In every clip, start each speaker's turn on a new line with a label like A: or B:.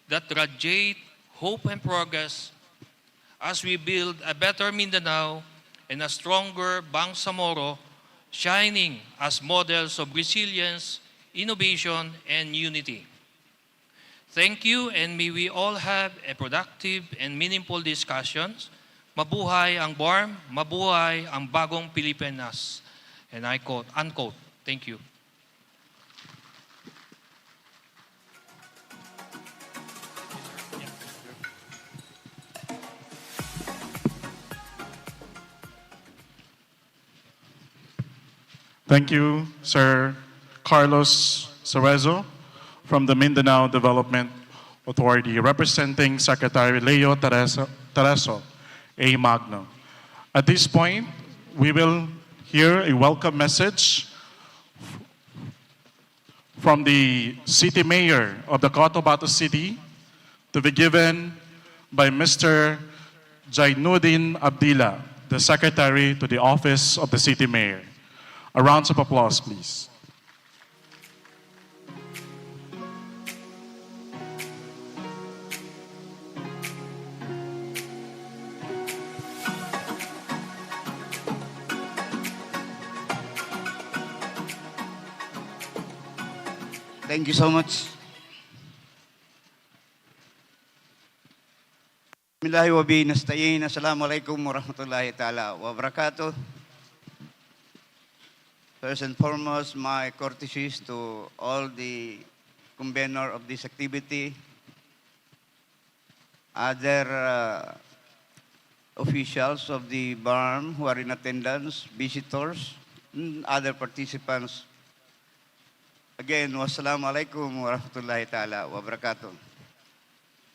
A: that radiate hope and progress as we build a better Mindanao and a stronger Bangsamoro, shining as models of resilience, innovation, and unity. Thank you, and may we all have a productive and meaningful discussions. Mabuhay ang BARM, mabuhay ang bagong Pilipinas. And I quote, unquote. Thank you.
B: Thank you, Sir Carlos Cerezo from the Mindanao Development Authority, representing Secretary Leo Tereso A. Magno. At this point, we will hear a welcome message from the City Mayor of the Cotabato City to be given by Mr. Jainuddin Abdillah, the Secretary to the Office of the City Mayor. A round of applause, please.
C: Thank you so much. Bismillahirrahmanirrahim. Assalamualaikum warahmatullahi ta'ala wabarakatuh. First and foremost, my courtesies to all the convener of this activity, other officials of the BARM who are in attendance, visitors, and other participants. Again, wassalamualaikum warahmatullahi ta'ala wabarakatuh.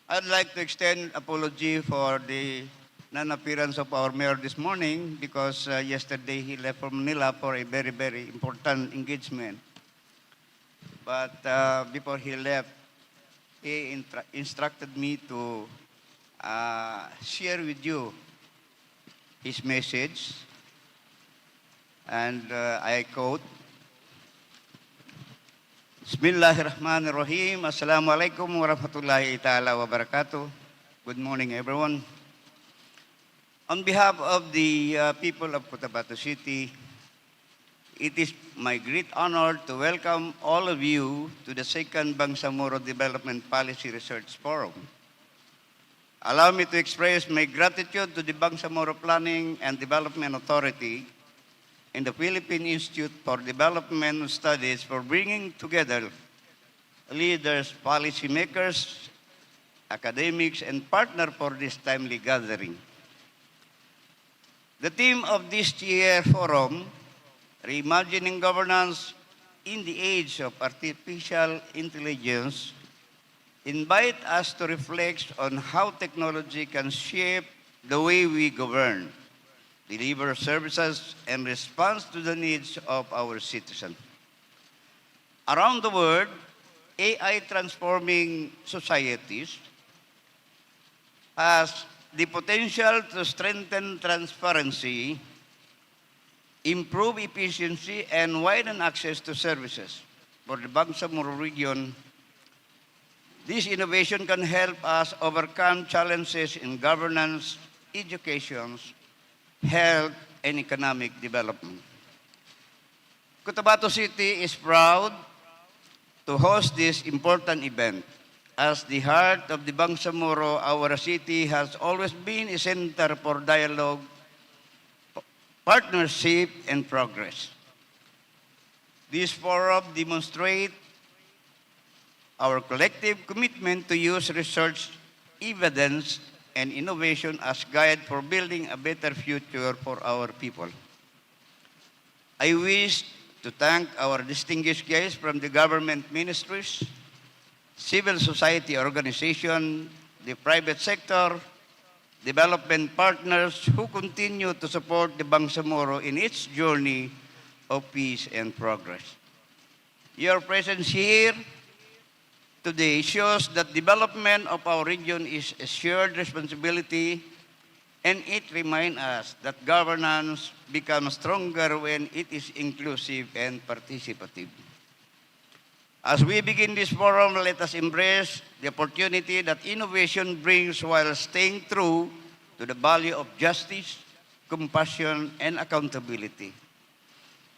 C: I'd like to extend apology for the non-appearance of our mayor this morning because yesterday he left for Manila for a very, very important engagement. But before he left, he instructed me to share with you his message. And I quote, Bismillahirrahmanirrahim. Assalamualaikum warahmatullahi ta'ala wabarakatuh. Good morning, everyone. On behalf of the people of Cotabato City, it is my great honor to welcome all of you to the second Bangsamoro Development Policy Research Forum. Allow me to express my gratitude to the Bangsamoro Planning and Development Authority and the Philippine Institute for Development Studies for bringing together leaders, policymakers, academics, and partners for this timely gathering. The theme of this year's forum, Reimagining Governance in the Age of Artificial Intelligence, invite us to reflect on how technology can shape the way we govern, deliver services, and respond to the needs of our citizens. Around the world, AI transforming societies has the potential to strengthen transparency, improve efficiency, and widen access to services. For the Bangsamoro region, this innovation can help us overcome challenges in governance, education, health, and economic development. Cotabato City is proud to host this important event. As the heart of the Bangsamoro, our city has always been a center for dialogue, partnership, and progress. This forum demonstrates our collective commitment to use research, evidence, and innovation as guide for building a better future for our people. I wish to thank our distinguished guests from the government ministries, civil society organization, the private sector, development partners who continue to support the Bangsamoro in its journey of peace and progress. Your presence here today shows that development of our region is a shared responsibility, and it reminds us that governance becomes stronger when it is inclusive and participative. As we begin this forum, let us embrace the opportunity that innovation brings while staying true to the value of justice, compassion, and accountability.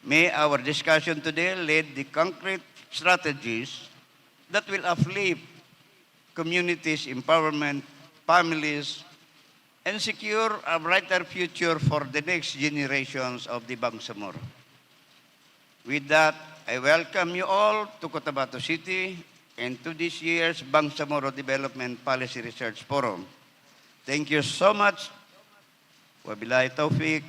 C: May our discussion today lead the concrete strategies that will uplift communities' empowerment, families, and secure a brighter future for the next generations of the Bangsamoro. With that, I welcome you all to Cotabato City and to this year's Bangsamoro Development Policy Research Forum. Thank you so much. Wabillahi taufiq.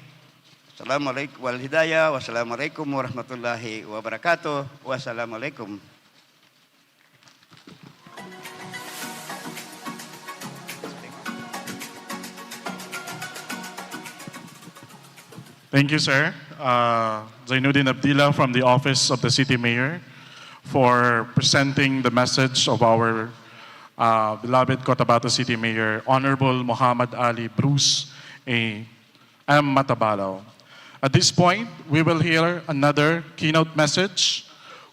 C: Assalamualaikum wal hidayah. Wassalamualaikum warahmatullahi wabarakatuh. Wassalamualaikum.
B: Thank you, sir. Zainuddin Abdillah from the Office of the City Mayor for presenting the message of our beloved Cotabato City Mayor, Honorable Muhammad Ali Bruce A. M. Matabalaw. At this point, we will hear another keynote message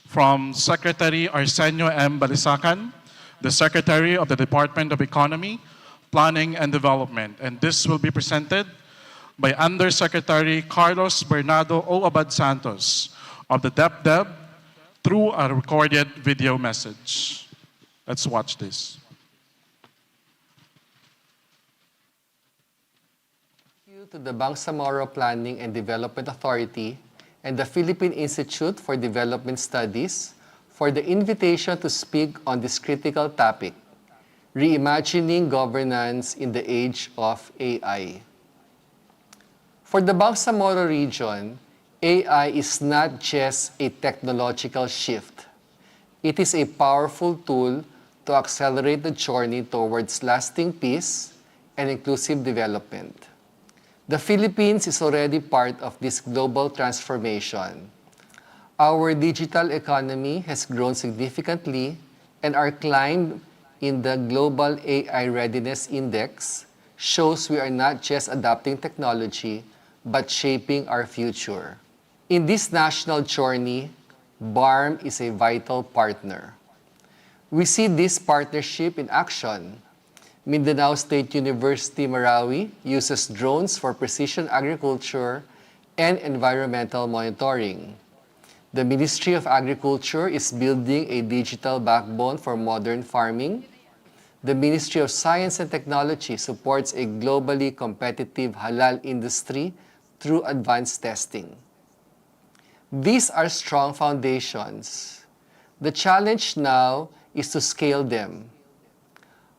B: from Secretary Arsenio M. Balisacan, the Secretary of the Department of Economy, Planning and Development. And this will be presented by Undersecretary Carlos Bernardo O. Abad Santos of the DepDev through a recorded video message. Let's watch this.
D: Thank you to the Bangsamoro Planning and Development Authority and the Philippine Institute for Development Studies for the invitation to speak on this critical topic, reimagining governance in the age of AI. For the Bangsamoro region, AI is not just a technological shift. It is a powerful tool to accelerate the journey towards lasting peace and inclusive development. The Philippines is already part of this global transformation. Our digital economy has grown significantly, and our climb in the Global AI Readiness Index shows we are not just adopting technology, but shaping our future. In this national journey, BARM is a vital partner. We see this partnership in action. Mindanao State University, Marawi uses drones for precision agriculture and environmental monitoring. The Ministry of Agriculture is building a digital backbone for modern farming. The Ministry of Science and Technology supports a globally competitive halal industry through advanced testing. These are strong foundations. The challenge now is to scale them.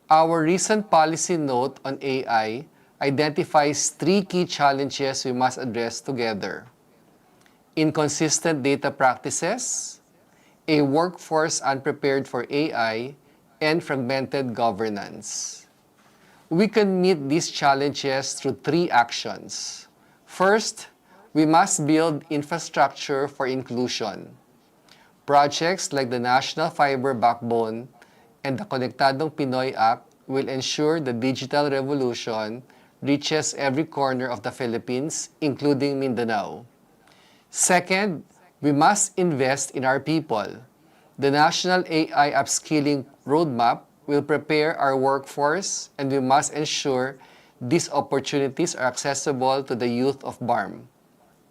D: Our recent policy note on AI identifies 3 key challenges we must address together: inconsistent data practices, a workforce unprepared for AI, and fragmented governance. We can meet these challenges through 3 actions. First, we must build infrastructure for inclusion. Projects like the National Fiber Backbone and the Konektadong Pinoy Act will ensure the digital revolution reaches every corner of the Philippines, including Mindanao. Second, we must invest in our people. The National AI Upskilling Roadmap will prepare our workforce, and we must ensure these opportunities are accessible to the youth of BARM.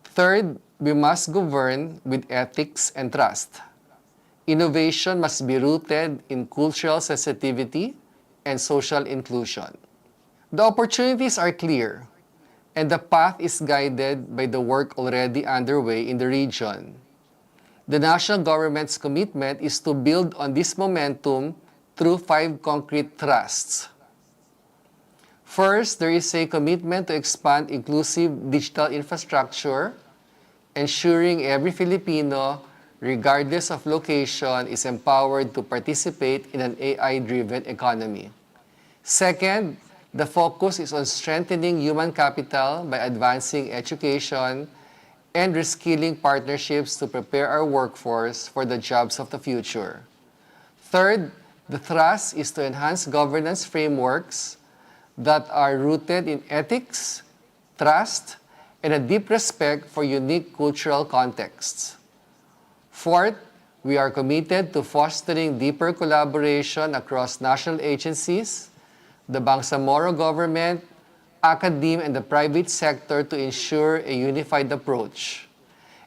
D: Third, we must govern with ethics and trust. Innovation must be rooted in cultural sensitivity and social inclusion. The opportunities are clear, and the path is guided by the work already underway in the region. The national government's commitment is to build on this momentum through 5 concrete thrusts. First, there is a commitment to expand inclusive digital infrastructure, ensuring every Filipino, regardless of location, is empowered to participate in an AI-driven economy. Second, the focus is on strengthening human capital by advancing education and reskilling partnerships to prepare our workforce for the jobs of the future. Third, the thrust is to enhance governance frameworks that are rooted in ethics, trust, and a deep respect for unique cultural contexts. Fourth, We are committed to fostering deeper collaboration across national agencies, the Bangsamoro government, academia, and the private sector to ensure a unified approach.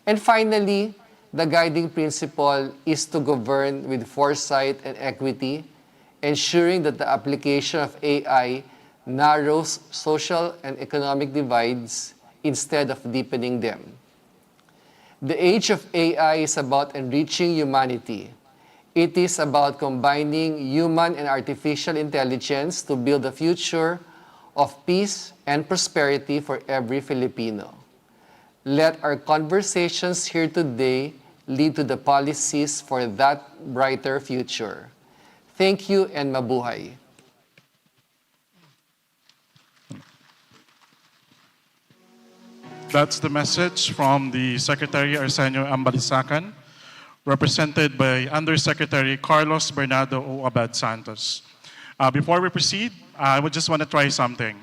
D: And finally, the guiding principle is to govern with foresight and equity, ensuring that the application of AI narrows social and economic divides instead of deepening them. The age of AI is about enriching humanity. It is about combining human and artificial intelligence to build a future of peace and prosperity for every Filipino. Let our conversations here today lead to the policies for that brighter future. Thank you and mabuhay.
B: That's the message from the Secretary Arsenio Ambalisacan, represented by Undersecretary Carlos Bernardo O. Abad Santos. Before we proceed, I would just want to try something.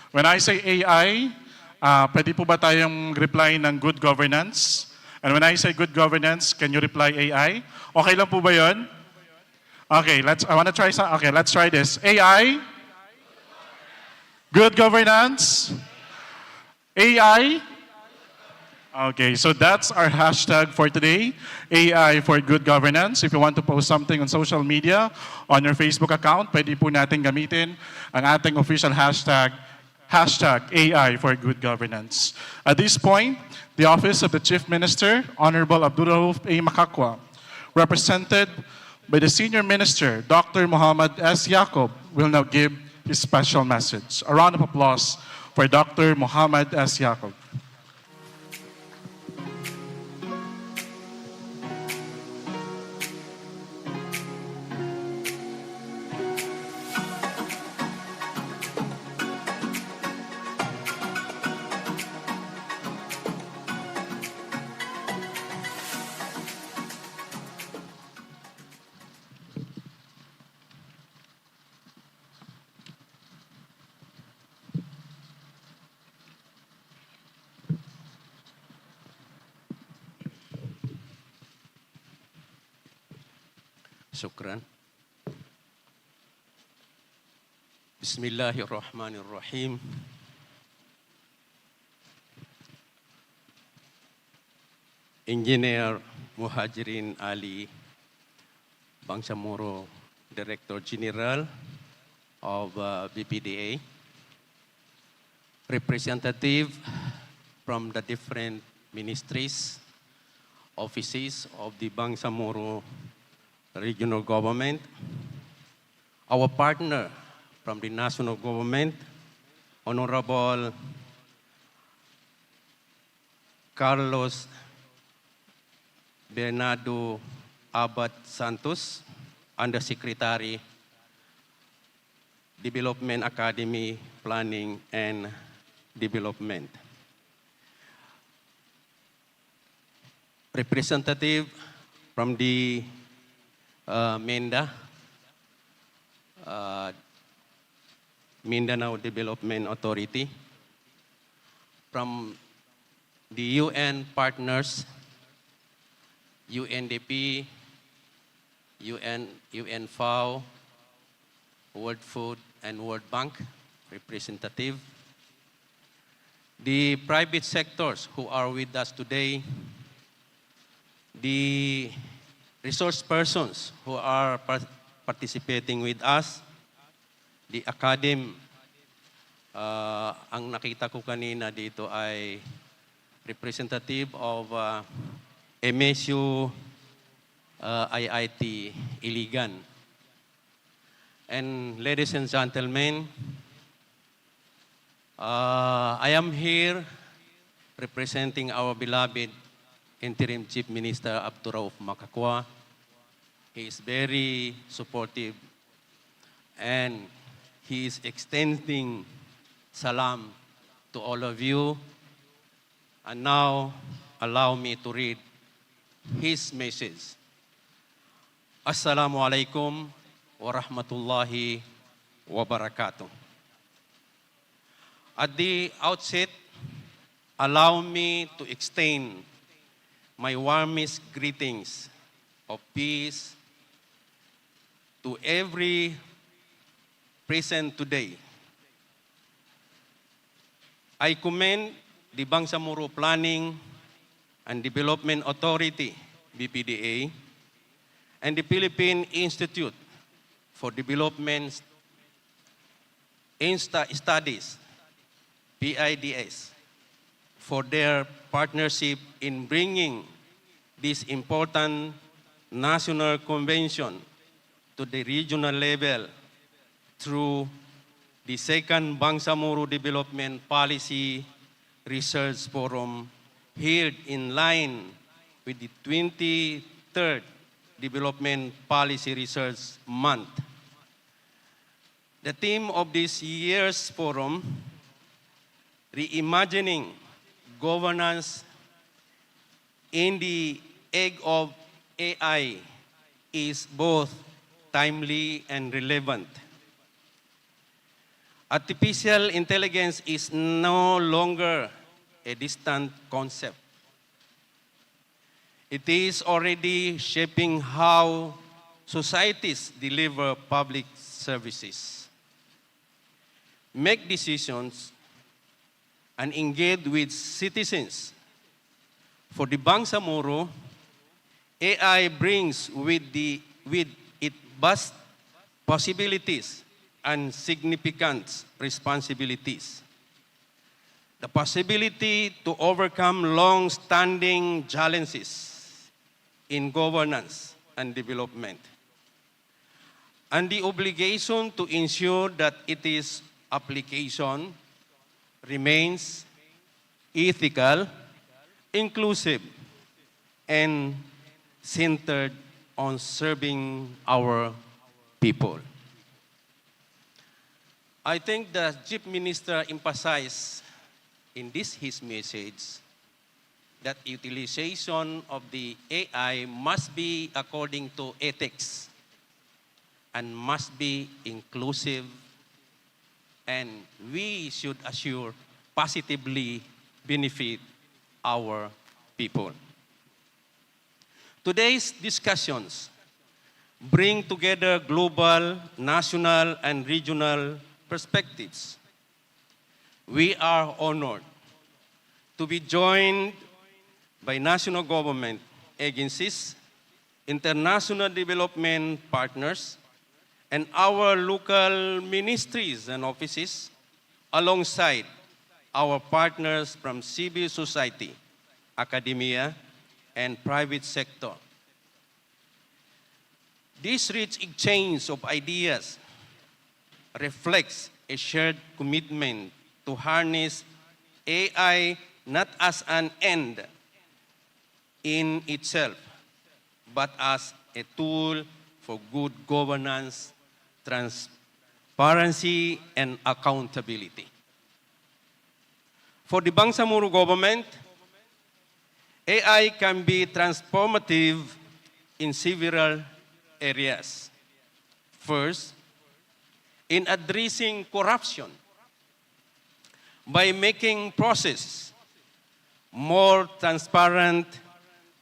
B: When I say AI, pwede po ba tayong reply ng good governance? And when I say good governance, can you reply AI? Okay lang po ba yun? Okay, let's try this. AI? Good governance? AI? Okay, so that's our hashtag for today, AI for good governance. If you want to post something on social media, on your Facebook account, pwede po natin gamitin ang ating official hashtag, hashtag AI for good governance. At this point, the Office of the Chief Minister, Honorable Abdulrauf A. Makakwa, represented by the Senior Minister, Dr. Muhammad S. Yacoob, will now give his special message. A round of applause for Dr. Muhammad S. Yacoob.
E: شكرا. بسم الله الرحمن الرحيم. Engineer Muhajirin Ali, Bangsamoro Director General of BPDA, representative from the different ministries, offices of the Bangsamoro regional government, our partner from the national government, Honorable Carlos Bernardo Abad Santos, Undersecretary, Development Academy, Planning and Development. Representative from the MENDA, Mindanao Development Authority, from the UN partners, UNDP, UNFAO, World Food and World Bank representative, the private sectors who are with us today, the resource persons who are participating with us, the academy, ang nakita ko kanina dito ay representative of MSU IIT Iligan. And ladies and gentlemen, I am here representing our beloved Interim Chief Minister Abdulrauf Makakwa. He is very supportive and he is extending salam to all of you. And now, allow me to read his message. Assalamu alaikum wa rahmatullahi wa barakatuh. At the outset, allow me to extend my warmest greetings of peace to every present today. I commend the Bangsamoro Planning and Development Authority, BPDA, and the Philippine Institute for Development Studies, PIDS, for their partnership in bringing this important national convention to the regional level through the second Bangsamoro Development Policy Research Forum held in line with the 23rd Development Policy Research Month. The theme of this year's forum, Reimagining Governance in the Age of AI, is both timely and relevant. Artificial intelligence is no longer a distant concept. It is already shaping how societies deliver public services, make decisions, and engage with citizens. For the Bangsamoro, AI brings with it vast possibilities and significant responsibilities. The possibility to overcome long-standing challenges in governance and development, and the obligation to ensure that its application remains ethical, inclusive, and centered on serving our people. I think the Chief Minister emphasized in his message that utilization of the AI must be according to ethics and must be inclusive, and we should assure positively benefit our people. Today's discussions bring together global, national, and regional perspectives. We are honored to be joined by national government agencies, international development partners, and our local ministries and offices, alongside our partners from civil society, academia, and private sector. This rich exchange of ideas reflects a shared commitment to harness AI not as an end in itself, but as a tool for good governance, transparency, and accountability. For the Bangsamoro government, AI can be transformative in several areas. First, in addressing corruption by making process more transparent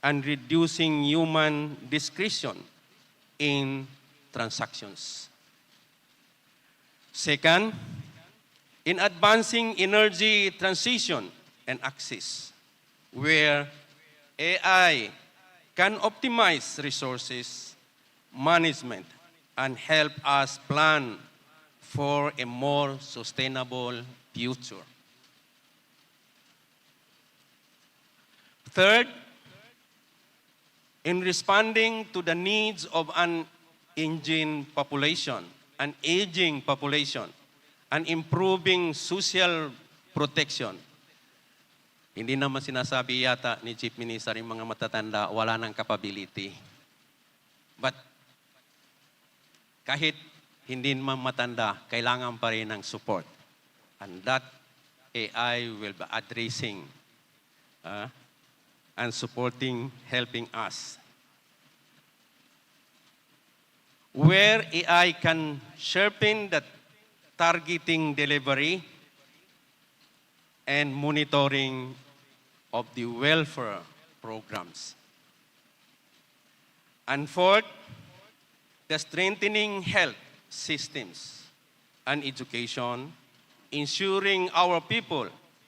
E: and reducing human discretion in transactions. Second, in advancing energy transition and access, where AI can optimize resources management and help us plan for a more sustainable future. Third, in responding to the needs of an aging population, and improving social protection. Hindi naman sinasabi yata ni Chief Minister yung mga matatanda wala ng capability. But kahit hindi naman matanda, kailangan pa rin ng support. And that AI will be addressing and supporting, helping us. Where AI can sharpen the targeting delivery and monitoring of the welfare programs. And fourth, the strengthening health systems and education, ensuring our people,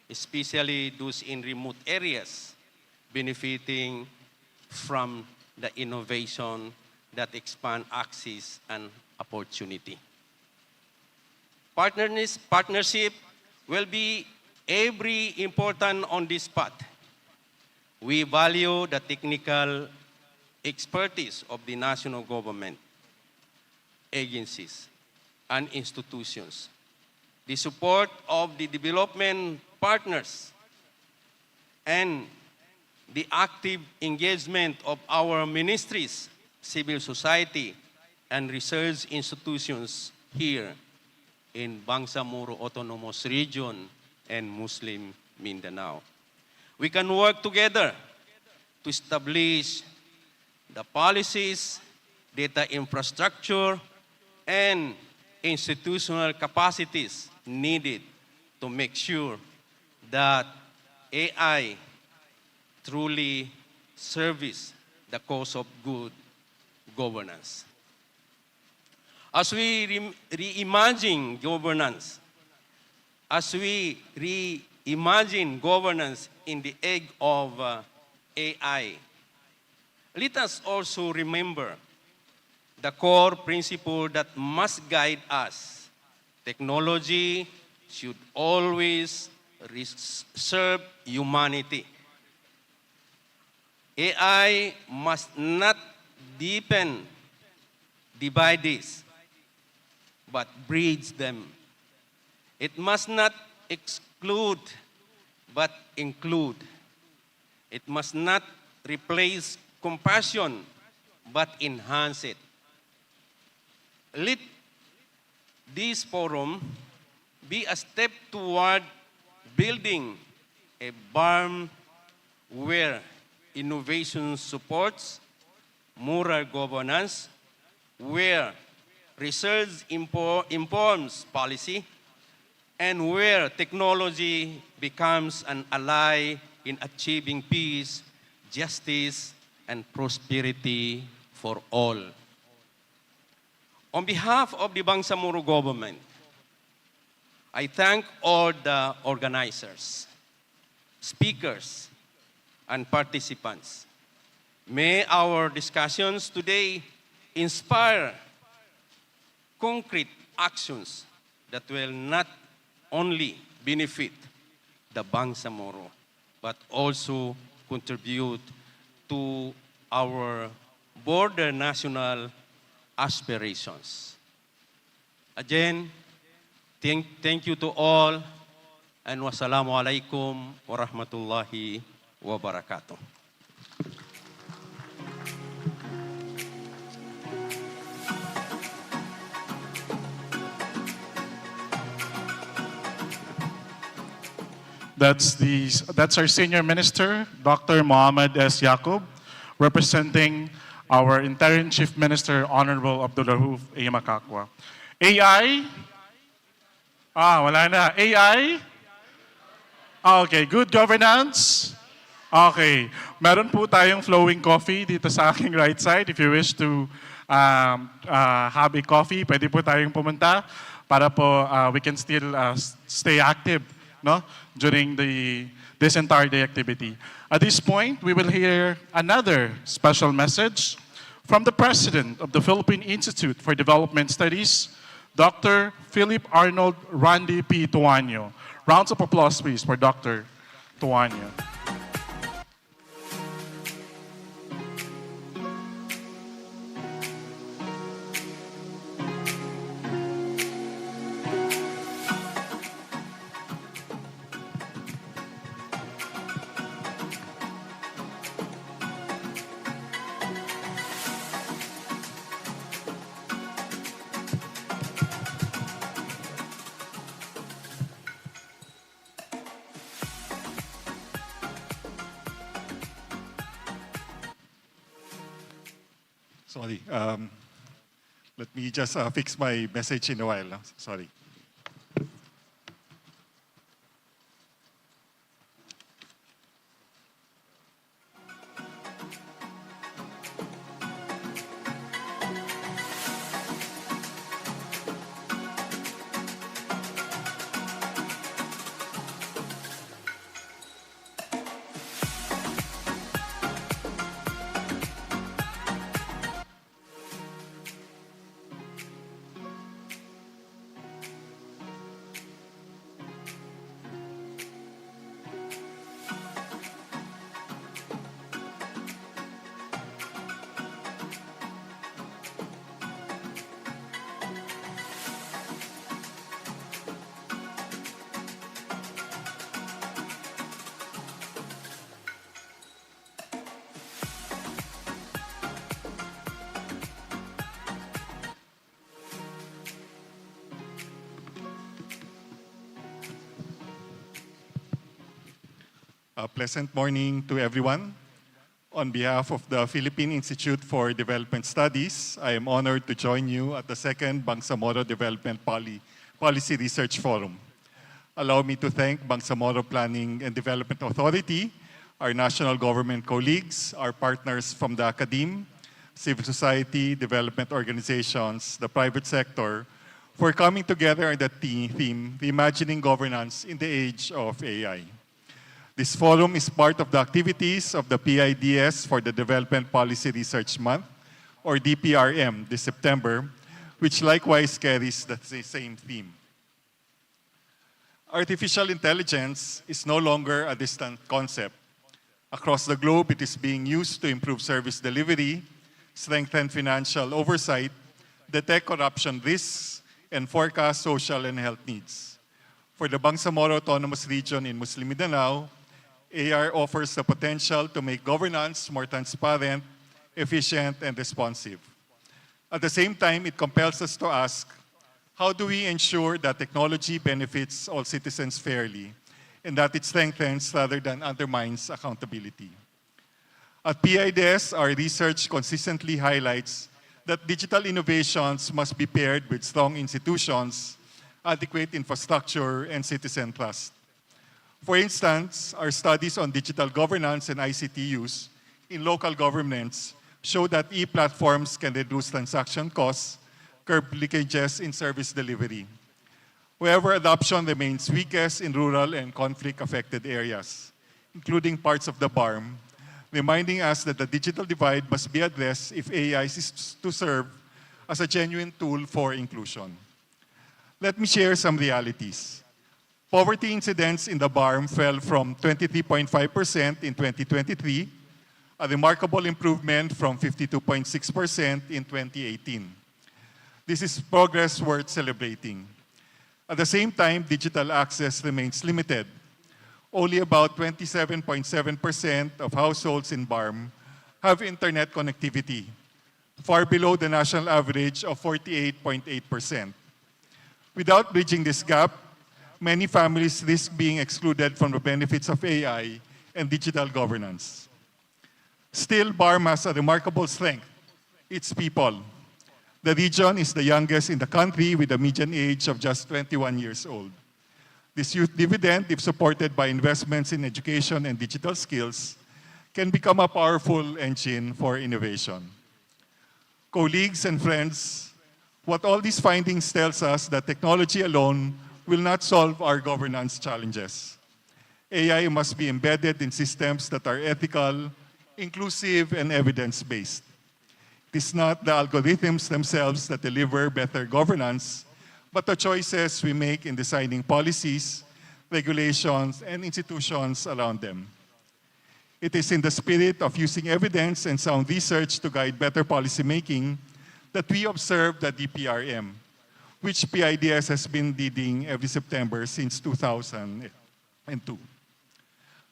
E: especially those in remote areas, benefiting from the innovation that expand access and opportunity. Partnership will be every important on this path. We value the technical expertise of the national government, agencies, and institutions, the support of the development partners, and the active engagement of our ministries, civil society, and research institutions here in Bangsamoro Autonomous Region and Muslim Mindanao. We can work together to establish the policies, data infrastructure, and institutional capacities needed to make sure that AI truly serves the cause of good governance. As we reimagine governance, in the age of AI, let us also remember the core principle that must guide us. Technology should always serve humanity. AI must not deepen divides, but bridge them. It must not exclude, but include. It must not replace compassion, but enhance it. Let this forum be a step toward building a barn where innovation supports moral governance, where research informs policy, and where technology becomes an ally in achieving peace, justice, and prosperity for all. On behalf of the Bangsamoro government, I thank all the organizers, speakers, and participants. May our discussions today inspire concrete actions that will not only benefit the Bangsamoro, but also contribute to our border national aspirations. Again, thank you to all, and wassalamu alaikum warahmatullahi wabarakatuh.
B: That's our Senior Minister, Dr. Mohammad S. Yaqub, representing our Interim Chief Minister, Honorable Abdulrahuf A. Makakwa. AI? Wala na. AI? Okay, good governance? Okay, meron po tayong flowing coffee dito sa aking right side. If you wish to have a coffee, pwede po tayong pumunta para po we can still stay active, no, during this entire day activity. At this point, we will hear another special message from the President of the Philippine Institute for Development Studies, Dr. Philip Arnold Randy P. Tuanyo. Rounds of applause, please, for Dr. Tuanyo.
F: Sorry. Let me just fix my message in a while. Sorry. A pleasant morning to everyone. On behalf of the Philippine Institute for Development Studies, I am honored to join you at the second Bangsamoro Development Policy Research Forum. Allow me to thank Bangsamoro Planning and Development Authority, our national government colleagues, our partners from the academe, civil society, development organizations, the private sector, for coming together on the theme, Reimagining Governance in the Age of AI. This forum is part of the activities of the PIDS for the Development Policy Research Month, or DPRM, this September, which likewise carries the same theme. Artificial intelligence is no longer a distant concept. Across the globe, it is being used to improve service delivery, strengthen financial oversight, detect corruption risks, and forecast social and health needs. For the Bangsamoro Autonomous Region in Muslim Mindanao, AI offers the potential to make governance more transparent, efficient, and responsive. At the same time, it compels us to ask, how do we ensure that technology benefits all citizens fairly and that it strengthens rather than undermines accountability? At PIDS, our research consistently highlights that digital innovations must be paired with strong institutions, adequate infrastructure, and citizen trust. For instance, our studies on digital governance and ICT use in local governments show that e-platforms can reduce transaction costs, curb leakages in service delivery. However, adoption remains weakest in rural and conflict-affected areas, including parts of the BARM, reminding us that the digital divide must be addressed if AI is to serve as a genuine tool for inclusion. Let me share some realities. Poverty incidence in the BARM fell from 23.5% in 2023, a remarkable improvement from 52.6% in 2018. This is progress worth celebrating. At the same time, digital access remains limited. Only about 27.7% of households in BARM have internet connectivity, far below the national average of 48.8%. Without bridging this gap, many families risk being excluded from the benefits of AI and digital governance. Still, BARM has a remarkable strength, its people. The region is the youngest in the country with a median age of just 21 years old. This youth dividend, if supported by investments in education and digital skills, can become a powerful engine for innovation. Colleagues and friends, what all these findings tells us that technology alone will not solve our governance challenges. AI must be embedded in systems that are ethical, inclusive, and evidence-based. It is not the algorithms themselves that deliver better governance, but the choices we make in designing policies, regulations, and institutions around them. It is in the spirit of using evidence and sound research to guide better policymaking that we observe the DPRM, which PIDS has been leading every September since 2002.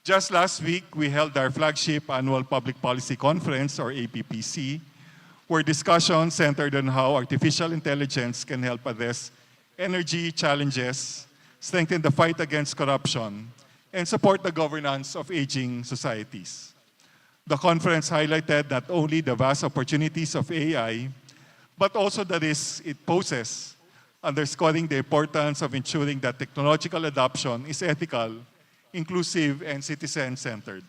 F: Just last week, we held our flagship annual Public Policy Conference, or APPC, where discussions centered on how artificial intelligence can help address energy challenges, strengthen the fight against corruption, and support the governance of aging societies. The conference highlighted not only the vast opportunities of AI, but also the risks it poses, underscoring the importance of ensuring that technological adoption is ethical, inclusive, and citizen-centered.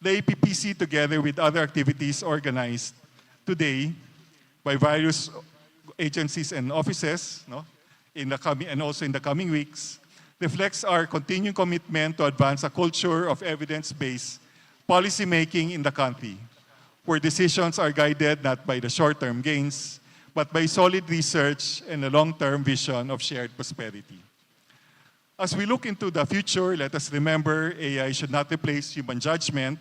F: The APPC, together with other activities organized today by various agencies and offices, and also in the coming weeks, reflects our continuing commitment to advance a culture of evidence-based policymaking in the country, where decisions are guided not by the short-term gains, but by solid research and a long-term vision of shared prosperity. As we look into the future, let us remember AI should not replace human judgment,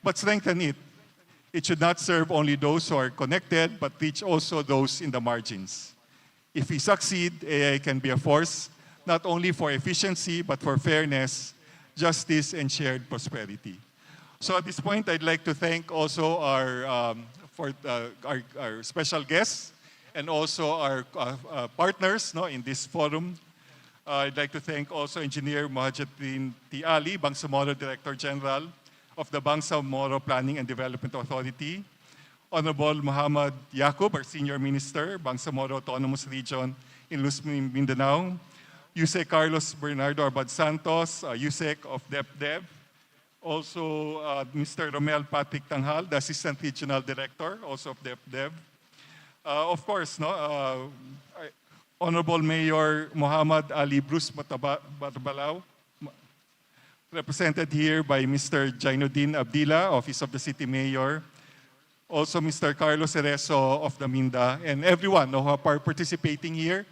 F: but strengthen it. It should not serve only those who are connected, but reach also those in the margins. If we succeed, AI can be a force not only for efficiency, but for fairness, justice, and shared prosperity. So at this point, I'd like to thank also our special guests and also our partners in this forum. I'd like to thank also Engineer Mohajeddin T. Ali, Bangsamoro Director General of the Bangsamoro Planning and Development Authority, Honorable Muhammad Yaqub, our Senior Minister, Bangsamoro Autonomous Region in Luzon, Mindanao, Yusek Carlos Bernardo Abad Santos, Yusek of DepDev, also Mr. Romel Patrick Tanghal, the Assistant Regional Director, also of DepDev. Of course, Honorable Mayor Muhammad Ali Bruce Barbalaw, represented here by Mr. Jainuddin Abdillah, Office of the City Mayor, also Mr. Carlos Cerezo of the Minda, and everyone who are participating here,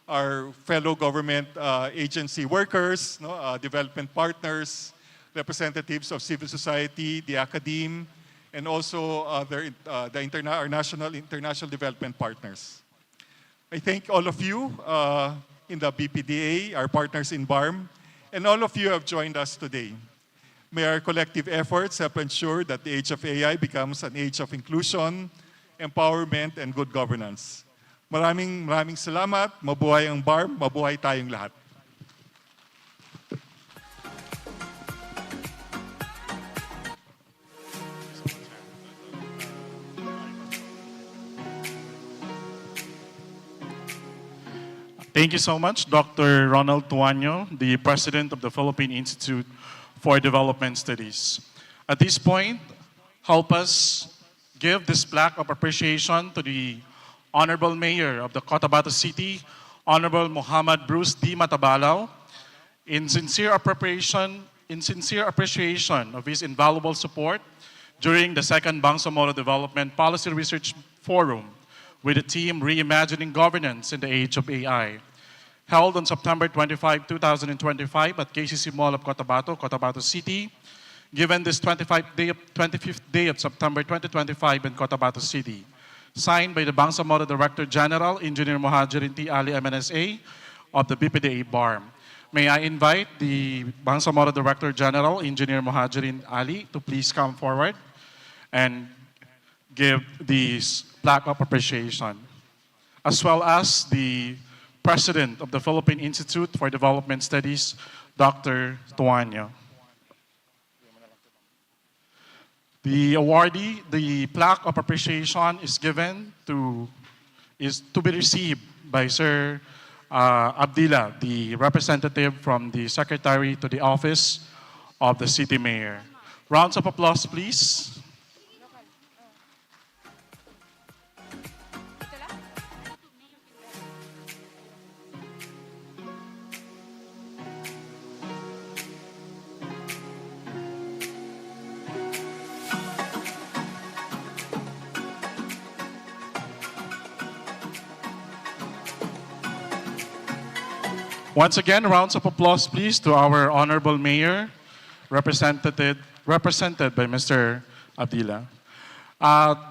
F: our fellow government agency workers, development partners, representatives of civil society, the academe, and also our national international development partners. I thank all of you in the BPDA, our partners in BARM, and all of you have joined us today. May our collective efforts help ensure that the age of AI becomes an age of inclusion, empowerment, and good governance. Maraming salamat, mabuhay ang BARM, mabuhay tayong lahat.
B: Thank you so much, Dr. Ronald Tuanyo, the President of the Philippine Institute for Development Studies. At this point, help us give this plaque of appreciation to the Honorable Mayor of the Cotabato City, Honorable Muhammad Bruce D. Matabalaw, in sincere appreciation of his invaluable support during the second Bangsamoro Development Policy Research Forum with the team Reimagining Governance in the Age of AI, held on September 25, 2025 at KCC Mall of Cotabato, Cotabato City, given this 25th day of September 2025 in Cotabato City, signed by the Bangsamoro Director General, Engineer Mohajeddin T. Ali, MNSA, of the BPDA BARM. May I invite the Bangsamoro Director General, Engineer Mohajeddin Ali, to please come forward and give this plaque of appreciation, as well as the President of the Philippine Institute for Development Studies, Dr. Tuanyo. The awardee, the plaque of appreciation is to be received by Sir Abdillah, the representative from the Secretary to the Office of the City Mayor. Rounds of applause, please. Once again, rounds of applause, please, to our Honorable Mayor, represented by Mr. Abdillah.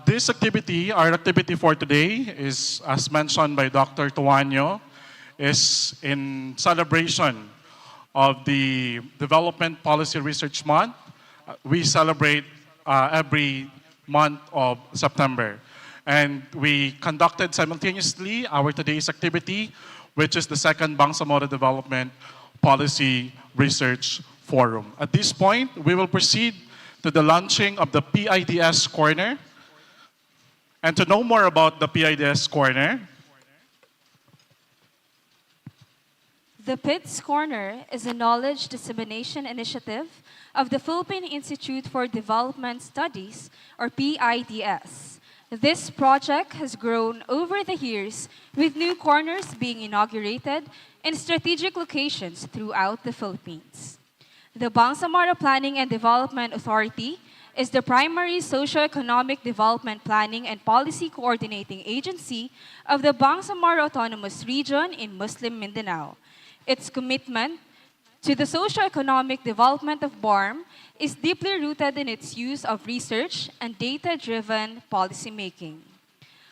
B: This activity, our activity for today is, as mentioned by Dr. Tuanyo, is in celebration of the Development Policy Research Month. We celebrate every month of September. And we conducted simultaneously our today's activity, which is the second Bangsamoro Development Policy Research Forum. At this point, we will proceed to the launching of the PIDS Corner. And to know more about the PIDS Corner,
G: the PIDS Corner is a knowledge dissemination initiative of the Philippine Institute for Development Studies, or PIDS. This project has grown over the years, with new corners being inaugurated in strategic locations throughout the Philippines. The Bangsamoro Planning and Development Authority is the primary socio-economic development planning and policy coordinating agency of the Bangsamoro Autonomous Region in Muslim Mindanao. Its commitment to the socio-economic development of BARM is deeply rooted in its use of research and data-driven policymaking.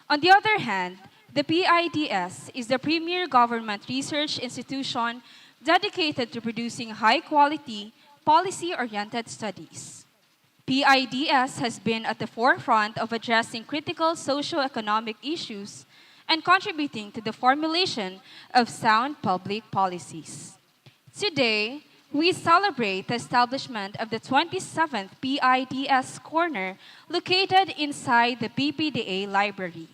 G: On the other hand, the PIDS is the premier government research institution dedicated to producing high-quality, policy-oriented studies. PIDS has been at the forefront of addressing critical socio-economic issues and contributing to the formulation of sound public policies. Today, we celebrate the establishment of the 27th PIDS Corner located inside the PPDA Library.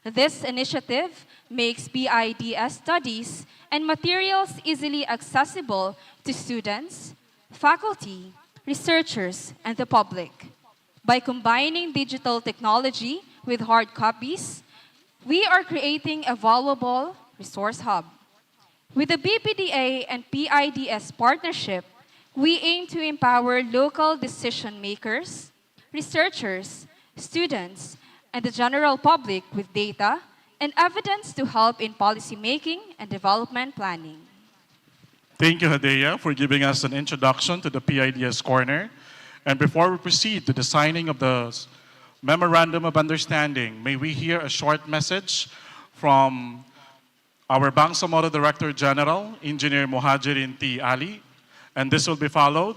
G: This initiative makes PIDS studies and materials easily accessible to students, faculty, researchers, and the public. By combining digital technology with hard copies, we are creating a valuable resource hub. With the BPDA and PIDS partnership, we aim to empower local decision makers, researchers, students, and the general public with data and evidence to help in policy making and development planning.
B: Thank you, Hadea, for giving us an introduction to the PIDS Corner. And before we proceed to the signing of the Memorandum of Understanding, may we hear a short message from our Bangsamoro Director General, Engineer Muhajirin T. Ali, and this will be followed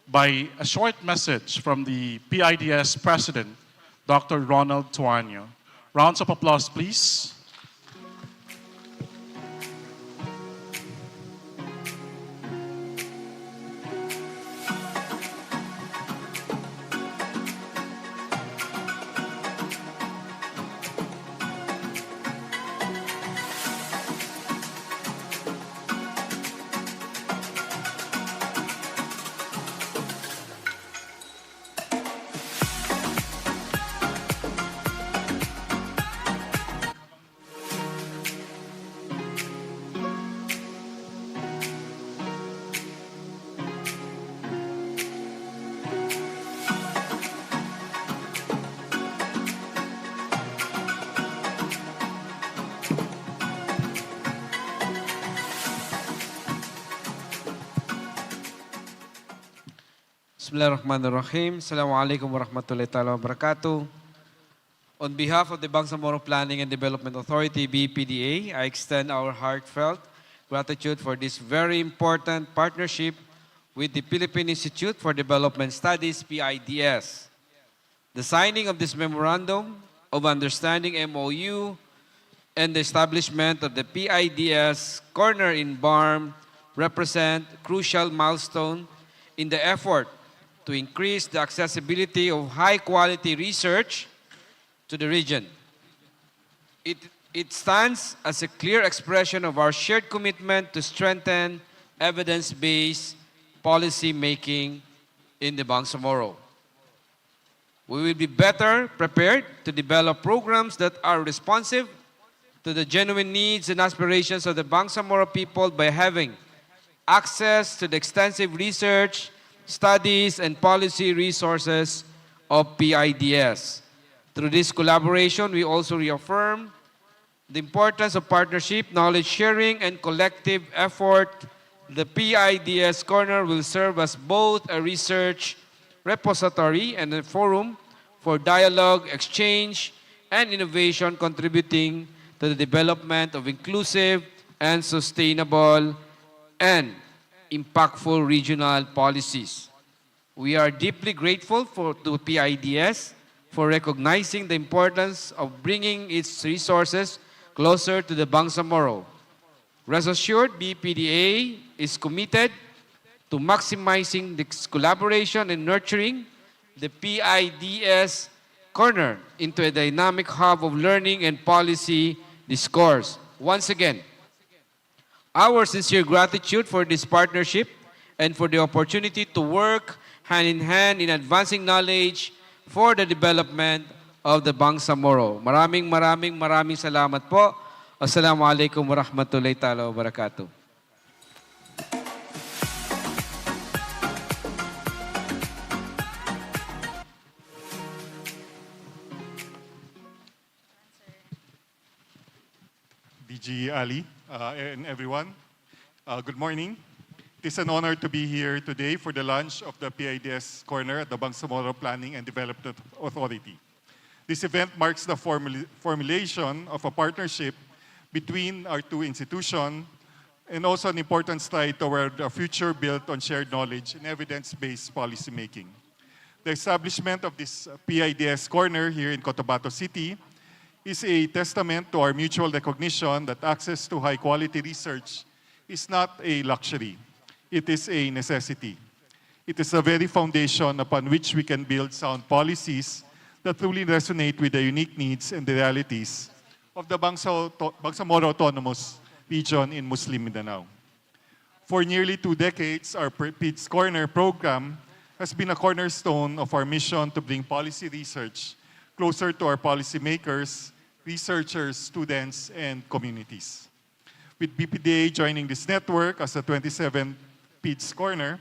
B: by a short message from the PIDS President, Dr. Ronald Tuanyo. Rounds of applause, please.
H: Bismillahirrahmanirrahim. Assalamualaikum warahmatullahi ta'ala wabarakatuh. On behalf of the Bangsamoro Planning and Development Authority, BPDA, I extend our heartfelt gratitude for this very important partnership with the Philippine Institute for Development Studies, PIDS. The signing of this Memorandum of Understanding MOU and the establishment of the PIDS Corner in BARM represent a crucial milestone in the effort to increase the accessibility of high-quality research to the region. It stands as a clear expression of our shared commitment to strengthen evidence-based policy making in the Bangsamoro. We will be better prepared to develop programs that are responsive to the genuine needs and aspirations of the Bangsamoro people by having access to the extensive research, studies, and policy resources of PIDS. Through this collaboration, we also reaffirm the importance of partnership, knowledge sharing, and collective effort. The PIDS Corner will serve as both a research repository and a forum for dialogue, exchange, and innovation, contributing to the development of inclusive and sustainable and impactful regional policies. We are deeply grateful to PIDS for recognizing the importance of bringing its resources closer to the Bangsamoro. Rest assured, BPDA is committed to maximizing this collaboration and nurturing the PIDS Corner into a dynamic hub of learning and policy discourse. Once again, our sincere gratitude for this partnership and for the opportunity to work hand in hand in advancing knowledge for the development of the Bangsamoro. Maraming salamat po. Assalamualaikum warahmatullahi ta'ala wabarakatuh.
F: DG Ali and everyone, good morning. It is an honor to be here today for the launch of the PIDS Corner at the Bangsamoro Planning and Development Authority. This event marks the formulation of a partnership between our two institutions and also an important stride toward a future built on shared knowledge and evidence-based policymaking. The establishment of this PIDS Corner here in Cotabato City is a testament to our mutual recognition that access to high-quality research is not a luxury. It is a necessity. It is the very foundation upon which we can build sound policies that truly resonate with the unique needs and the realities of the Bangsamoro Autonomous Region in Muslim Mindanao. For nearly 2 decades, our PIDS Corner program has been a cornerstone of our mission to bring policy research closer to our policymakers, researchers, students, and communities. With BPDA joining this network as the 27th PIDS Corner,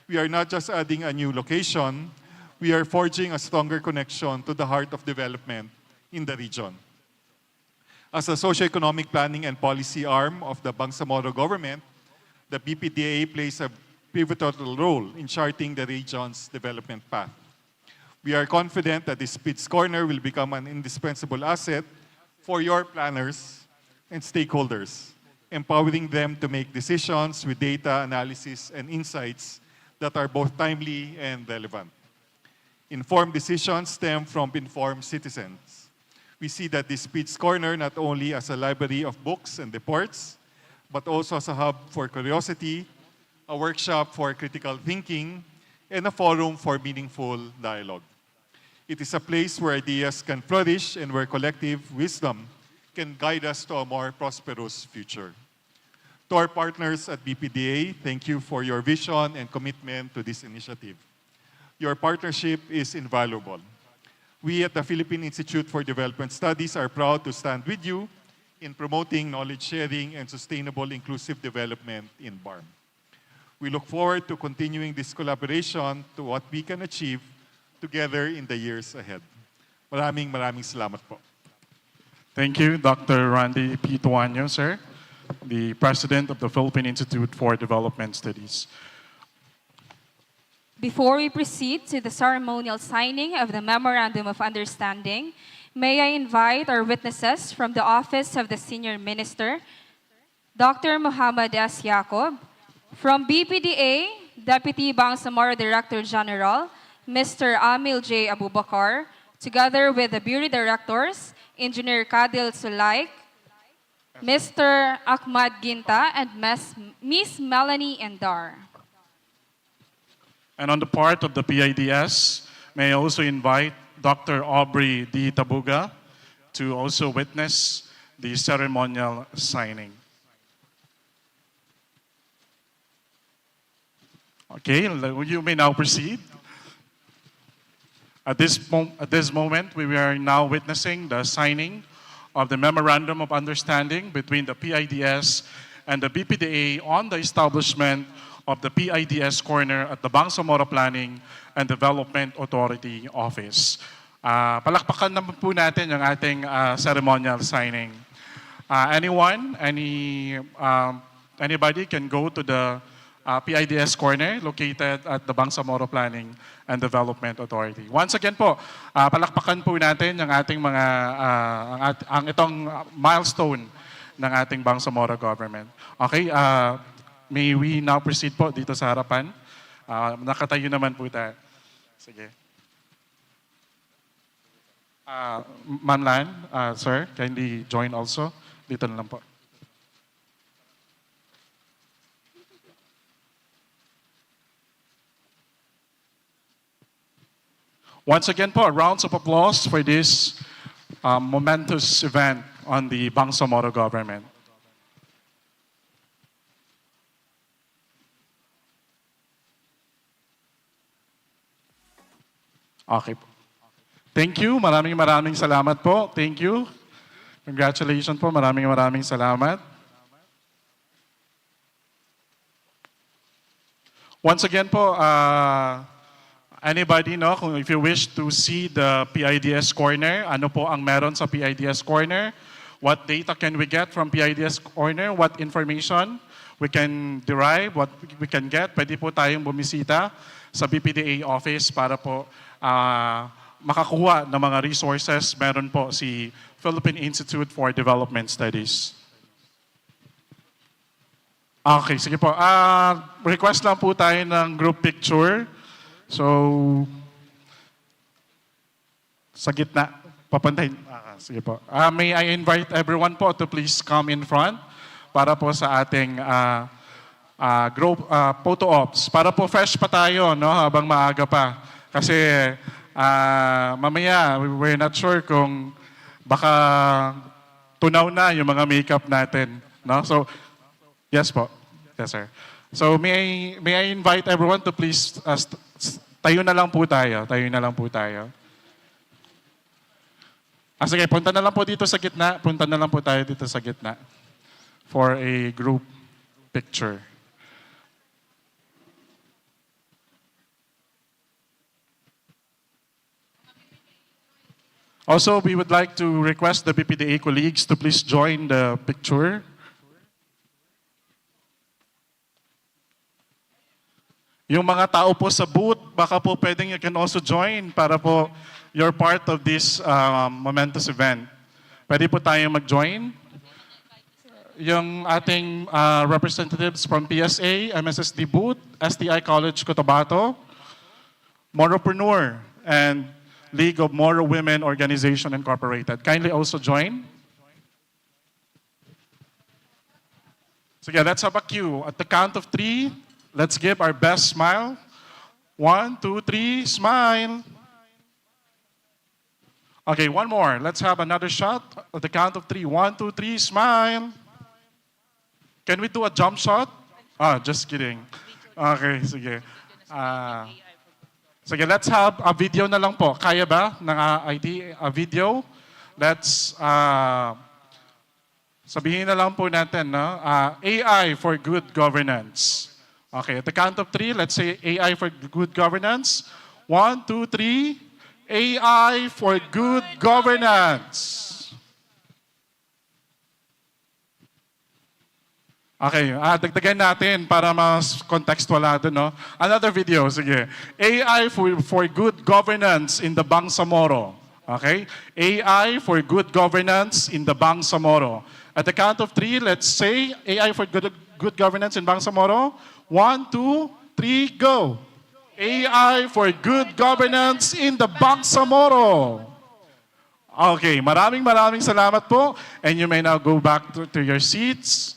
F: we are not just adding a new location, we are forging a stronger connection to the heart of development in the region. As a socioeconomic planning and policy arm of the Bangsamoro government, the BPDA plays a pivotal role in charting the region's development path. We are confident that this PIDS Corner will become an indispensable asset for your planners and stakeholders, empowering them to make decisions with data analysis and insights that are both timely and relevant. Informed decisions stem from informed citizens. We see that this PIDS Corner not only as a library of books and reports, but also as a hub for curiosity, a workshop for critical thinking, and a forum for meaningful dialogue. It is a place where ideas can flourish and where collective wisdom can guide us to a more prosperous future. To our partners at BPDA, thank you for your vision and commitment to this initiative. Your partnership is invaluable. We at the Philippine Institute for Development Studies are proud to stand with you in promoting knowledge sharing and sustainable inclusive development in BARM. We look forward to continuing this collaboration to what we can achieve together in the years ahead. Maraming salamat po.
B: Thank you, Dr. Randy P. Tuanyo, sir, the President of the Philippine Institute for Development Studies.
G: Before we proceed to the ceremonial signing of the Memorandum of Understanding, may I invite our witnesses from the Office of the Senior Minister, Dr. Muhammad S. Yacob, from BPDA, Deputy Bangsamoro Director General, Mr. Amil J. Abubakar, together with the Bureau Directors, Engineer Kadil Sulaik, Mr. Ahmad Ginta, and Ms. Melanie Endar.
B: And on the part of the PIDS, may I also invite Dr. Aubrey D. Tabuga to also witness the ceremonial signing. Okay, you may now proceed. At this moment, we are now witnessing the signing of the Memorandum of Understanding between the PIDS and the BPDA on the establishment of the PIDS Corner at the Bangsamoro Planning and Development Authority Office. Palakpakan naman po natin yung ating ceremonial signing. Anybody can go to the PIDS Corner located at the Bangsamoro Planning and Development Authority. Once again po, palakpakan po natin yung ating itong milestone ng ating Bangsamoro government. Okay, may we now proceed po dito sa harapan. Nakatayo naman po tayo. Sige. Manlan, sir, kindly join also. Dito na lang po. Once again po, rounds of applause for this momentous event on the Bangsamoro government. Okay po. Thank you. Maraming salamat po. Thank you. Congratulations po. Maraming salamat. Once again po, anybody, no, if you wish to see the PIDS Corner, ano po ang meron sa PIDS Corner? What data can we get from PIDS Corner? What information we can derive? What we can get? Pwede po tayong bumisita sa BPDA office para po makakuha ng mga resources. Meron po si Philippine Institute for Development Studies. Okay, sige po. Request lang po tayo ng group picture. So, sa gitna, papantayin. Sige po. May I invite everyone po to please come in front para po sa ating group photo ops. Para po fresh pa tayo, no, habang maaga pa. Kasi mamaya, we're not sure kung baka tunaw na yung mga makeup natin. No? So, yes po. Yes, sir. So, may I invite everyone to please, tayo na lang po tayo. Tayo na lang po tayo. Sige, punta na lang po dito sa gitna. Punta na lang po tayo dito sa gitna for a group picture. Also, we would like to request the BPDA colleagues to please join the picture. Yung mga tao po sa booth, baka po pwedeng you can also join para po you're part of this momentous event. Pwede po tayong mag-join. Yung ating representatives from PSA, MSSD booth, STI College Cotabato, Moropreneur, and League of Moro Women Organization Incorporated. Kindly also join. So yeah, let's have a cue. At the count of 3, let's give our best smile. 1, 2, 3, smile. Okay, one more. Let's have another shot. At the count of 3, 1, 2, 3, smile. Can we do a jump shot? Just kidding. Okay, sige. Sige, let's have a video na lang po. Kaya ba ng IT? A video? Let's sabihin na lang po natin, no? AI for good governance. Okay, at the count of 3, let's say AI for good governance. 1, 2, 3. AI for good governance. Okay, dagdagan natin para mas contextualado, no? Another video, sige. AI for good governance in the Bangsamoro. Okay? AI for good governance in the Bangsamoro. At the count of 3, let's say AI for good governance in Bangsamoro. 1, 2, 3, go. AI for good governance in the Bangsamoro. Okay, maraming salamat po. And you may now go back to your seats.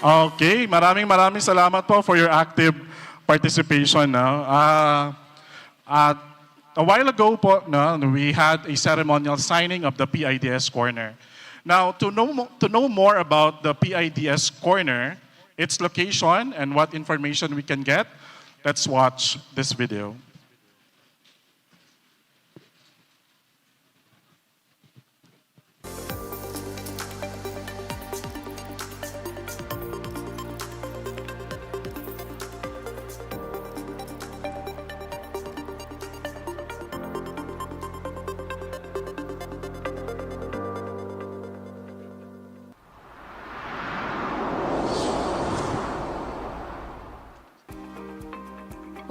B: Okay, maraming salamat po for your active participation. No? A while ago po, no, we had a ceremonial signing of the PIDS Corner. Now, to know more about the PIDS Corner, its location, and what information we can get, let's watch this video.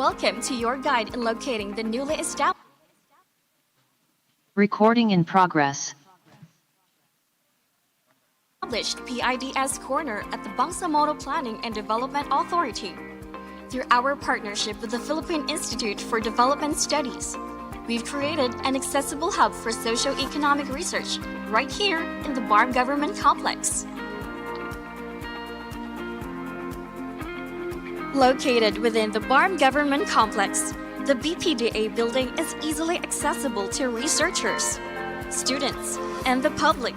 I: Welcome to your guide in locating the newly established
J: Recording in progress.
I: PIDS Corner at the Bangsamoro Planning and Development Authority. Through our partnership with the Philippine Institute for Development Studies, we've created an accessible hub for socio-economic research right here in the BARM Government Complex. Located within the BARM Government Complex, the BPDA building is easily accessible to researchers, students, and the public.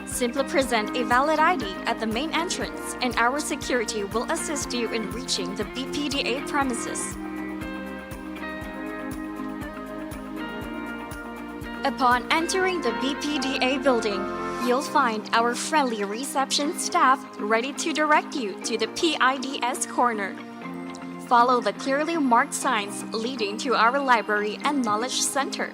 I: Simply present a valid ID at the main entrance and our security will assist you in reaching the BPDA premises. Upon entering the BPDA building, you'll find our friendly reception staff ready to direct you to the PIDS Corner. Follow the clearly marked signs leading to our library and knowledge center.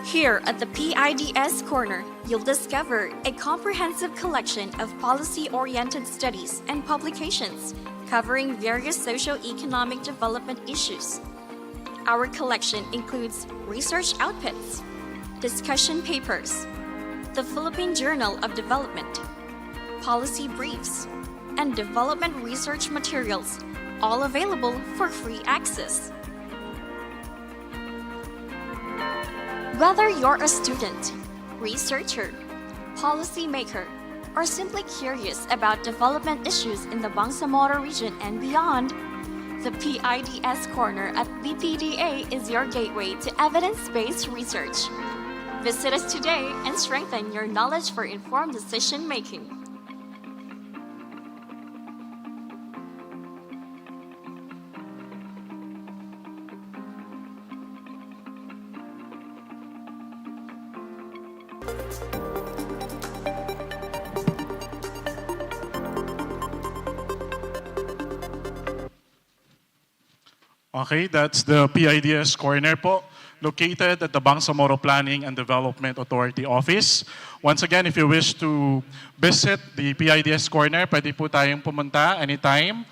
I: Here at the PIDS Corner, you'll discover a comprehensive collection of policy-oriented studies and publications covering various socio-economic development issues. Our collection includes research outputs, discussion papers, the Philippine Journal of Development, policy briefs, and development research materials, all available for free access. Whether you're a student, researcher, policymaker, or simply curious about development issues in the Bangsamoro region and beyond, the PIDS Corner at BPDA is your gateway to evidence-based research. Visit us today and strengthen your knowledge for informed decision-making.
B: Okay, that's the PIDS Corner po, located at the Bangsamoro Planning and Development Authority Office. Once again, if you wish to visit the PIDS Corner, pwede po tayong pumunta anytime.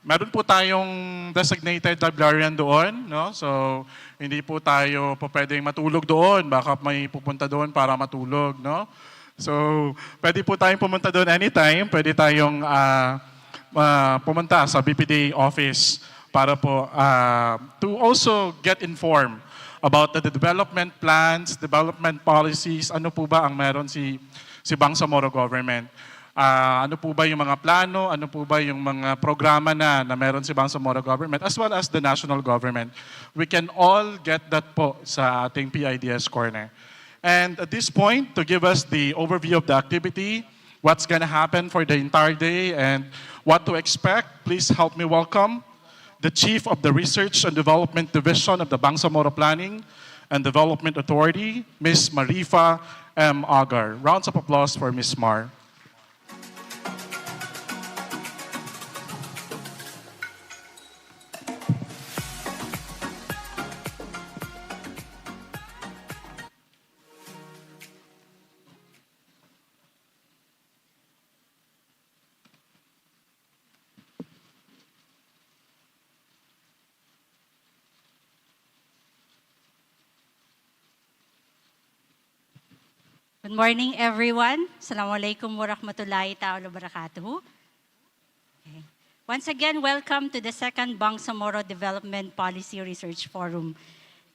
B: Meron po tayong designated librarian doon, no? So, hindi po tayo po pwedeng matulog doon. Baka may pupunta doon para matulog, no? So, pwede po tayong pumunta doon anytime. Pwede tayong pumunta sa BPDA office para po to also get informed about the development plans, development policies, ano po ba ang meron si Bangsamoro government. Ano po ba yung mga plano, ano po ba yung mga programa na meron si Bangsamoro government as well as the national government. We can all get that po sa ating PIDS Corner. And at this point, to give us the overview of the activity, what's going to happen for the entire day and what to expect, please help me welcome the Chief of the Research and Development Division of the Bangsamoro Planning and Development Authority, Ms. Marifa M. Agar. Rounds of applause for Ms. Mar.
J: Good morning, everyone. Assalamualaikum warahmatullahi ta'ala wabarakatuh. Okay. Once again, welcome to the second Bangsamoro Development Policy Research Forum.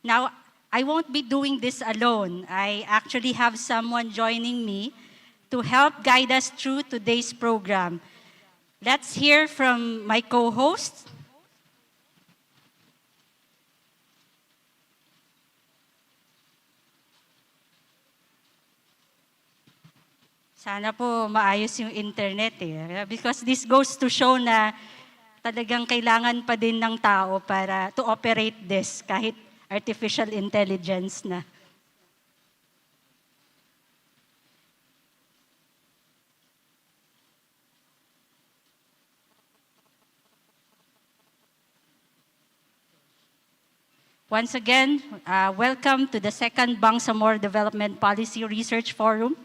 J: Now, I won't be doing this alone. I actually have someone joining me to help guide us through today's program. Let's hear from my co-host. Sana po maayos yung internet because this goes to show na talagang kailangan pa din ng tao para to operate this kahit artificial intelligence na. Once again, welcome to the second Bangsamoro Development Policy Research Forum.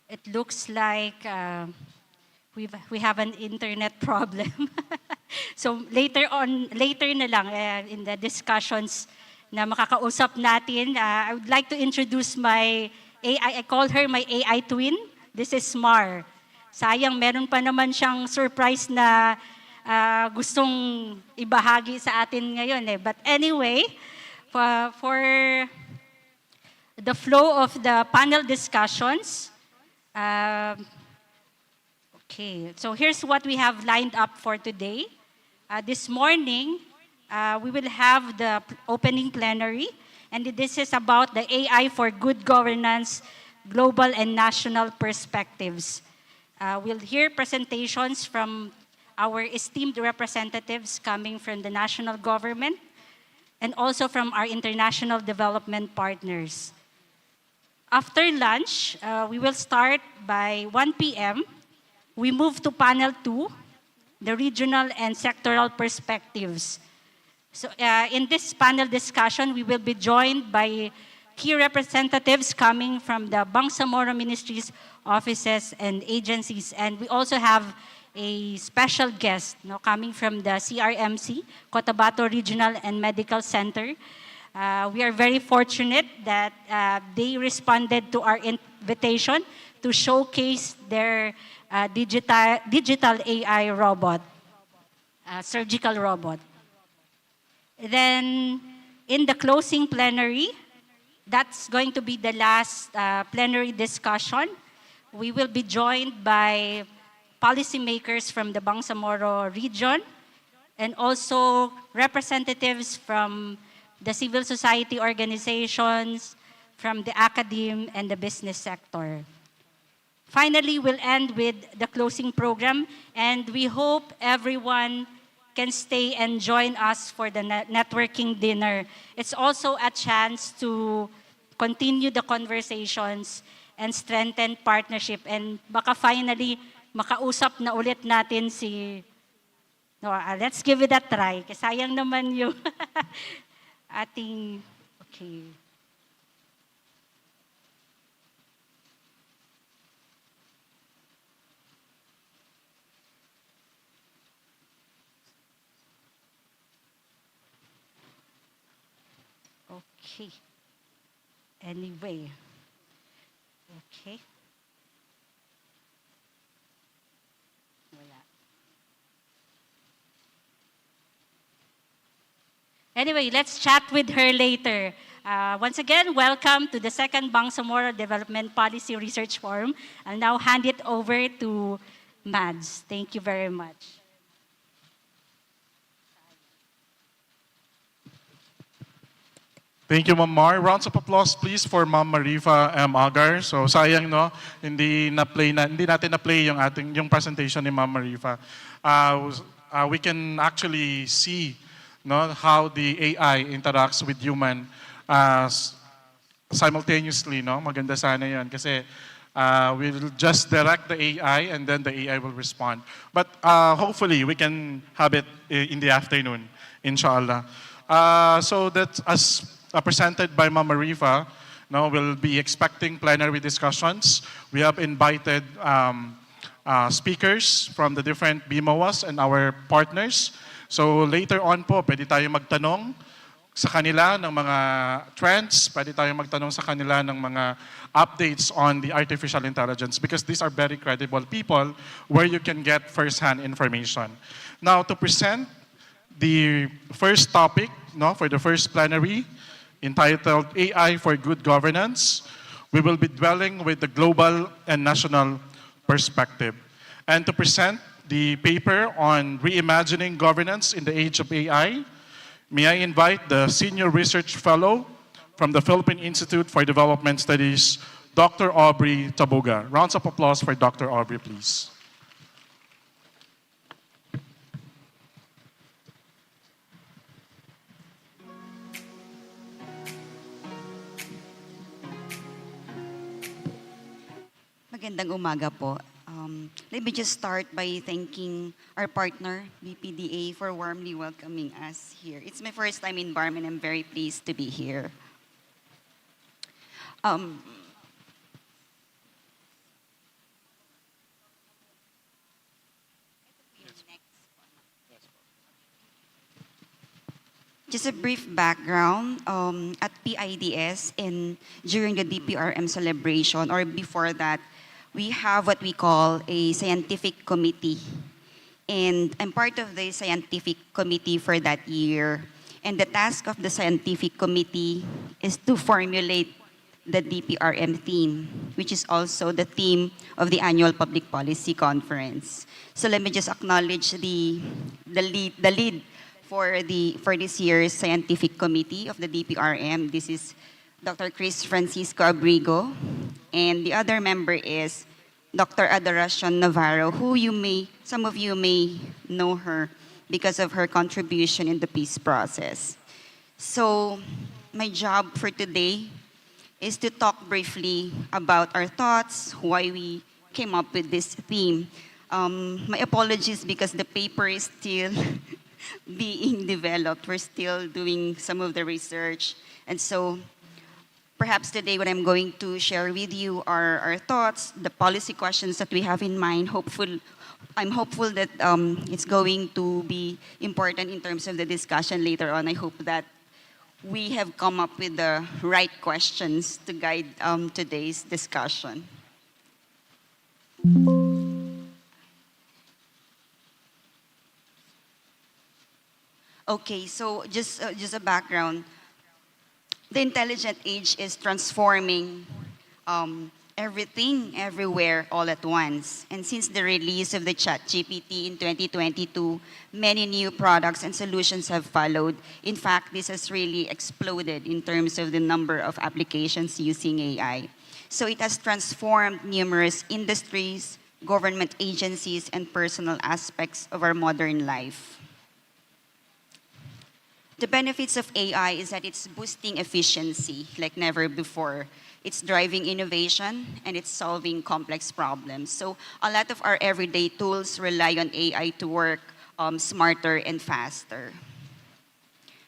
J: It looks like we have an internet problem. So later na lang in the discussions na makakausap natin, I would like to introduce my AI. I call her my AI twin. This is Mar. Sayang, meron pa naman siyang surprise na gustong ibahagi sa atin ngayon. But anyway, for the flow of the panel discussions, okay, so here's what we have lined up for today. This morning, we will have the opening plenary, and this is about the AI for good governance, global and national perspectives. We'll hear presentations from our esteemed representatives coming from the national government. and also from our international development partners. After lunch, we will start by 1 p.m. We move to panel 2, the regional and sectoral perspectives. So in this panel discussion, we will be joined by key representatives coming from the Bangsamoro Ministries, offices, and agencies. And we also have a special guest coming from the CRMC, Cotabato Regional and Medical Center. We are very fortunate that they responded to our invitation to showcase their digital AI robot, surgical robot. Then in the closing plenary, that's going to be the last plenary discussion. We will be joined by policymakers from the Bangsamoro region and also representatives from the civil society organizations, from the academe and the business sector. Finally, we'll end with the closing program, and we hope everyone can stay and join us for the networking dinner. It's also a chance to continue the conversations and strengthen partnership. And baka finally, makausap na ulit natin si... No, let's give it a try. Kasi sayang naman yung ating... Okay. Okay. Anyway. Okay. Wala. Anyway, let's chat with her later. Once again, welcome to the second Bangsamoro Development Policy Research Forum. I'll now hand it over to Mads. Thank you very much.
B: Thank you, Ma'am Mar. Rounds of applause, please, for Ma'am Marifa M. Agar. So sayang, no, hindi natin na-play yung presentation ni Ma'am Marifa. We can actually see, no, how the AI interacts with human simultaneously, no. Maganda sana 'yon kasi we'll just direct the AI and then the AI will respond. But hopefully we can have it in the afternoon, inshallah. So that's as presented by Ma'am Marifa. Now we'll be expecting plenary discussions. We have invited speakers from the different BMOAs and our partners. So later on po, pwede tayo magtanong sa kanila ng mga trends, pwede tayo magtanong sa kanila ng mga updates on the artificial intelligence because these are very credible people where you can get first-hand information. Now to present the first topic, no, for the first plenary, entitled AI for Good Governance, we will be dwelling with the global and national perspective. And to present the paper on reimagining governance in the age of AI, may I invite the Senior Research Fellow from the Philippine Institute for Development Studies, Dr. Aubrey Tabuga. Rounds of applause for Dr. Aubrey, please.
K: Magandang umaga po. Let me just start by thanking our partner, BPDA, for warmly welcoming us here. It's my first time in BARM and I'm very pleased to be here. Just a brief background, at PIDS and during the DPRM celebration or before that, we have what we call a scientific committee. And I'm part of the scientific committee for that year. And the task of the scientific committee is to formulate the DPRM theme, which is also the theme of the annual public policy conference. So let me just acknowledge the lead for this year's scientific committee of the DPRM. This is Dr. Chris Francisco Abrigo, and the other member is Dr. Adoracion Navarro, who some of you may know her because of her contribution in the peace process. So my job for today is to talk briefly about our thoughts, why we came up with this theme. My apologies because the paper is still being developed. We're still doing some of the research. And so perhaps today what I'm going to share with you are our thoughts, the policy questions that we have in mind. I'm hopeful that it's going to be important in terms of the discussion later on. I hope that we have come up with the right questions to guide today's discussion. Okay, so just a background. The intelligent age is transforming everything, everywhere, all at once. And since the release of the ChatGPT in 2022, many new products and solutions have followed. In fact, this has really exploded in terms of the number of applications using AI. So it has transformed numerous industries, government agencies, and personal aspects of our modern life. The benefits of AI is that it's boosting efficiency like never before. It's driving innovation, and it's solving complex problems. So a lot of our everyday tools rely on AI to work smarter and faster.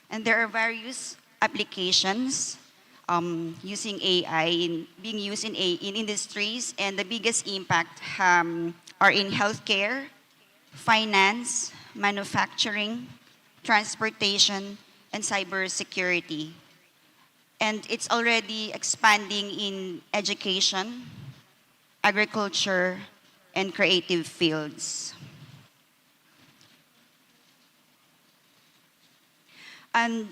K: And there are various applications using AI, being used in industries, and the biggest impact are in healthcare, finance, manufacturing, transportation, and cybersecurity. And it's already expanding in education, agriculture, and creative fields. And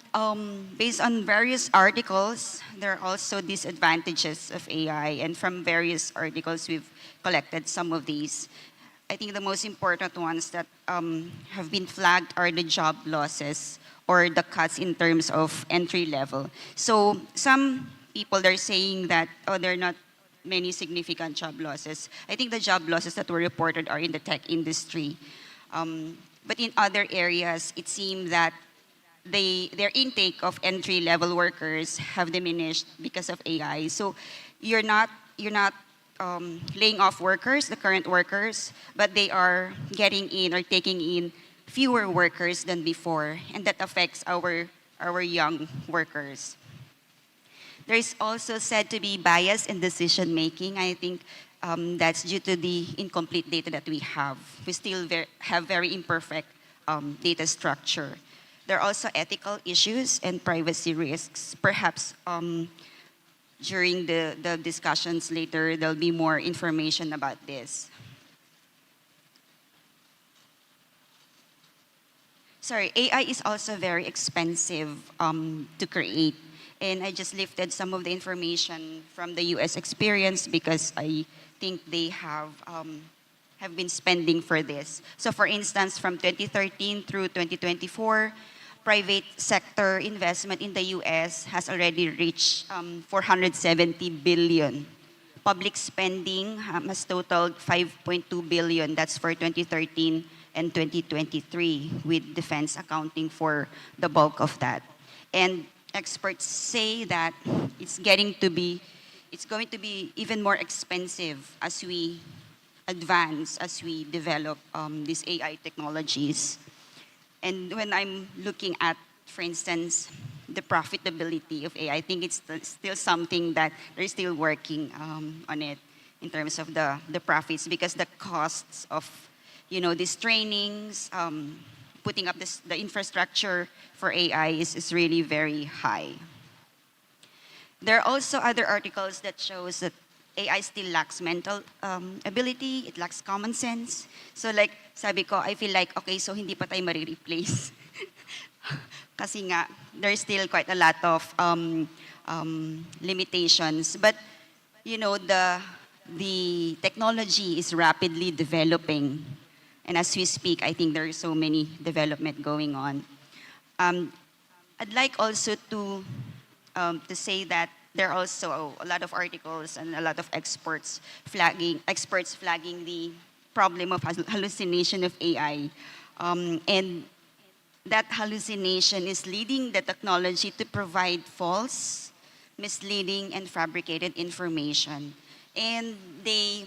K: based on various articles, there are also disadvantages of AI. And from various articles, we've collected some of these. I think the most important ones that have been flagged are the job losses or the cuts in terms of entry level. So some people are saying that, there are not many significant job losses. I think the job losses that were reported are in the tech industry. But in other areas, it seems that their intake of entry level workers have diminished because of AI. So you're not laying off workers, the current workers, but they are getting in or taking in fewer workers than before, and that affects our young workers. There is also said to be bias in decision making. I think that's due to the incomplete data that we have. We still have very imperfect data structure. There are also ethical issues and privacy risks. Perhaps during the discussions later, there'll be more information about this. Sorry, AI is also very expensive to create. And I just lifted some of the information from the US experience because I think they have been spending for this. So for instance, from 2013 through 2024, private sector investment in the US has already reached 470 billion. Public spending has totaled 5.2 billion. That's for 2013 and 2023, with defense accounting for the bulk of that. And experts say that it's going to be even more expensive as we advance, as we develop these AI technologies. And when I'm looking at, for instance, the profitability of AI, I think it's still something that they're still working on it in terms of the profits, because the costs of these trainings, putting up the infrastructure for AI is really very high. There are also other articles that shows that AI still lacks mental ability, it lacks common sense. So like, sabi ko, I feel like, okay, so hindi pa tayo marireplace. Kasi nga, there's still quite a lot of limitations. But, the technology is rapidly developing. And as we speak, I think there are so many development going on. I'd like also to say that there are also a lot of articles and a lot of experts flagging the problem of hallucination of AI. And that hallucination is leading the technology to provide false, misleading, and fabricated information. And they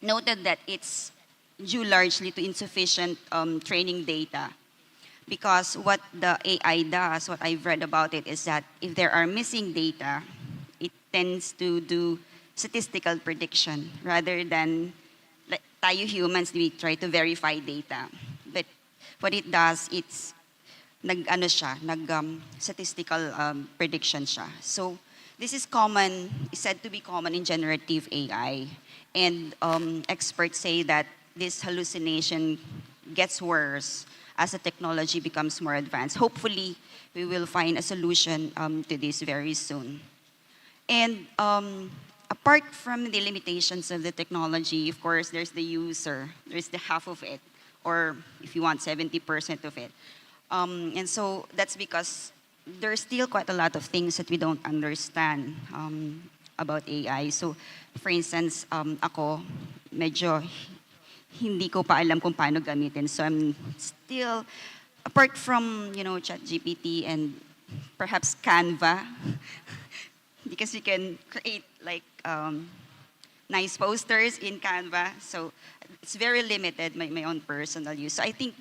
K: noted that it's due largely to insufficient training data. Because what the AI does, what I've read about it, is that if there are missing data, it tends to do statistical prediction rather than like tayo humans, we try to verify data. But what it does, it's statistical prediction siya. So this is common, is said to be common in generative AI. And experts say that this hallucination gets worse as the technology becomes more advanced. Hopefully, we will find a solution to this very soon. And apart from the limitations of the technology, of course, there's the user. There's the half of it, or if you want, 70% of it. And so that's because there's still quite a lot of things that we don't understand about AI. So, for instance, ako, medyo hindi ko pa alam kung paano gamitin. So I'm still, apart from, ChatGPT and perhaps Canva, because you can create like nice posters in Canva. So it's very limited, my own personal use. So I think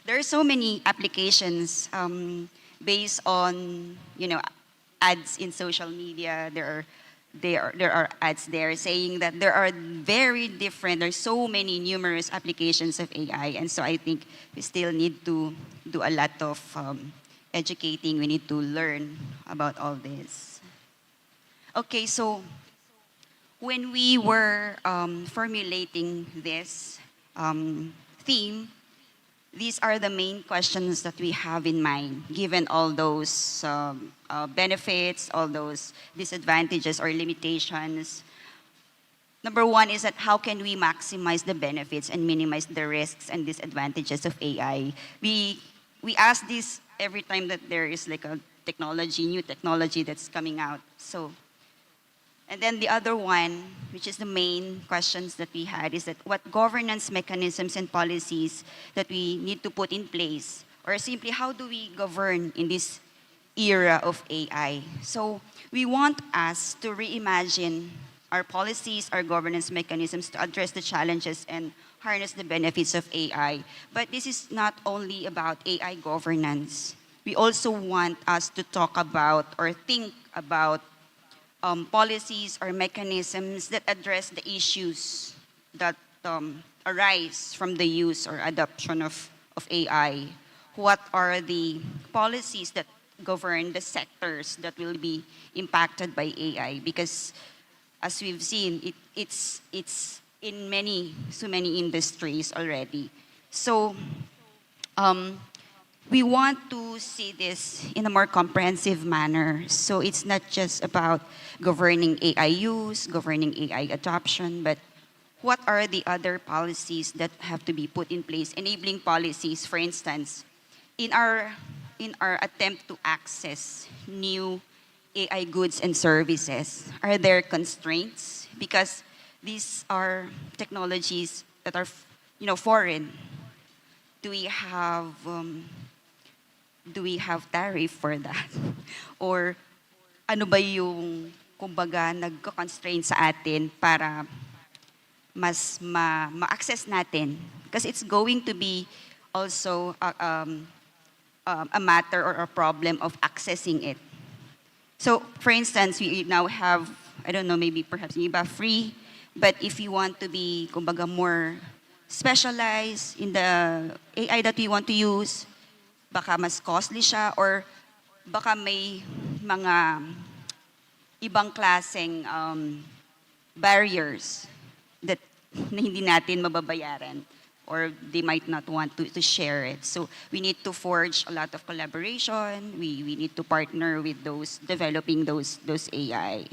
K: there are so many applications based on, ads in social media. There are ads there saying that there are there's so many numerous applications of AI. And so I think we still need to do a lot of educating. We need to learn about all this. Okay, so when we were formulating this theme, these are the main questions that we have in mind, given all those benefits, all those disadvantages or limitations. Number one is that how can we maximize the benefits and minimize the risks and disadvantages of AI? We ask this every time that there is like a new technology that's coming out. And then the other one, which is the main questions that we had, is that what governance mechanisms and policies that we need to put in place, or simply how do we govern in this era of AI? So we want us to reimagine our policies, our governance mechanisms to address the challenges and harness the benefits of AI. But this is not only about AI governance. We also want us to talk about or think about policies or mechanisms that address the issues that arise from the use or adoption of AI. What are the policies that govern the sectors that will be impacted by AI? Because as we've seen, it's in so many industries already. So we want to see this in a more comprehensive manner. So it's not just about governing AI use, governing AI adoption, but what are the other policies that have to be put in place, enabling policies, for instance, in our attempt to access new AI goods and services? Are there constraints? Because these are technologies that are, foreign. Do we have tariff for that? Or ano ba yung, kumbaga, nagko-constraint sa atin para mas ma-access natin? Because it's going to be also a matter or a problem of accessing it. So, for instance, we now have, I don't know, maybe perhaps yung iba free, but if you want to be, kumbaga, more specialized in the AI that we want to use, baka mas costly siya, or baka may mga ibang klaseng barriers that na hindi natin mababayaran, or they might not want to share it. So we need to forge a lot of collaboration. We need to partner with those developing those AI.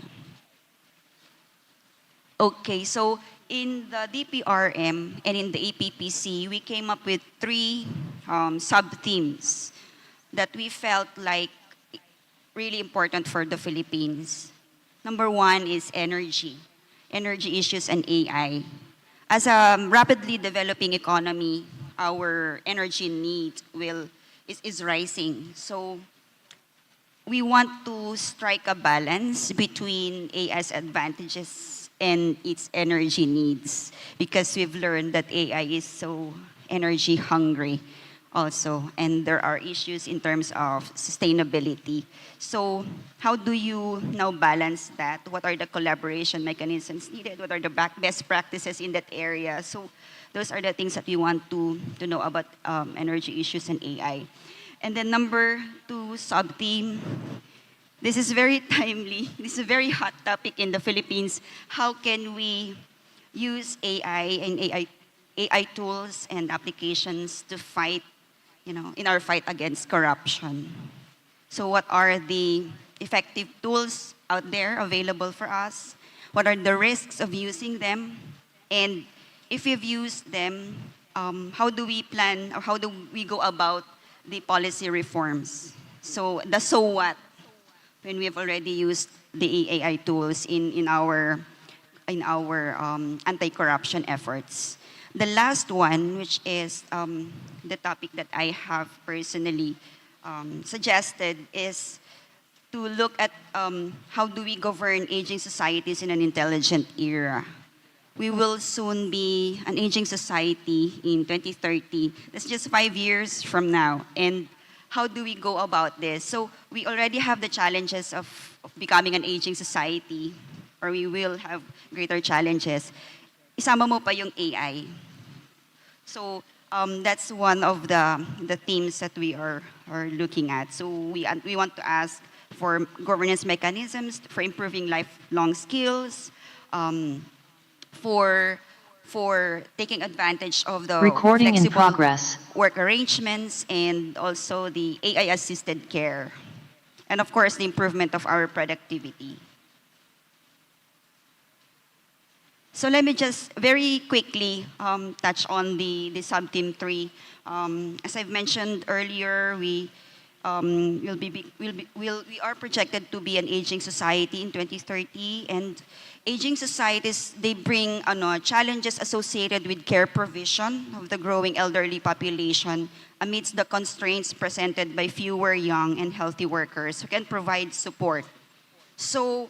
K: Okay, so in the DPRM and in the APPC, we came up with 3 sub-themes that we felt like really important for the Philippines. Number 1 is energy issues and AI. As a rapidly developing economy, our energy need will is rising. So we want to strike a balance between AI's advantages and its energy needs, because we've learned that AI is so energy hungry also, and there are issues in terms of sustainability. So how do you now balance that? What are the collaboration mechanisms needed? What are the best practices in that area? So those are the things that we want to know about energy issues and AI. And then number 2 sub-theme, this is very timely. This is a very hot topic in the Philippines. How can we use AI and AI tools and applications to fight, in our fight against corruption? So what are the effective tools out there available for us? What are the risks of using them? And if we've used them, how do we plan, or how do we go about the policy reforms? So the so what, when we have already used the AI tools in our anti-corruption efforts. The last one, which is the topic that I have personally suggested, is to look at how do we govern aging societies in an intelligent era. We will soon be an aging society in 2030. That's just 5 years from now. And how do we go about this? So we already have the challenges of becoming an aging society, or we will have greater challenges. Isama mo pa yung AI. So that's one of the themes that we are looking at. So we want to ask for governance mechanisms for improving lifelong skills, for taking advantage of the flexible work arrangements, and also the AI-assisted care. And of course, the improvement of our productivity. So let me just very quickly touch on the sub-theme 3. As I've mentioned earlier, we are projected to be an aging society in 2030, and aging societies, they bring challenges associated with care provision of the growing elderly population amidst the constraints presented by fewer young and healthy workers who can provide support. So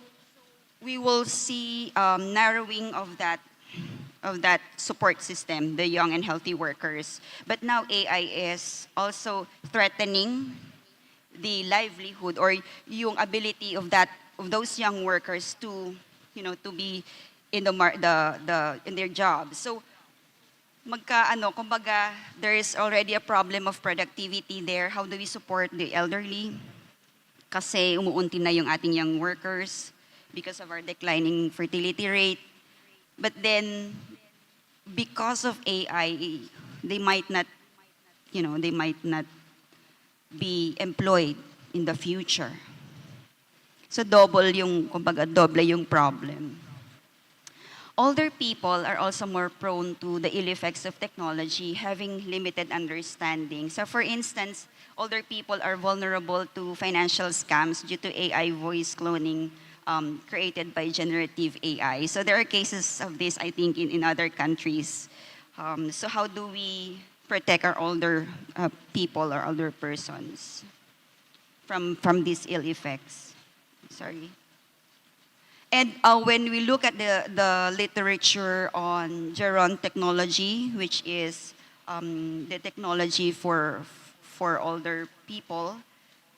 K: we will see narrowing of that support system, the young and healthy workers. But now AI is also threatening the livelihood, or yung ability of those young workers to be in their jobs. So kumbaga, there is already a problem of productivity there. How do we support the elderly? Kasi umuunti na yung ating young workers because of our declining fertility rate. But then, because of AI, they might not be employed in the future. So doble yung problem. Older people are also more prone to the ill effects of technology, having limited understanding. So for instance, older people are vulnerable to financial scams due to AI voice cloning created by generative AI. So there are cases of this, I think, in other countries. So how do we protect our older people or older persons from these ill effects? Sorry. And when we look at the literature on geron technology, which is the technology for older people,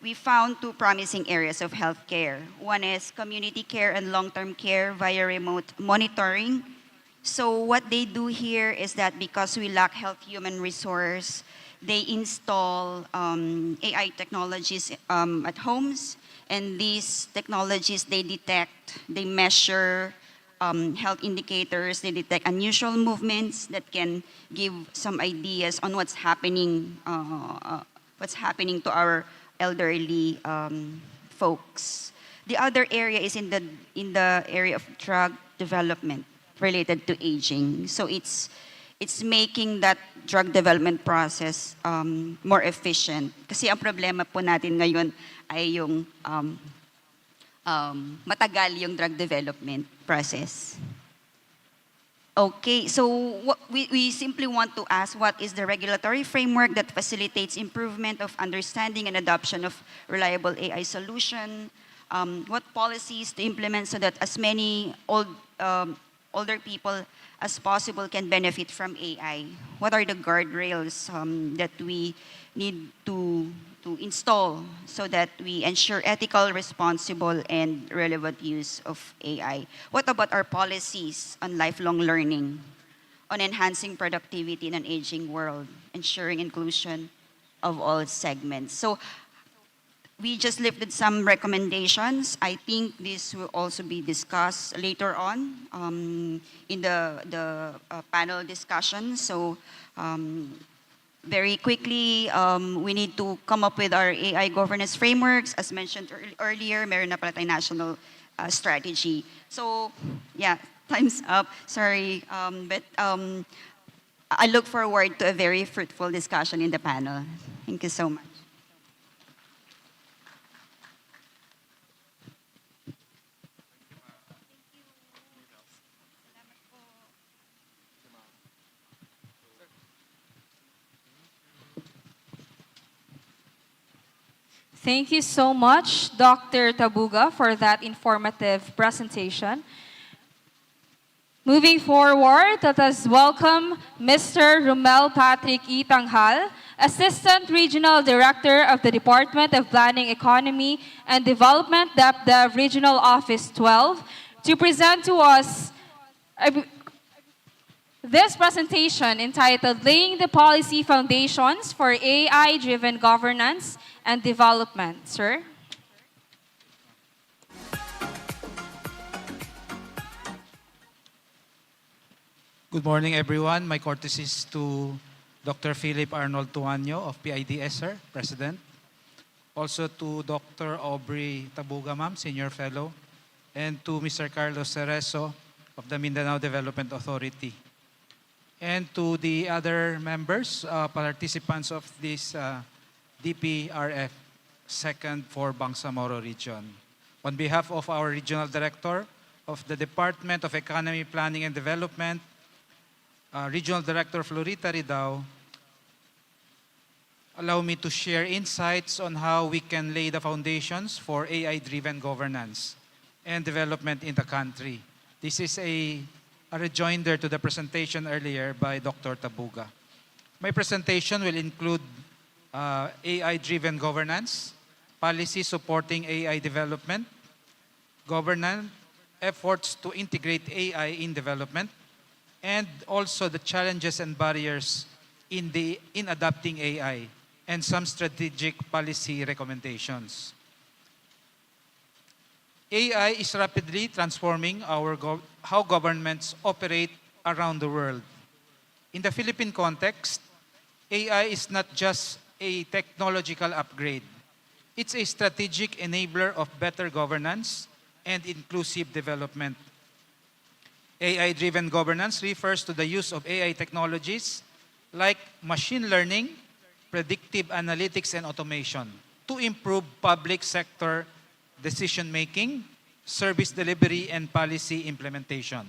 K: we found 2 promising areas of healthcare. One is community care and long-term care via remote monitoring. So what they do here is that because we lack health human resource, they install AI technologies at homes. And these technologies, they detect, they measure health indicators, they detect unusual movements that can give some ideas on what's happening to our elderly folks. The other area is in the area of drug development related to aging. So it's making that drug development process more efficient. Kasi ang problema po natin ngayon ay yung matagal yung drug development process. Okay, so we simply want to ask, what is the regulatory framework that facilitates improvement of understanding and adoption of reliable AI solution? What policies to implement so that as many older people as possible can benefit from AI? What are the guardrails that we need to install so that we ensure ethical, responsible, and relevant use of AI? What about our policies on lifelong learning, on enhancing productivity in an aging world, ensuring inclusion of all segments? So we just lifted some recommendations. I think this will also be discussed later on in the panel discussion. So very quickly, we need to come up with our AI governance frameworks. As mentioned earlier, meron na pala tayong national strategy. So yeah, time's up. Sorry, but I look forward to a very fruitful discussion in the panel. Thank you so much.
G: Thank you so much, Dr. Tabuga, for that informative presentation. Moving forward, let us welcome Mr. Romel Patrick E. Tanghal, Assistant Regional Director of the Department of Planning, Economy, and Development, DepDev Regional Office 12, to present to us this presentation entitled Laying the Policy Foundations for AI-Driven Governance and Development. Sir?
L: Good morning, everyone. My courtesies to Dr. Philip Arnold Tuanyo of PIDS, sir, President. Also to Dr. Aubrey Tabuga, ma'am, Senior Fellow, and to Mr. Carlos Cerezo of the Mindanao Development Authority. And to the other members, participants of this DPRF second for Bangsamoro region. On behalf of our Regional Director of the Department of Economy, Planning and Development, Regional Director Florita Ridao, allow me to share insights on how we can lay the foundations for AI-driven governance and development in the country. This is a rejoinder to the presentation earlier by Dr. Tabuga. My presentation will include AI-driven governance, policy supporting AI development, governance, efforts to integrate AI in development, and also the challenges and barriers in adopting AI, and some strategic policy recommendations. AI is rapidly transforming how governments operate around the world. In the Philippine context, AI is not just a technological upgrade. It's a strategic enabler of better governance and inclusive development. AI-driven governance refers to the use of AI technologies like machine learning, predictive analytics, and automation to improve public sector decision-making, service delivery, and policy implementation.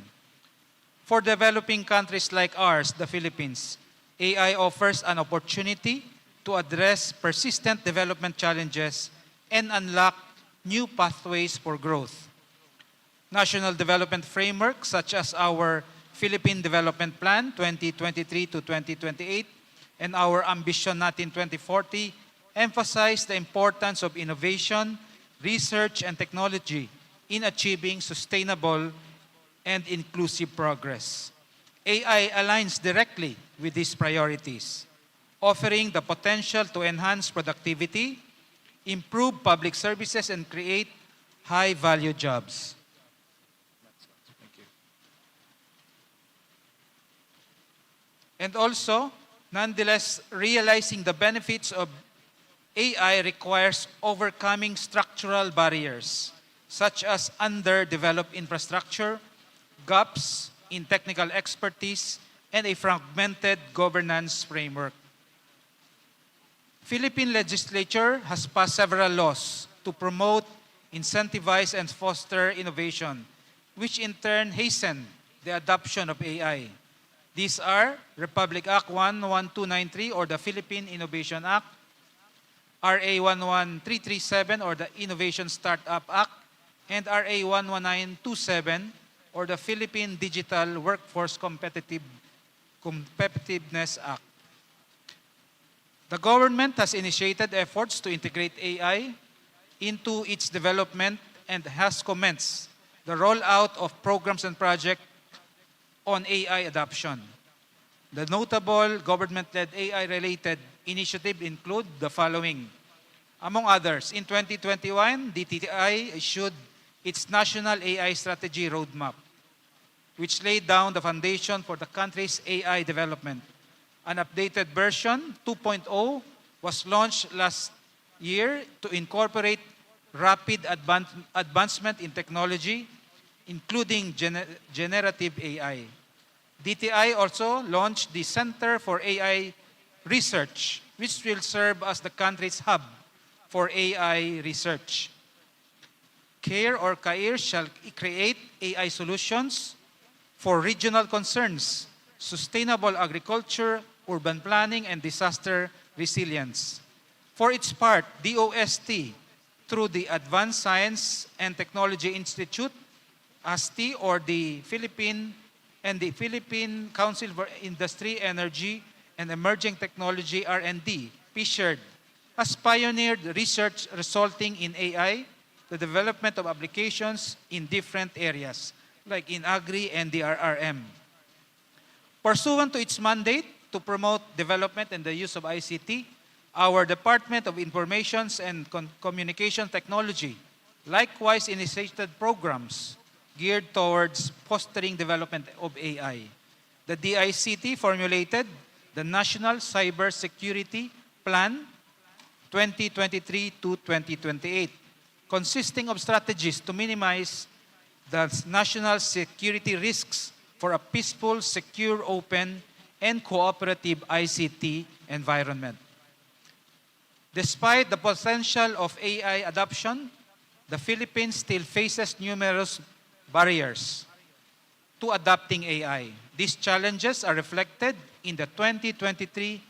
L: For developing countries like ours, the Philippines, AI offers an opportunity to address persistent development challenges and unlock new pathways for growth. National development frameworks such as our Philippine Development Plan 2023 to 2028 and our Ambition Natin 2040 emphasize the importance of innovation, research, and technology in achieving sustainable and inclusive progress. AI aligns directly with these priorities, offering the potential to enhance productivity, improve public services, and create high-value jobs. And also, nonetheless, realizing the benefits of AI requires overcoming structural barriers, such as underdeveloped infrastructure, gaps in technical expertise, and a fragmented governance framework. Philippine legislature has passed several laws to promote, incentivize, and foster innovation, which in turn hasten the adoption of AI. These are Republic Act 11293 or the Philippine Innovation Act, RA 11337 or the Innovation Startup Act, and RA 11927 or the Philippine Digital Workforce Competitiveness Act. The government has initiated efforts to integrate AI into its development and has commenced the rollout of programs and projects on AI adoption. The notable government-led AI-related initiatives include the following. Among others, in 2021, DTI issued its National AI Strategy Roadmap, which laid down the foundation for the country's AI development. An updated version, 2.0, was launched last year to incorporate rapid advancement in technology, including generative AI. DTI also launched the Center for AI Research, which will serve as the country's hub for AI research. CARE or CAIR shall create AI solutions for regional concerns, sustainable agriculture, urban planning, and disaster resilience. For its part, DOST, through the Advanced Science and Technology Institute, ASTI, or the Philippine Council for Industry, Energy, and Emerging Technology, R&D, PSHERD, has pioneered research resulting in AI, the development of applications in different areas, like in Agri and the RRM. Pursuant to its mandate to promote development and the use of ICT, our Department of Information and Communication Technology likewise initiated programs geared towards fostering development of AI. The DICT formulated the National Cyber Security Plan 2023 to 2028, consisting of strategies to minimize the national security risks for a peaceful, secure, open, and cooperative ICT environment. Despite the potential of AI adoption, the Philippines still faces numerous barriers to adopting AI. These challenges are reflected in the 2023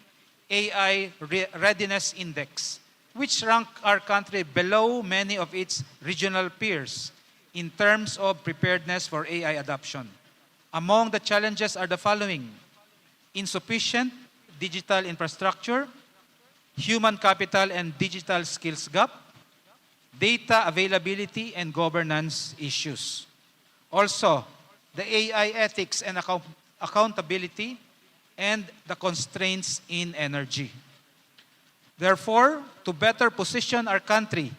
L: AI Readiness Index, which ranked our country below many of its regional peers in terms of preparedness for AI adoption. Among the challenges are the following: insufficient digital infrastructure, human capital and digital skills gap, data availability and governance issues. Also, the AI ethics and accountability and the constraints in energy. Therefore, to better position our country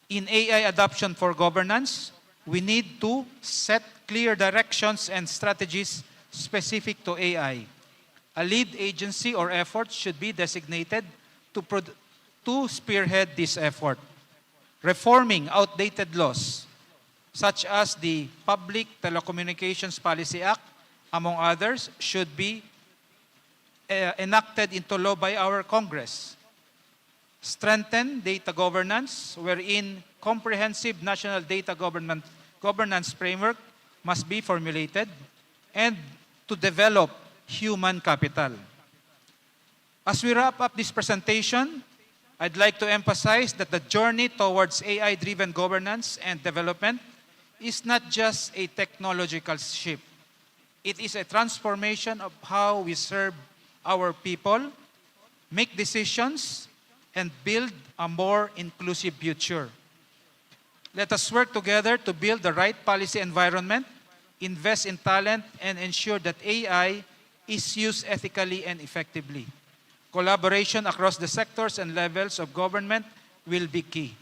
L: in AI adoption for governance, we need to set clear directions and strategies specific to AI. A lead agency or effort should be designated to spearhead this effort. Reforming outdated laws, such as the Public Telecommunications Policy Act, among others, should be enacted into law by our Congress. Strengthen data governance, wherein comprehensive national data governance framework must be formulated, and to develop human capital. As we wrap up this presentation, I'd like to emphasize that the journey towards AI-driven governance and development is not just a technological shift. It is a transformation of how we serve our people, make decisions, and build a more inclusive future. Let us work together to build the right policy environment, invest in talent, and ensure that AI is used ethically and effectively. Collaboration across the sectors and levels of government will be key.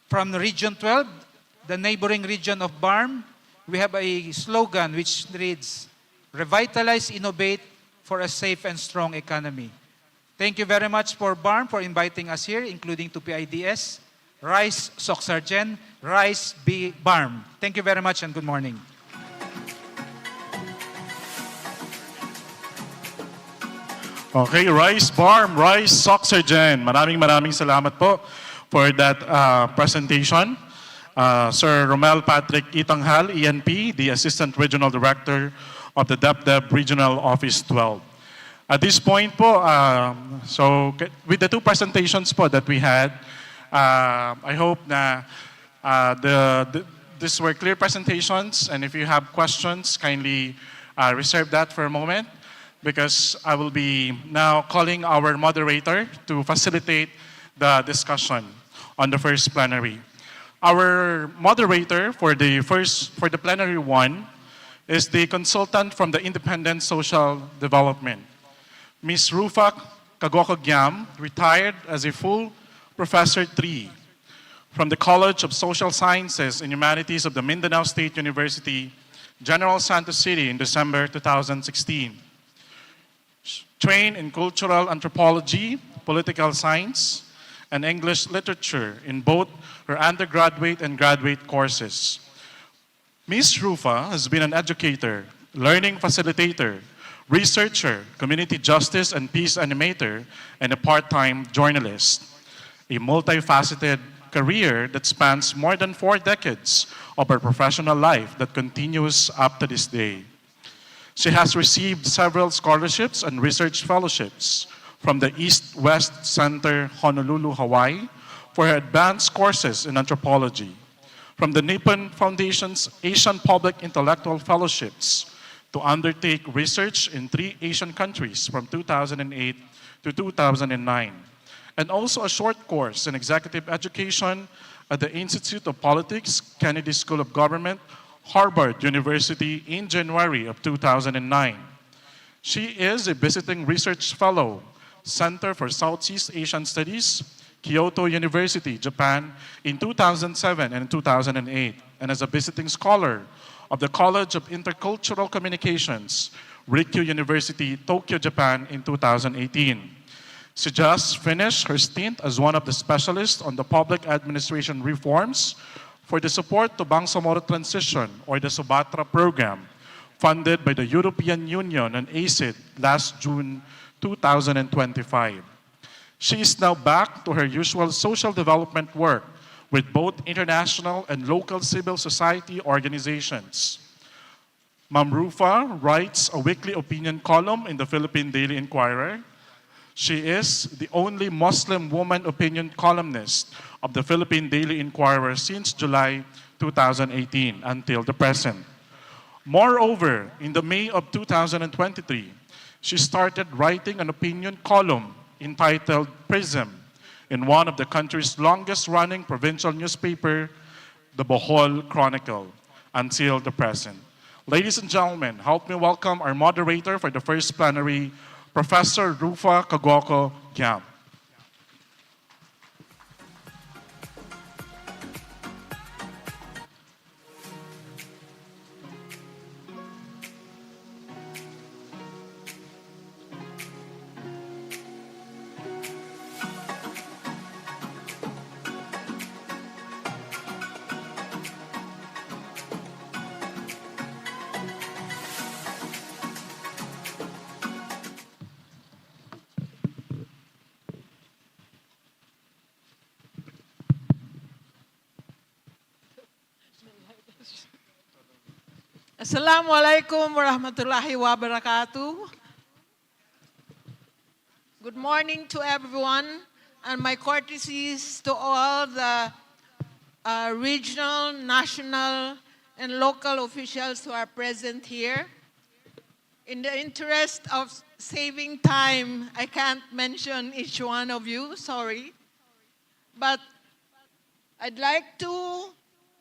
L: From Region 12, the neighboring region of BARM, we have a slogan which reads, "Revitalize, innovate for a safe and strong economy." Thank you very much for BARM for inviting us here, including to PIDS. Rise, 𝐶, rise, BARM. Thank you very much and good morning.
B: Okay, rise BARM, rise 𝐶. Maraming salamat po for that presentation. Sir Romel Patrick Itanghal, ENP, the Assistant Regional Director of the DepDep Regional Office 12. At this point po, with the two presentations po that we had, I hope na these were clear presentations, and if you have questions, kindly reserve that for a moment, because I will be now calling our moderator to facilitate the discussion on the first plenary. Our moderator for the plenary one is the consultant from the Independent Social Development, Ms. Rufa Kagoko-Gyam, retired as a full Professor 3 from the College of Social Sciences and Humanities of the Mindanao State University, General Santos City in December 2016. Trained in cultural anthropology, political science, and English literature in both her undergraduate and graduate courses. Ms. Rufa has been an educator, learning facilitator, researcher, community justice and peace animator, and a part-time journalist. A multifaceted career that spans more than 4 decades of her professional life that continues up to this day. She has received several scholarships and research fellowships from the East-West Center, Honolulu, Hawaii, for her advanced courses in anthropology, from the Nippon Foundation's Asian Public Intellectual Fellowships to undertake research in 3 Asian countries from 2008 to 2009, and also a short course in executive education at the Institute of Politics, Kennedy School of Government, Harvard University in January of 2009. She is a visiting research fellow, Center for Southeast Asian Studies, Kyoto University, Japan, in 2007 and 2008, and as a visiting scholar of the College of Intercultural Communications, Rikkyo University, Tokyo, Japan, in 2018. She just finished her stint as one of the specialists on the public administration reforms for the support to Bangsamoro transition, or the Subatra program, funded by the European Union and ACID last June 2025. She is now back to her usual social development work with both international and local civil society organizations. Ma'am Rufa writes a weekly opinion column in the Philippine Daily Inquirer. She is the only Muslim woman opinion columnist of the Philippine Daily Inquirer since July 2018 until the present. Moreover, in the May of 2023, she started writing an opinion column entitled Prism in one of the country's longest-running provincial newspaper, the Bohol Chronicle, until the present. Ladies and gentlemen, help me welcome our moderator for the first plenary, Professor Rufa Kagoko-Gyam.
M: Assalamualaikum warahmatullahi wabarakatuh. Good morning to everyone, and my courtesies to all the regional, national, and local officials who are present here. In the interest of saving time, I can't mention each one of you, sorry. But I'd like to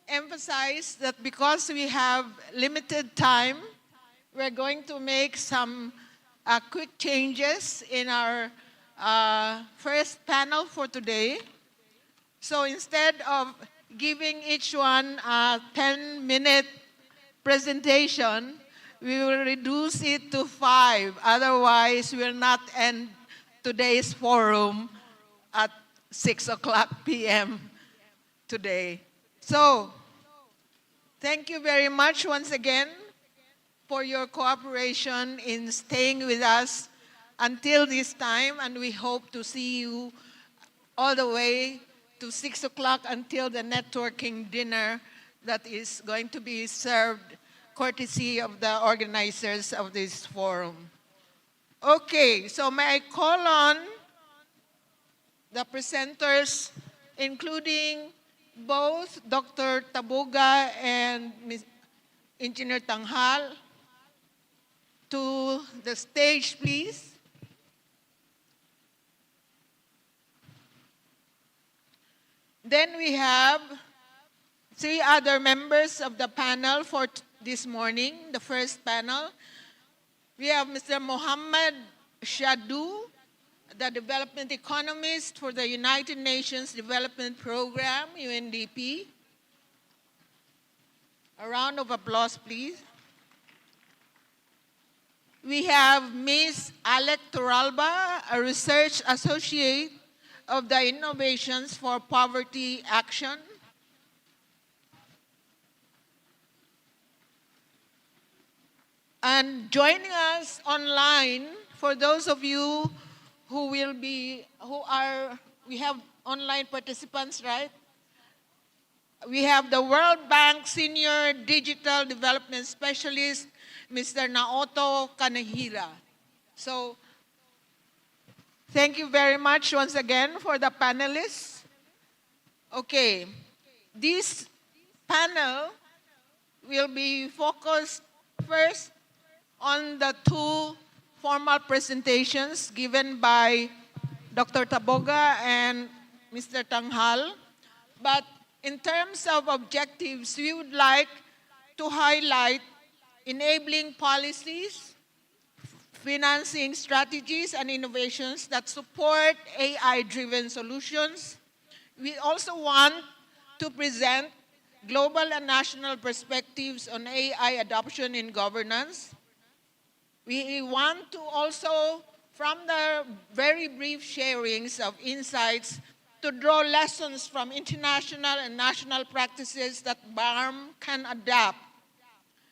M: emphasize that because we have limited time, we're going to make some quick changes in our first panel for today. So instead of giving each one a 10-minute presentation, we will reduce it to 5. Otherwise, we will not end today's forum at 6 o'clock p.m. today. So, thank you very much once again for your cooperation in staying with us until this time, and we hope to see you all the way to 6 o'clock until the networking dinner that is going to be served courtesy of the organizers of this forum. Okay, so may I call on the presenters, including both Dr. Taboga and Ms. Engineer Tanghal, to the stage, please. Then we have 3 other members of the panel for this morning. The first panel, we have Mr. Mohammed Shadu, the development economist for the United Nations Development Program, UNDP. A round of applause, please. We have Ms. Alec Turalba, a research associate of the Innovations for Poverty Action. And joining us online, for those of you we have online participants, right? We have the World Bank Senior Digital Development Specialist, Mr. Naoto Kanehira. So, thank you very much once again for the panelists. Okay, this panel will be focused first on the 2 formal presentations given by Dr. Taboga and Mr. Tanghal. But in terms of objectives, we would like to highlight enabling policies, financing strategies and innovations that support AI-driven solutions. We also want to present global and national perspectives on AI adoption in governance. We want to also, from the very brief sharings of insights, to draw lessons from international and national practices that BARM can adapt.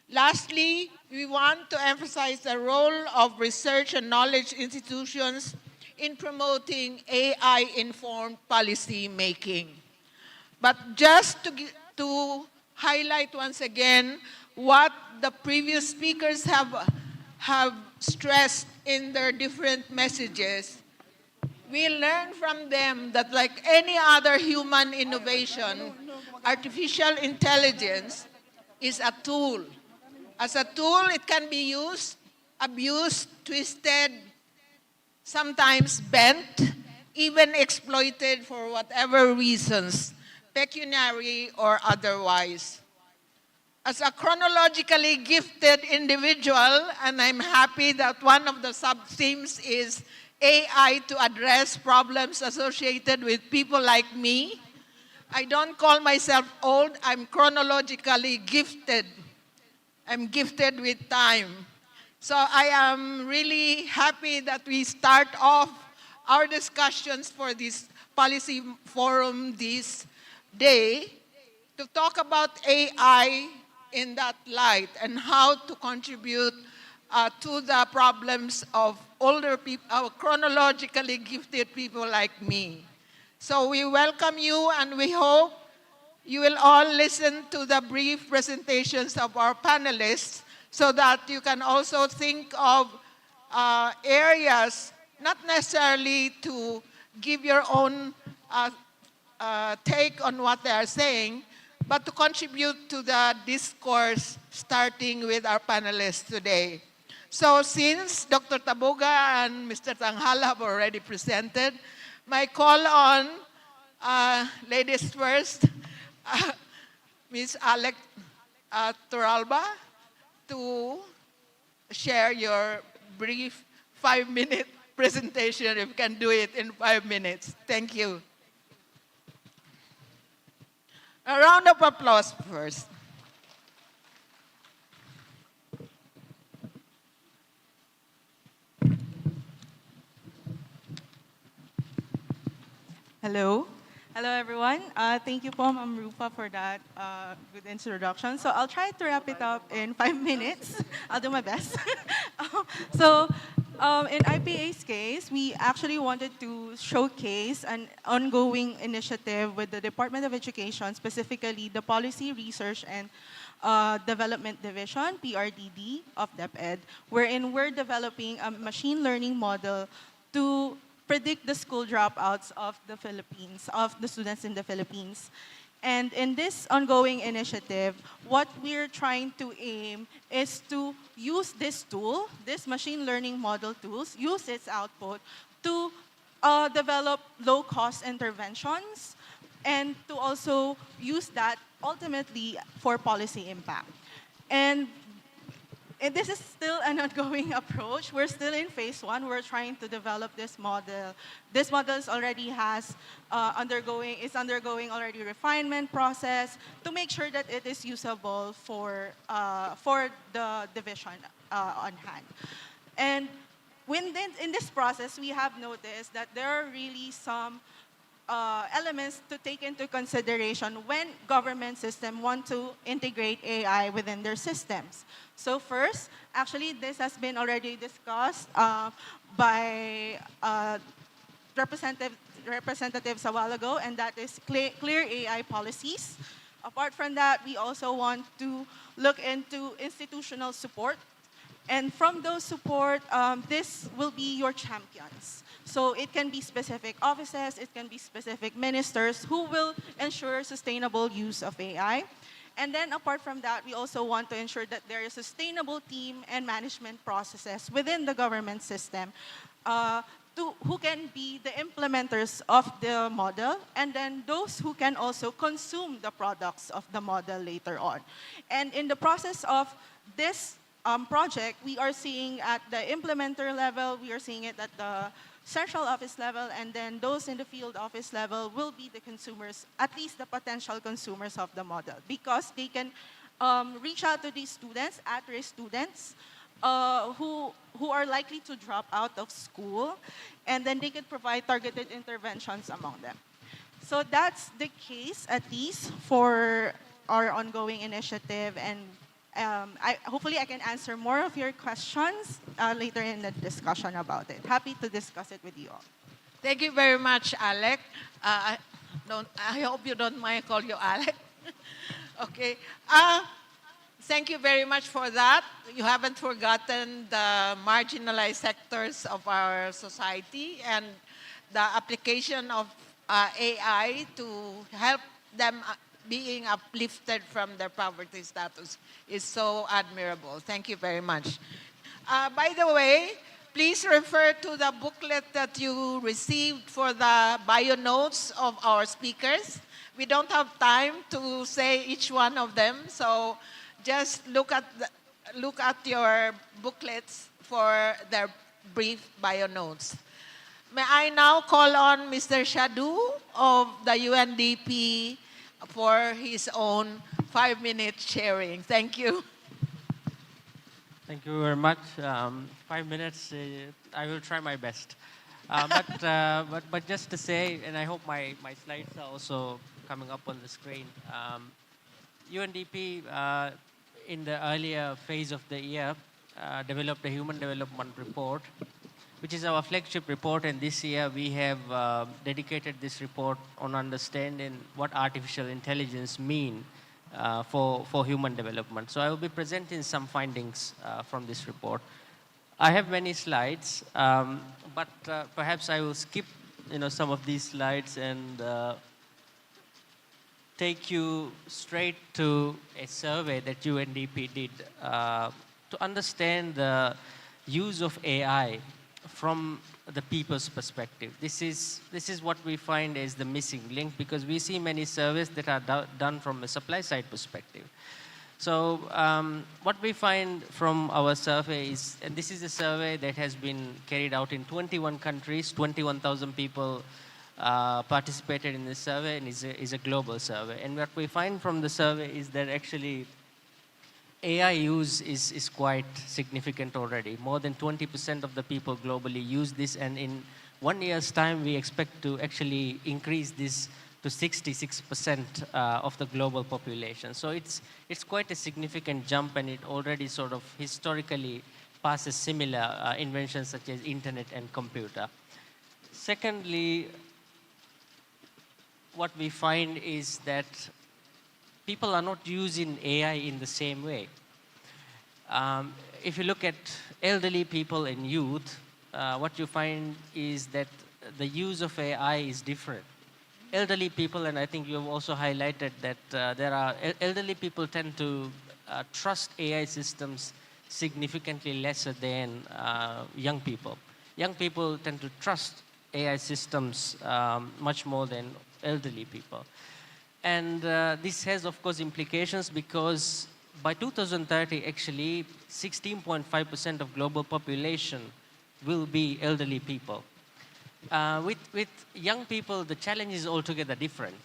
M: Lastly, we want to emphasize the role of research and knowledge institutions in promoting AI-informed policy making. But just to highlight once again what the previous speakers have stressed in their different messages, we learn from them that like any other human innovation, artificial intelligence is a tool. As a tool, it can be used, abused, twisted, sometimes bent, even exploited for whatever reasons, pecuniary or otherwise. As a chronologically gifted individual, and I'm happy that one of the sub-themes is AI to address problems associated with people like me, I don't call myself old, I'm chronologically gifted. I'm gifted with time. So I am really happy that we start off our discussions for this policy forum this day to talk about AI in that light and how to contribute to the problems of older people, chronologically gifted people like me. So we welcome you and we hope you will all listen to the brief presentations of our panelists so that you can also think of areas, not necessarily to give your own take on what they are saying, but to contribute to the discourse, starting with our panelists today. So since Dr. Taboga and Mr. Tanghal have already presented, my call on, ladies first, Ms. Alec Turalba, to share your brief 5-minute presentation, if you can do it in 5 minutes. Thank you. A round of applause first.
N: Hello. Hello, everyone. Thank you, po, Ma'am Rufa, for that good introduction. So I'll try to wrap it up in 5 minutes. I'll do my best. So In IPA's case, we actually wanted to showcase an ongoing initiative with the Department of Education, specifically the Policy, Research, and Development Division, PRDD, of DepEd, wherein we're developing a machine learning model to predict the school dropouts of the Philippines, of the students in the Philippines. And in this ongoing initiative, what we're trying to aim is to use this tool, this machine learning model tools, use its output to develop low-cost interventions and to also use that ultimately for policy impact. And this is still an ongoing approach. We're still in phase 1. We're trying to develop this model. This model is already undergoing already refinement process to make sure that it is usable for the division on hand. And in this process, we have noticed that there are really some elements to take into consideration when government systems want to integrate AI within their systems. So first, actually, this has been already discussed by representatives a while ago, and that is clear AI policies. Apart from that, we also want to look into institutional support. And from those support, this will be your champions. So it can be specific offices, it can be specific ministers who will ensure sustainable use of AI. And then apart from that, we also want to ensure that there is sustainable team and management processes within the government system who can be the implementers of the model, and then those who can also consume the products of the model later on. And in the process of this project, we are seeing at the implementer level, we are seeing it at the central office level, and then those in the field office level will be the consumers, at least the potential consumers of the model, because they can reach out to these students, at-risk students, who are likely to drop out of school, and then they could provide targeted interventions among them. So that's the case, at least, for our ongoing initiative, and hopefully I can answer more of your questions later in the discussion about it. Happy to discuss it with you all.
M: Thank you very much, Alec. I hope you don't mind I call you Alec. Okay. Thank you very much for that. You haven't forgotten the marginalized sectors of our society, and the application of AI to help them being uplifted from their poverty status is so admirable. Thank you very much. By the way, please refer to the booklet that you received for the bio notes of our speakers. We don't have time to say each one of them, so just look at your booklets for their brief bio notes. May I now call on Mr. Shadu of the UNDP for his own 5-minute sharing. Thank you.
O: Thank you very much. 5 minutes, I will try my best. But just to say, and I hope my slides are also coming up on the screen. UNDP, in the earlier phase of the year, developed a Human Development Report, which is our flagship report, and this year we have dedicated this report on understanding what artificial intelligence mean for human development. So I will be presenting some findings from this report. I have many slides, but perhaps I will skip some of these slides and take you straight to a survey that UNDP did to understand the use of AI from the people's perspective. This is what we find is the missing link, because we see many surveys that are done from a supply side perspective. So what we find from our survey is, and this is a survey that has been carried out in 21 countries, 21,000 people participated in this survey, and is a global survey. And what we find from the survey is that actually AI use is quite significant already. More than 20% of the people globally use this, and in 1 year's time, we expect to actually increase this to 66% of the global population. So it's quite a significant jump, and it already sort of historically passes similar inventions such as internet and computer. Secondly, what we find is that people are not using AI in the same way. If you look at elderly people and youth, what you find is that the use of AI is different. Elderly people, and I think you have also highlighted that elderly people tend to trust AI systems significantly lesser than young people. Young people tend to trust AI systems much more than elderly people. And this has, of course, implications because by 2030, actually, 16.5% of global population will be elderly people. With young people, the challenge is altogether different.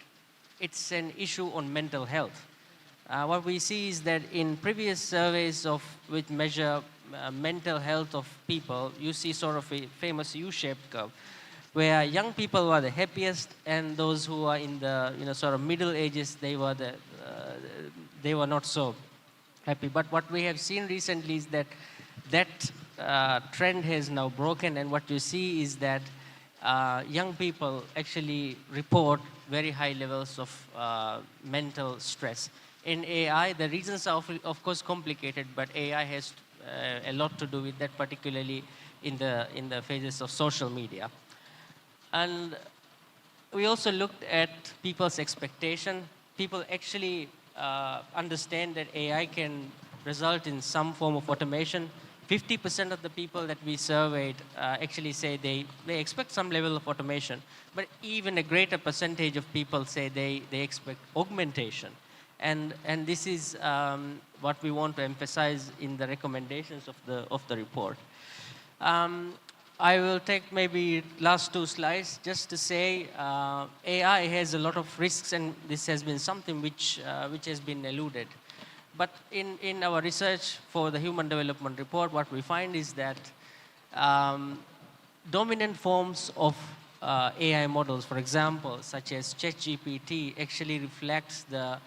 O: It's an issue on mental health. What we see is that in previous surveys which measure mental health of people, you see sort of a famous U-shaped curve, where young people were the happiest, and those who are in the sort of middle ages, they were not so happy. But what we have seen recently is that trend has now broken, and what you see is that young people actually report very high levels of mental stress. In AI, the reasons are of course complicated, but AI has a lot to do with that, particularly in the phases of social media. And we also looked at people's expectation. People actually understand that AI can result in some form of automation. 50% of the people that we surveyed actually say they expect some level of automation, but even a greater percentage of people say they expect augmentation. And this is what we want to emphasize in the recommendations of the report. I will take maybe last two slides just to say AI has a lot of risks, and this has been something which has been eluded. But in our research for the Human Development Report, what we find is that dominant forms of AI models, for example, such as ChatGPT, actually reflects the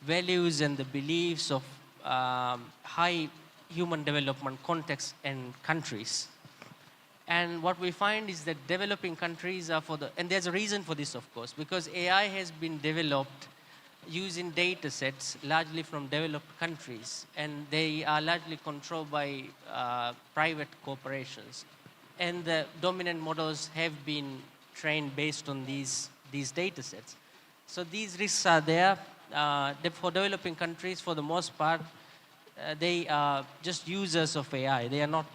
O: values and the beliefs of high human development contexts and countries. And what we find is that developing countries are and there's a reason for this, of course, because AI has been developed using data sets largely from developed countries, and they are largely controlled by private corporations. And the dominant models have been trained based on these data sets. So these risks are there. For developing countries, for the most part, they are just users of AI. They are not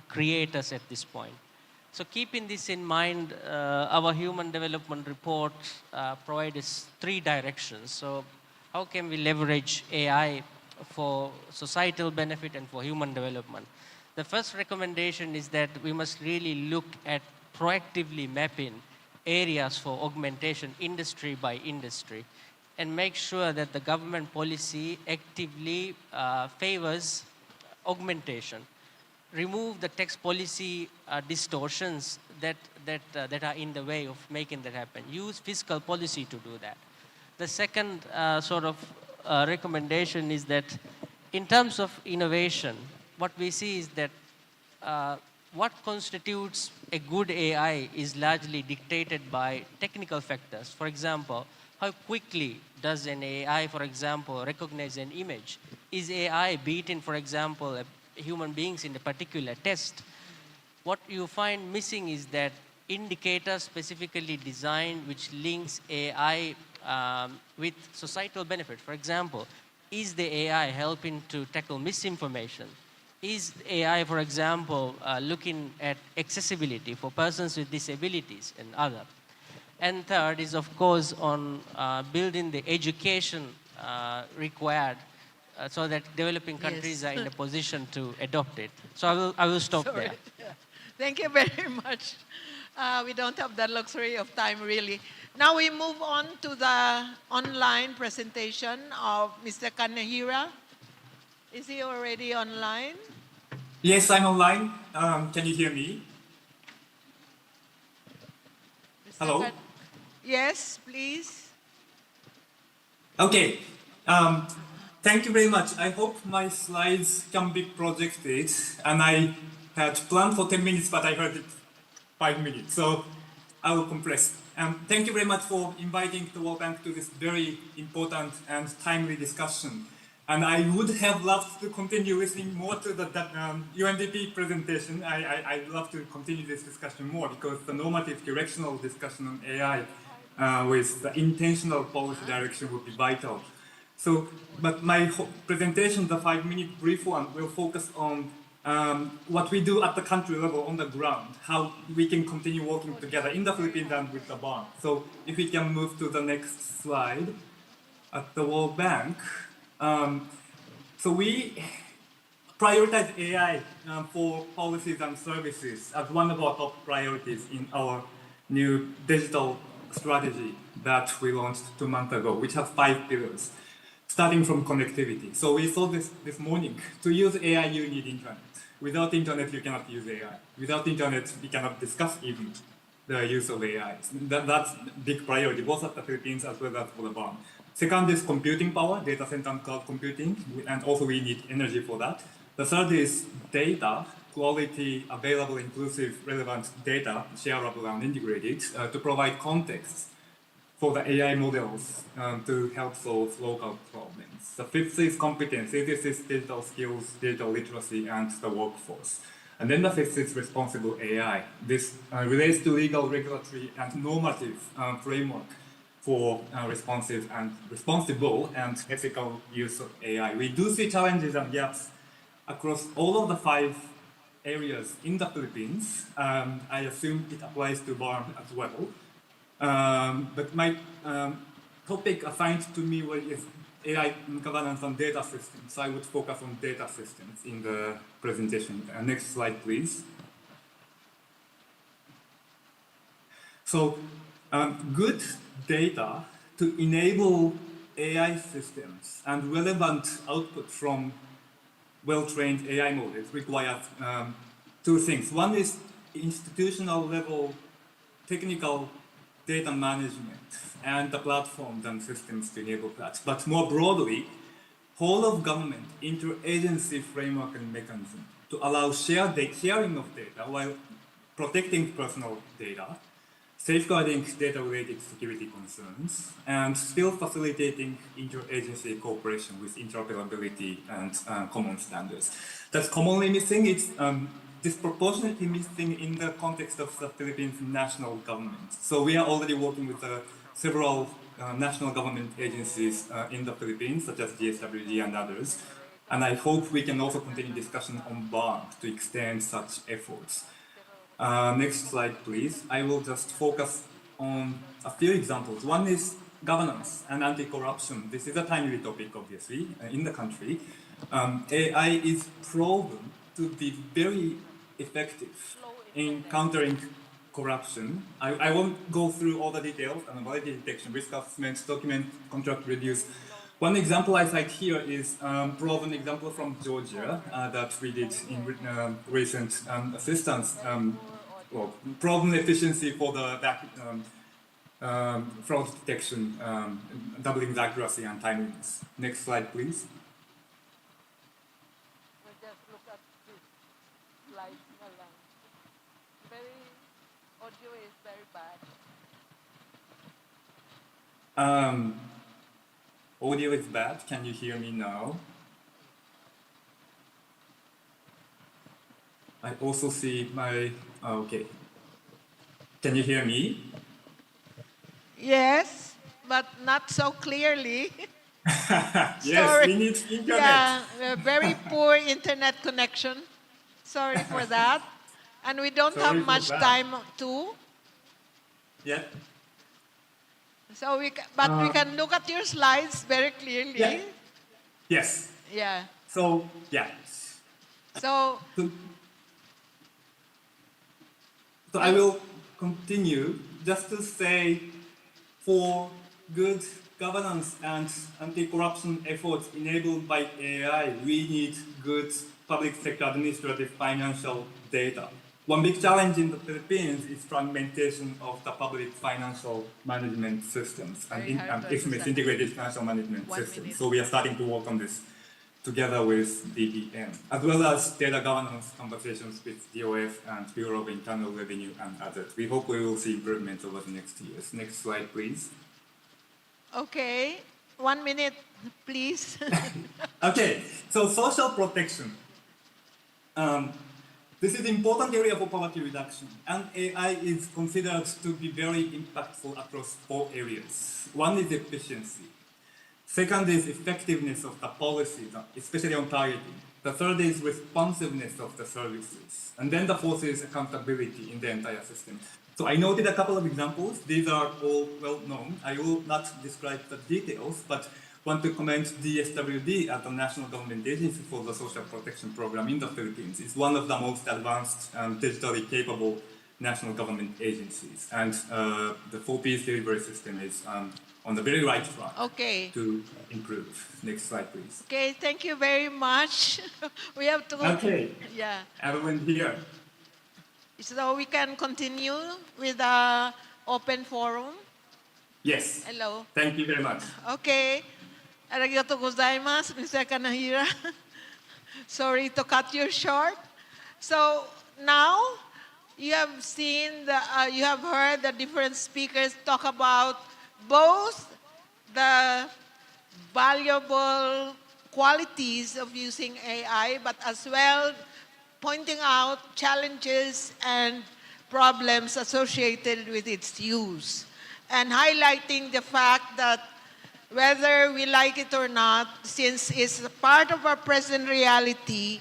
O: creators at this point. So keeping this in mind, our Human Development Report provides three directions. So how can we leverage AI for societal benefit and for human development? The first recommendation is that we must really look at proactively mapping areas for augmentation industry by industry, and make sure that the government policy actively favors augmentation. Remove the tax policy distortions that are in the way of making that happen. Use fiscal policy to do that. The second recommendation is that in terms of innovation, what we see is that what constitutes a good AI is largely dictated by technical factors. For example, how quickly does an AI, for example, recognize an image? Is AI beating, for example, human beings in a particular test? What you find missing is that indicators specifically designed which links AI with societal benefit. For example, is the AI helping to tackle misinformation? Is AI, for example, looking at accessibility for persons with disabilities and other? And third is, of course, on building the education required so that developing countries are in a position to adopt it. So I will stop there.
M: Thank you very much. We don't have that luxury of time, really. Now we move on to the online presentation of Mr. Kanehira. Is he already online?
P: Yes, I'm online. Can you hear me? Hello?
M: Yes, please.
P: Okay. Thank you very much. I hope my slides can be projected. And I had planned for 10 minutes, but I heard it 5 minutes. So I will compress. Thank you very much for inviting the World Bank to this very important and timely discussion. And I would have loved to continue listening more to the UNDP presentation. I'd love to continue this discussion more because the normative directional discussion on AI with the intentional policy direction would be vital. So, but my presentation, the 5-minute brief one, will focus on what we do at the country level on the ground, how we can continue working together in the Philippines and with the BARM. So if we can move to the next slide, at the World Bank, so we prioritize AI for policies and services as one of our top priorities in our new digital strategy that we launched 2 months ago, which has 5 pillars, starting from connectivity. So we saw this morning, to use AI, you need internet. Without internet, you cannot use AI. Without internet, we cannot discuss even the use of AI. That's a big priority, both at the Philippines as well as for the BARM. Second is computing power, data center and cloud computing, and also we need energy for that. The third is data, quality, available, inclusive, relevant data, shareable and integrated, to provide context for the AI models to help solve local problems. The fifth is competency. This is digital skills, digital literacy, and the workforce. And then the fifth is responsible AI. This relates to legal, regulatory, and normative framework for responsible and ethical use of AI. We do see challenges and gaps across all of the 5 areas in the Philippines. I assume it applies to BARM as well. But my topic assigned to me is AI governance and data systems. So I would focus on data systems in the presentation. Next slide, please. So good data to enable AI systems and relevant output from well-trained AI models requires 2 things. One is institutional level technical data management and the platforms and systems to enable that. But more broadly, whole of government interagency framework and mechanism to allow sharing of data while protecting personal data, safeguarding data-related security concerns, and still facilitating interagency cooperation with interoperability and common standards. That's commonly missing. It's disproportionately missing in the context of the Philippines national government. So we are already working with several national government agencies in the Philippines, such as DSWD and others. And I hope we can also continue discussion on BARM to extend such efforts. Next slide, please. I will just focus on a few examples. One is governance and anti-corruption. This is a timely topic, obviously, in the country. AI is proven to be very effective in countering corruption. I won't go through all the details, vulnerability detection, risk assessment, document contract reviews. One example I cite here is proven example from Georgia that we did in recent assistance. Well, proven efficiency for the fraud detection, doubling the accuracy and timeliness. Next slide, please. Audio is bad. Can you hear me now? I also see my, okay. Can you hear me?
M: Yes, but not so clearly.
P: Yes,
M: Sorry.
P: we need internet.
M: Yeah, a very poor internet connection. Sorry for that. And we don't
P: Sorry
M: have much
P: for that.
M: time too.
P: Yeah.
M: So we can look at your slides very clearly.
P: Yeah. Yes.
M: Yeah.
P: So, yeah.
M: So
P: So I will continue just to say for good governance and anti-corruption efforts enabled by AI, we need good public sector administrative financial data. one big challenge in the Philippines is fragmentation of the public financial management systems and integrated financial management systems. So we are starting to work on this together with DBM, as well as data governance conversations with DOF and Bureau of Internal Revenue and others. We hope we will see improvements over the next years. Next slide, please.
M: Okay, 1 minute, please.
P: Okay, so social protection. This is an important area for poverty reduction, and AI is considered to be very impactful across 4 areas. One is efficiency. Second is effectiveness of the policies, especially on targeting. The third is responsiveness of the services. And then the fourth is accountability in the entire system. So I noted a couple of examples. These are all well known. I will not describe the details, but want to commend DSWD as the national government agency for the social protection program in the Philippines. It's one of the most advanced and digitally capable national government agencies. And the 4Ps delivery system is on the very right track to improve. Next slide, please.
M: Okay, thank you very much. We have to...
P: Okay.
M: Yeah.
P: Everyone here.
M: So we can continue with the open forum.
P: Yes.
M: Hello.
P: Thank you very much.
M: Okay. Arigatou gozaimasu, Mr. Kanahira. Sorry to cut you short. So now you have seen, you have heard the different speakers talk about both the valuable qualities of using AI, but as well pointing out challenges and problems associated with its use, and highlighting the fact that whether we like it or not, since it's a part of our present reality,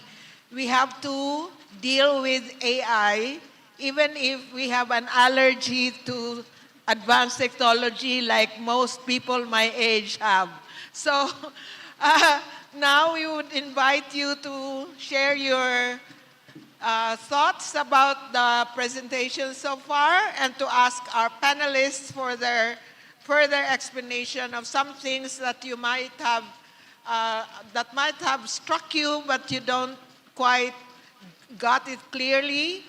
M: we have to deal with AI, even if we have an allergy to advanced technology like most people my age have. So now we would invite you to share your thoughts about the presentation so far and to ask our panelists for their further explanation of some things that you might have, that might have struck you but you don't quite got it clearly.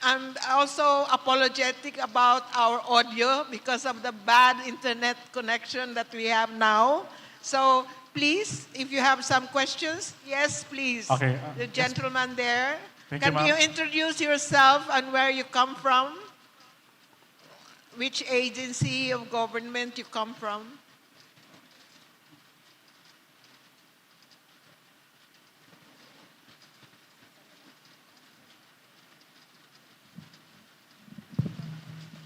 M: I'm also apologetic about our audio because of the bad internet connection that we have now. So please, if you have some questions, yes, please.
B: Okay.
M: The gentleman there.
B: Thank
M: Can
B: you,
M: you introduce yourself and where you come from? Which agency of government you come from?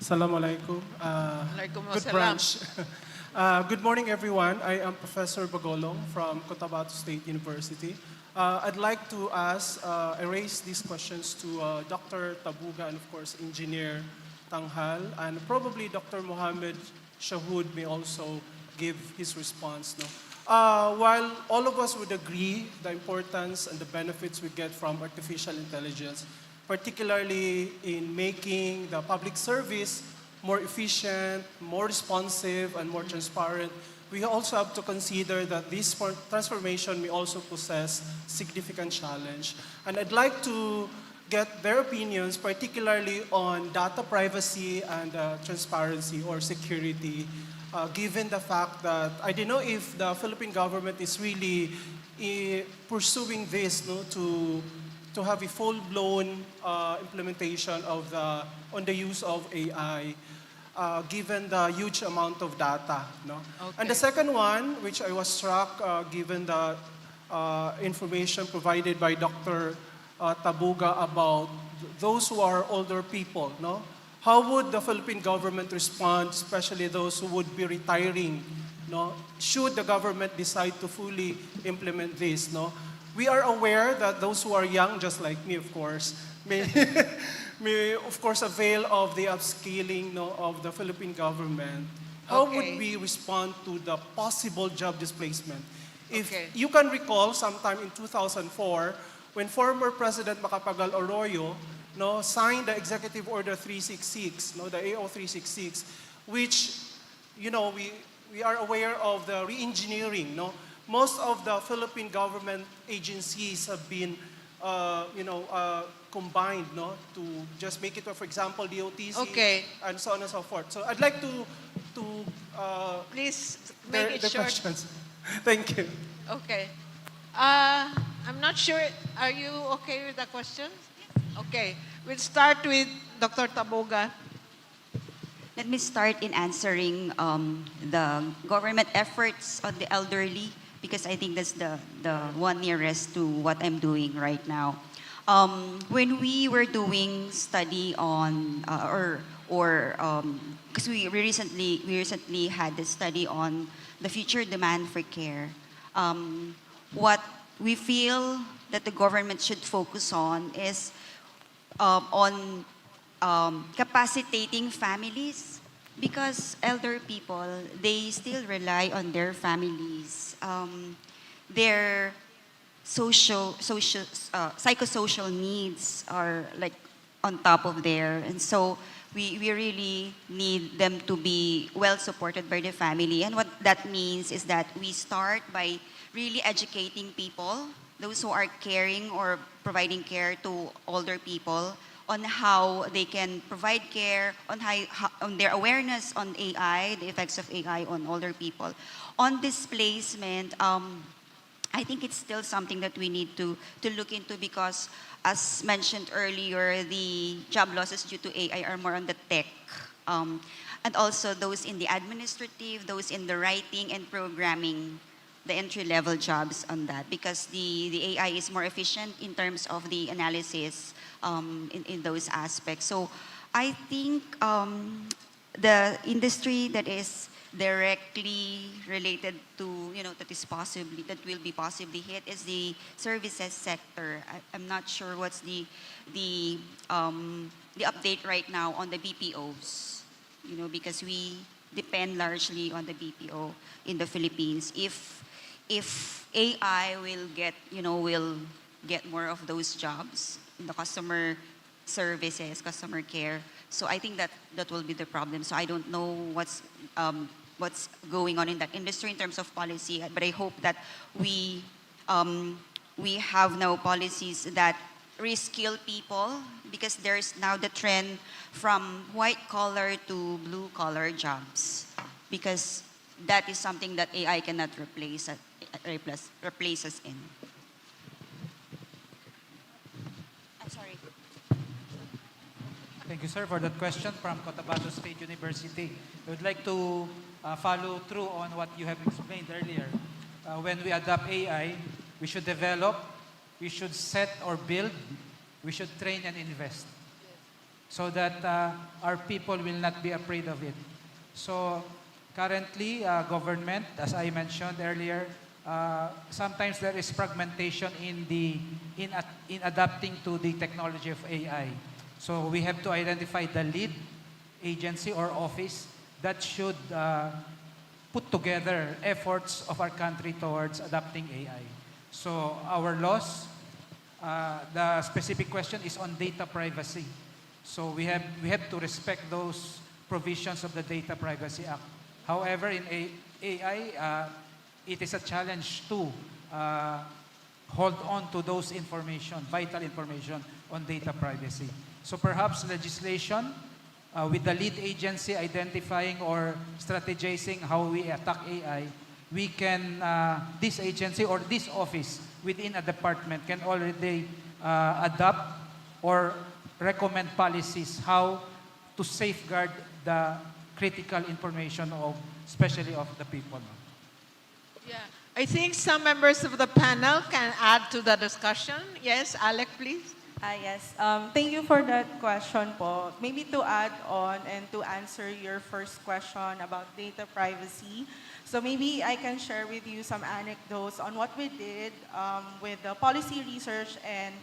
Q: Assalamu alaikum. Good brunch. Good morning, everyone. I am Professor Bagolong from Cotabato State University. I'd like to raise these questions to Dr. Tabuga and, of course, Engineer Tanghal, and probably Dr. Mohammed Shahood may also give his response. No? While all of us would agree the importance and the benefits we get from artificial intelligence, particularly in making the public service more efficient, more responsive, and more transparent, we also have to consider that this transformation may also possess significant challenge. And I'd like to get their opinions, particularly on data privacy and transparency or security, given the fact that I don't know if the Philippine government is really pursuing this to have a full-blown implementation of on the use of AI, given the huge amount of data. No? Okay. And the second one, which I was struck given the information provided by Dr. Tabuga about those who are older people. No? How would the Philippine government respond, especially those who would be retiring, no? Should the government decide to fully implement this? No? We are aware that those who are young, just like me, of course, may, may of course avail of the upscaling of the Philippine government. How would we respond to the possible job displacement? If you can recall, sometime in 2004, when former President Macapagal Arroyo signed the Executive Order 366, the AO 366, which we are aware of the re-engineering. Most of the Philippine government agencies have been combined, no, to just make it, for example, the OTC,
M: Okay.
Q: and so on and so forth. So I'd like to
M: Please make it
Q: the
M: short.
Q: questions. Thank you.
M: Okay. I'm not sure. Are you okay with the questions? Okay. We'll start with Dr. Taboga.
K: Let me start in answering the government efforts on the elderly, because I think that's the one nearest to what I'm doing right now. When we were doing study on, because we recently had a study on the future demand for care, what we feel that the government should focus on is on capacitating families, because elder people, they still rely on their families. Their psychosocial needs are like on top of there. And so we really need them to be well supported by the family. And what that means is that we start by really educating people, those who are caring or providing care to older people, on how they can provide care, on their awareness on AI, the effects of AI on older people. On displacement, I think it's still something that we need to look into, because as mentioned earlier, the job losses due to AI are more on the tech. And also those in the administrative, those in the writing and programming, the entry-level jobs on that, because the AI is more efficient in terms of the analysis in those aspects. So I think the industry that is directly related to, that will be possibly hit is the services sector. I'm not sure what's the update right now on the BPOs, because we depend largely on the BPO in the Philippines. If AI will get more of those jobs in the customer services, customer care. So I think that will be the problem. So I don't know what's going on in that industry in terms of policy, but I hope that we have now policies that reskill people, because there's now the trend from white collar to blue collar jobs, because that is something that AI cannot replace us in. I'm sorry.
L: Thank you, sir, for that question from Cotabato State University. I would like to follow through on what you have explained earlier. When we adopt AI, we should develop, we should set or build, we should train and invest, so that our people will not be afraid of it. So currently, government, as I mentioned earlier, sometimes there is fragmentation in adapting to the technology of AI. So we have to identify the lead agency or office that should put together efforts of our country towards adopting AI. So our laws, the specific question is on data privacy. So we have to respect those provisions of the Data Privacy Act. However, in AI, it is a challenge to hold on to those vital information on data privacy. So perhaps legislation with the lead agency identifying or strategizing how we attack AI, we can, this agency or this office within a department can already adopt or recommend policies how to safeguard the critical information especially of the people.
M: Yeah. I think some members of the panel can add to the discussion. Yes, Alec, please.
N: Yes. Thank you for that question po. Maybe to add on and to answer your first question about data privacy. So maybe I can share with you some anecdotes on what we did with the Policy Research and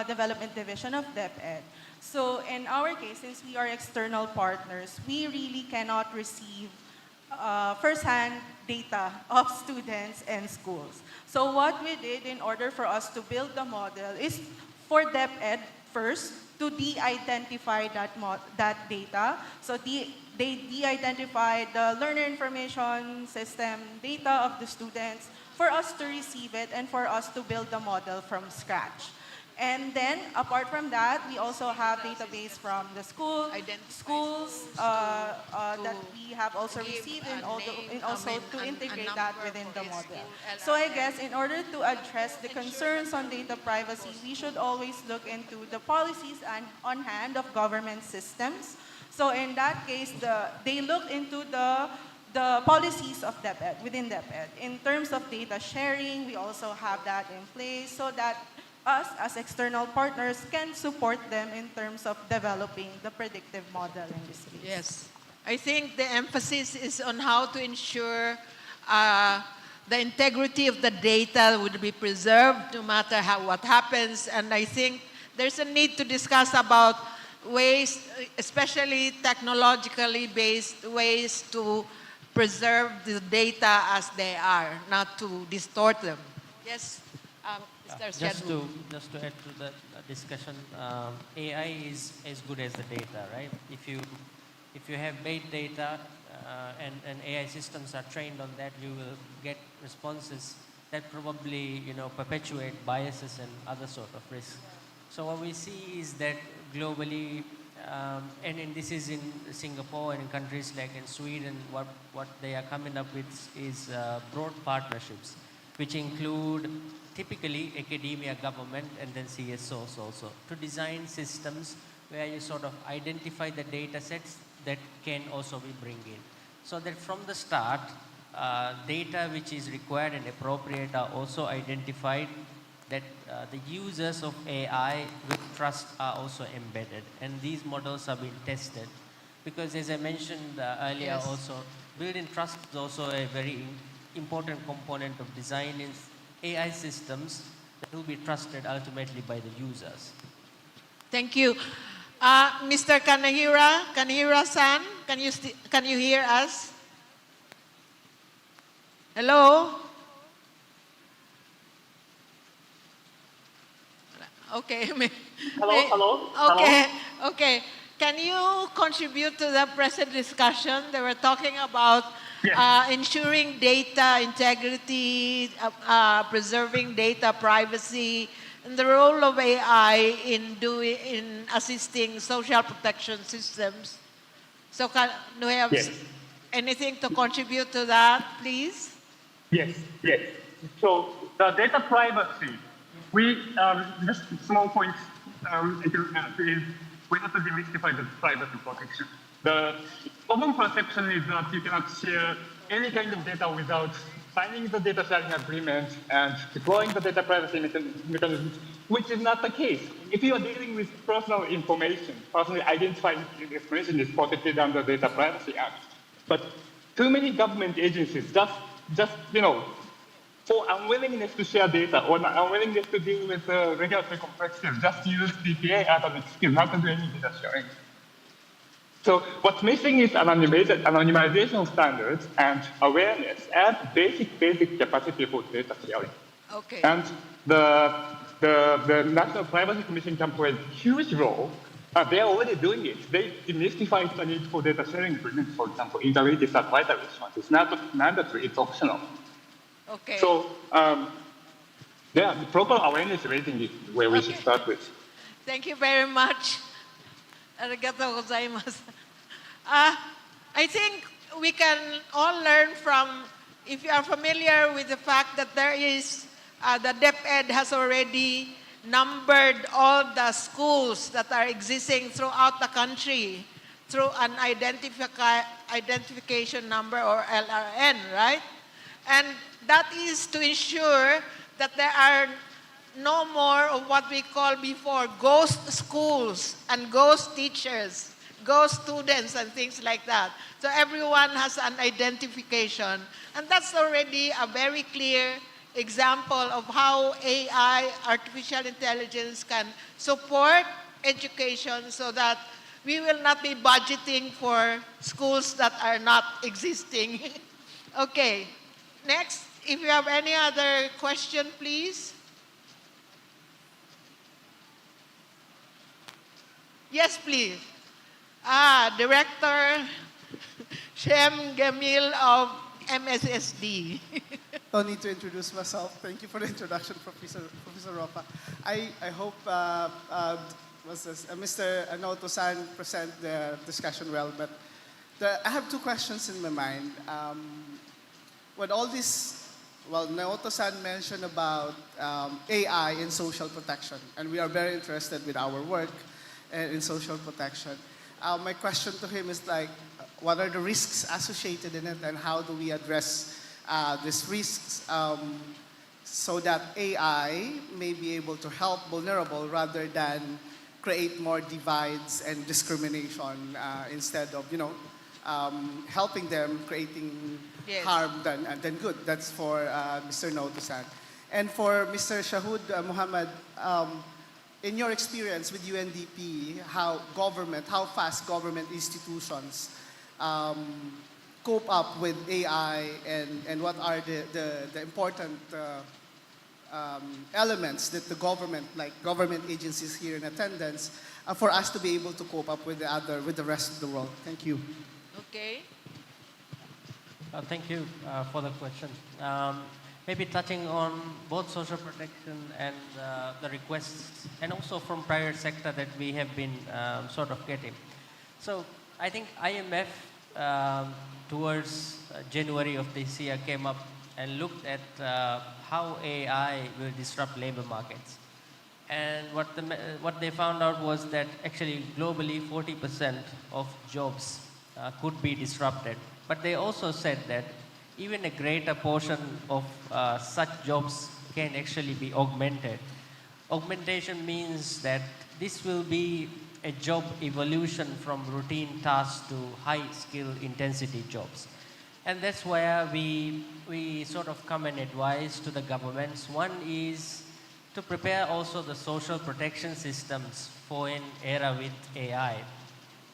N: Development Division of DepEd. So in our case, since we are external partners, we really cannot receive first-hand data of students and schools. So what we did in order for us to build the model is for DepEd first to de-identify that data. So they de-identified the learner information system data of the students for us to receive it and for us to build the model from scratch. And then, apart from that, we also have database from the schools that we have also received, and also to integrate that within the model. So I guess in order to address the concerns on data privacy, we should always look into the policies on hand of government systems. So in that case, they look into the policies of DepEd, within DepEd. In terms of data sharing, we also have that in place so that us as external partners can support them in terms of developing the predictive model in this case.
M: Yes. I think the emphasis is on how to ensure the integrity of the data would be preserved no matter what happens. And I think there's a need to discuss about ways, especially technologically based ways to preserve the data as they are, not to distort them. Yes, Mr.
O: Just to add to that discussion, AI is as good as the data, right? If you have big data and AI systems are trained on that, you will get responses that probably perpetuate biases and other sort of risks. So what we see is that globally, and this is in Singapore and in countries like in Sweden, what they are coming up with is broad partnerships, which include typically academia, government, and then CSOs also, to design systems where you sort of identify the data sets that can also be bring in. So that from the start, data which is required and appropriate are also identified, that the users of AI with trust are also embedded. And these models are being tested. Because as I mentioned earlier also, building trust is also a very important component of designing AI systems that will be trusted ultimately by the users.
M: Thank you. Mr. Kanehira-san, can you hear us? Hello? Okay.
R: Hello?
M: Okay. Can you contribute to the present discussion? They were talking about ensuring data integrity, preserving data privacy, and the role of AI in assisting social protection systems. So do we have anything to contribute to that, please?
R: Yes. So the data privacy, just small points is we have to demystify the privacy protection. The common perception is that you cannot share any kind of data without signing the data sharing agreement and deploying the data privacy mechanisms, which is not the case. If you are dealing with personal information, personally identified information is protected under the Data Privacy Act. But too many government agencies just for unwillingness to share data or unwillingness to deal with regulatory complexities, just use PPA as an excuse not to do any data sharing. So what's missing is anonymization standards and awareness and basic capacity for data sharing.
M: Okay.
R: And the National Privacy Commission can play a huge role. They are already doing it. They demystify the need for data sharing agreements, for example, in the latest advisory response. It's not mandatory, it's optional.
M: Okay.
R: So the proper awareness raising is where we should start with.
M: Thank you very much. Arigatou gozaimasu. I think we can all learn from, if you are familiar with the fact that there is, the DepEd has already numbered all the schools that are existing throughout the country through an identification number or LRN, right? And that is to ensure that there are no more of what we call before ghost schools and ghost teachers, ghost students and things like that. So everyone has an identification. And that's already a very clear example of how AI, artificial intelligence, can support education so that we will not be budgeting for schools that are not existing. Okay, next, if you have any other question, please. Yes, please. Director Shem Gemil of MSSD.
S: No need to introduce myself. Thank you for the introduction, Professor Ropa. I hope Mr. Anoto-san present the discussion well, but I have two questions in my mind. When all this, well, Naoto-san mentioned about AI in social protection, and we are very interested with our work in social protection. My question to him is like, what are the risks associated in it, and how do we address these risks so that AI may be able to help vulnerable rather than create more divides and discrimination instead of, helping them, creating harm than good. That's for Mr. Noto-san. And for Mr. Shahud Muhammad, in your experience with UNDP, how fast government institutions cope up with AI, and what are the important elements that the government, like government agencies here in attendance, for us to be able to cope up with the rest of the world. Thank you.
M: Okay.
O: Thank you for the question. Maybe touching on both social protection and the requests, and also from private sector that we have been sort of getting. So I think IMF towards January of this year came up and looked at how AI will disrupt labor markets. And what they found out was that actually globally 40% of jobs could be disrupted. But they also said that even a greater portion of such jobs can actually be augmented. Augmentation means that this will be a job evolution from routine tasks to high skill intensity jobs. And that's where we sort of come and advise to the governments. One is to prepare also the social protection systems for an era with AI.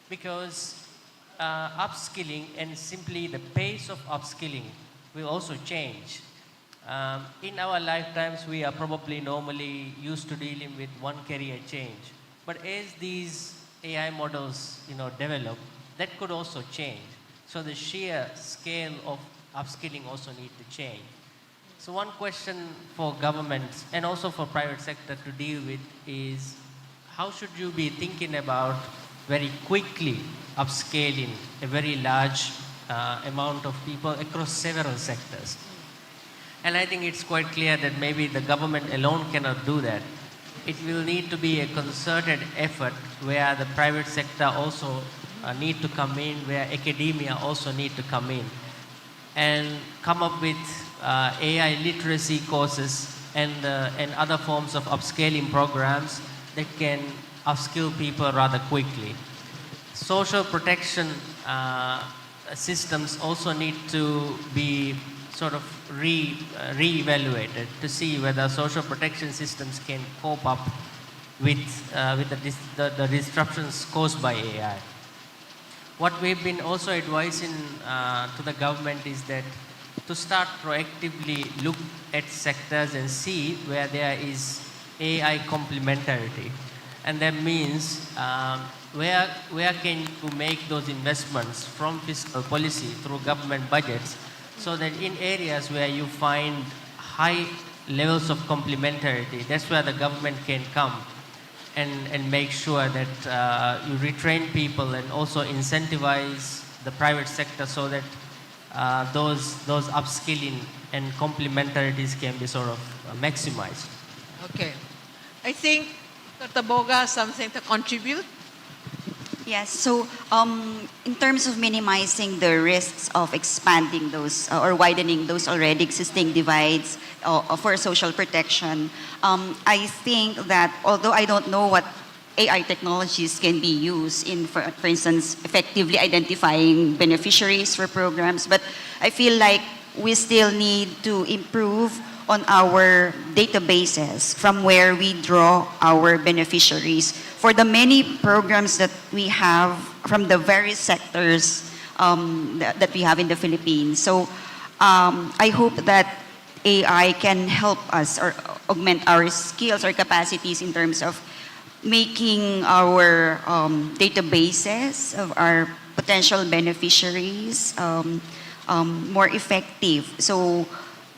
O: Because upskilling and simply the pace of upskilling will also change. In our lifetimes, we are probably normally used to dealing with one career change. But as these AI models, develop, that could also change. So the sheer scale of upskilling also need to change. So one question for governments and also for private sector to deal with is, how should you be thinking about very quickly upscaling a very large amount of people across several sectors? And I think it's quite clear that maybe the government alone cannot do that. It will need to be a concerted effort where the private sector also need to come in, where academia also need to come in and come up with AI literacy courses and other forms of upscaling programs that can upskill people rather quickly. Social protection systems also need to be sort of re-evaluated to see whether social protection systems can cope up with the disruptions caused by AI. What we've been also advising to the government is that to start proactively look at sectors and see where there is AI complementarity. And that means where can you make those investments from fiscal policy through government budgets, so that in areas where you find high levels of complementarity, that's where the government can come and make sure that you retrain people and also incentivize the private sector so that those upskilling and complementarities can be sort of maximized.
M: Okay. I think Dr. Boga has something to contribute.
K: Yes, so in terms of minimizing the risks of expanding those or widening those already existing divides for social protection, I think that although I don't know what AI technologies can be used in, for instance, effectively identifying beneficiaries for programs, but I feel like we still need to improve on our databases from where we draw our beneficiaries for the many programs that we have from the various sectors that we have in the Philippines. So I hope that AI can help us or augment our skills or capacities in terms of making our databases of our potential beneficiaries more effective. So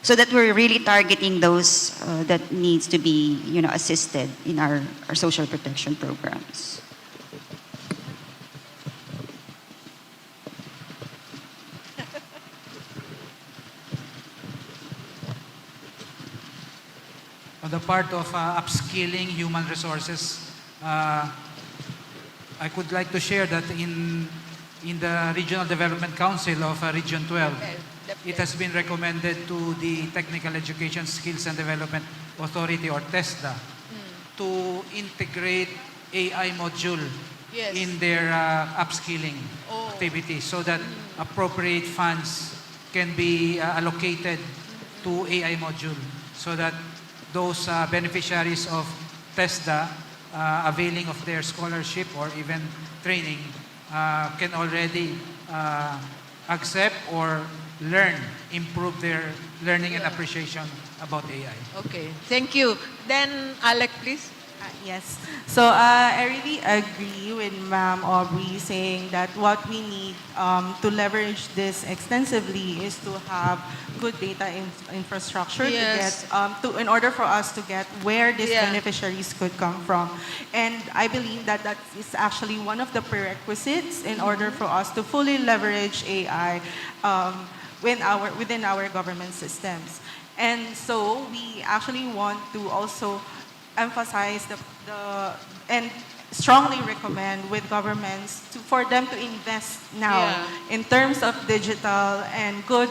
K: so that we're really targeting those that needs to be, assisted in our social protection programs.
L: On the part of upskilling human resources, I could like to share that in the Regional Development Council of Region 12, it has been recommended to the Technical Education Skills and Development Authority, or TESDA, to integrate AI module in their upskilling activities so that appropriate funds can be allocated to AI module so that those beneficiaries of TESDA availing of their scholarship or even training can already accept or improve their learning and appreciation about AI.
M: Okay, thank you. Then, Alec, please.
N: Yes. So I really agree with Ma'am Aubrey saying that what we need to leverage this extensively is to have good data infrastructure in order for us to get where these beneficiaries could come from. And I believe that that is actually one of the prerequisites in order for us to fully leverage AI within our government systems. And so we actually want to also emphasize and strongly recommend with governments for them to invest now in terms of digital and good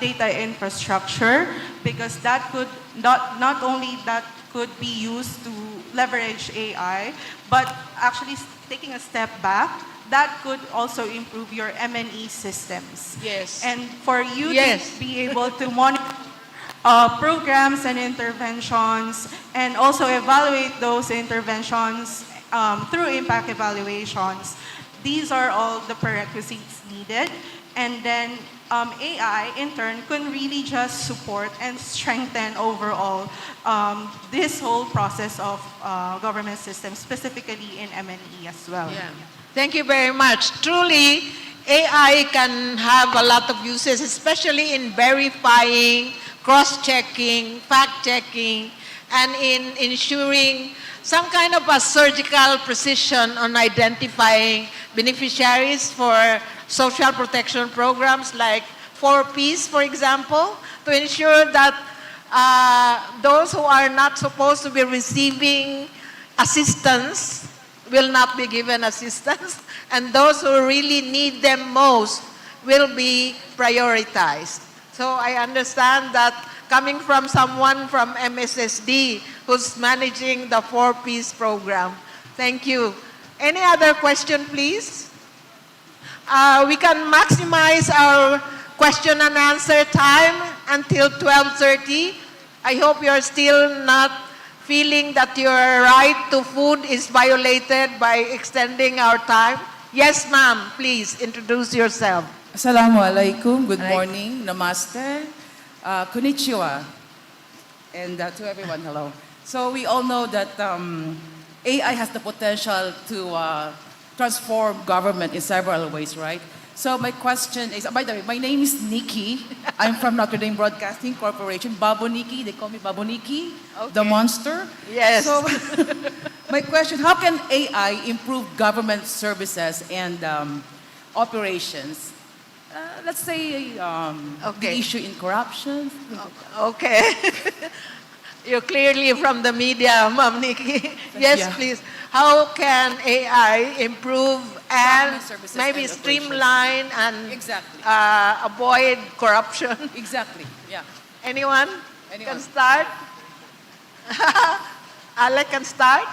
N: data infrastructure, because that could not only that could be used to leverage AI, but actually taking a step back, that could also improve your M&E systems.
M: Yes.
N: And for you to be able to monitor programs and interventions, and also evaluate those interventions through impact evaluations. These are all the prerequisites needed. And then AI, in turn, can really just support and strengthen overall this whole process of government systems, specifically in M&E as well.
M: Yeah. Thank you very much. Truly, AI can have a lot of uses, especially in verifying, cross-checking, fact-checking, and in ensuring some kind of a surgical precision on identifying beneficiaries for social protection programs like 4Ps, for example, to ensure that those who are not supposed to be receiving assistance will not be given assistance, and those who really need them most will be prioritized. So I understand that coming from someone from MSSD who's managing the 4Ps program. Thank you. Any other question, please? We can maximize our question and answer time until 12:30. I hope you're still not feeling that your right to food is violated by extending our time. Yes, ma'am, please introduce yourself.
T: Assalamu alaikum, good morning, namaste, konnichiwa, and to everyone, hello. So we all know that AI has the potential to transform government in several ways, right? So my question is, by the way, my name is Nikki. I'm from Notre Dame Broadcasting Corporation, Babu Nikki, they call me Babu Nikki, the monster.
M: Yes.
T: So my question, how can AI improve government services and operations? Let's say the issue in corruption.
M: Okay. You're clearly from the media, Ma'am Nikki. Yes, please. How can AI improve and maybe streamline and avoid corruption?
T: Exactly, yeah.
M: Anyone can start? Alec can start?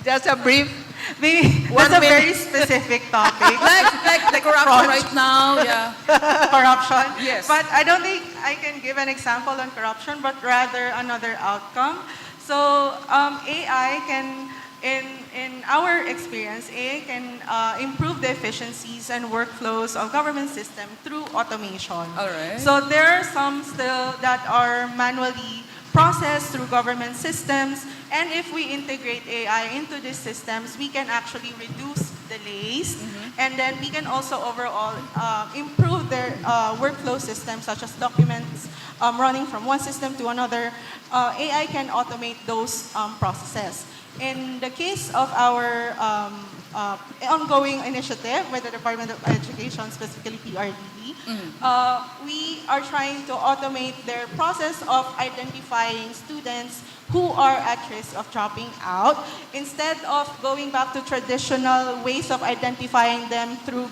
M: Just a brief.
N: That's a very specific topic.
T: like corruption right now, yeah.
N: Corruption.
T: Yes.
N: But I don't think I can give an example on corruption, but rather another outcome. So AI can, in our experience, AI can improve the efficiencies and workflows of government system through automation.
T: All right.
N: So there are some still that are manually processed through government systems, and if we integrate AI into these systems, we can actually reduce delays, and then we can also overall improve their workflow systems such as documents running from one system to another, AI can automate those processes. In the case of our ongoing initiative with the Department of Education, specifically PRDD, we are trying to automate their process of identifying students who are at risk of dropping out, instead of going back to traditional ways of identifying them through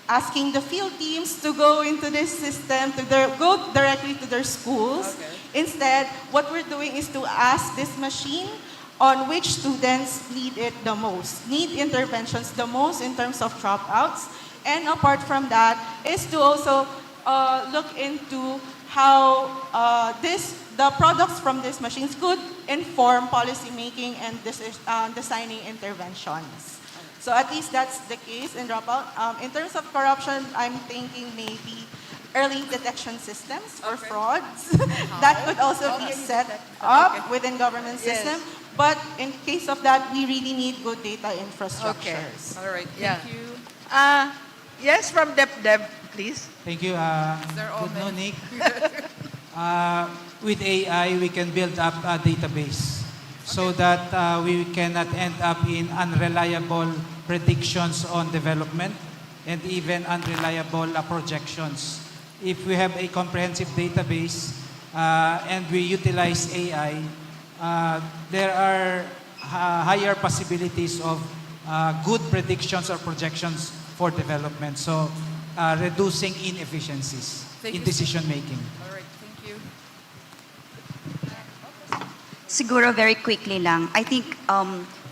N: asking the field teams to go into this system, go directly to their schools. Okay. Instead, what we're doing is to ask this machine on which students need it the most, need interventions the most in terms of dropouts. And apart from that, is to also look into how the products from these machines could inform policy making and designing interventions. So at least that's the case in dropout. In terms of corruption, I'm thinking maybe early detection systems for frauds. That could also be set up within government system.
M: Yes.
N: But in case of that, we really need good data infrastructures.
M: Okay. All right.
N: Thank
M: you. Yes, from Deb, please.
L: Thank you. Good morning. With AI, we can build up a database so that we cannot end up in unreliable predictions on development and even unreliable projections. If we have a comprehensive database and we utilize AI, there are higher possibilities of good predictions or projections for development. So reducing inefficiencies in decision making.
T: All right, thank you.
K: Siguro very quickly lang, I think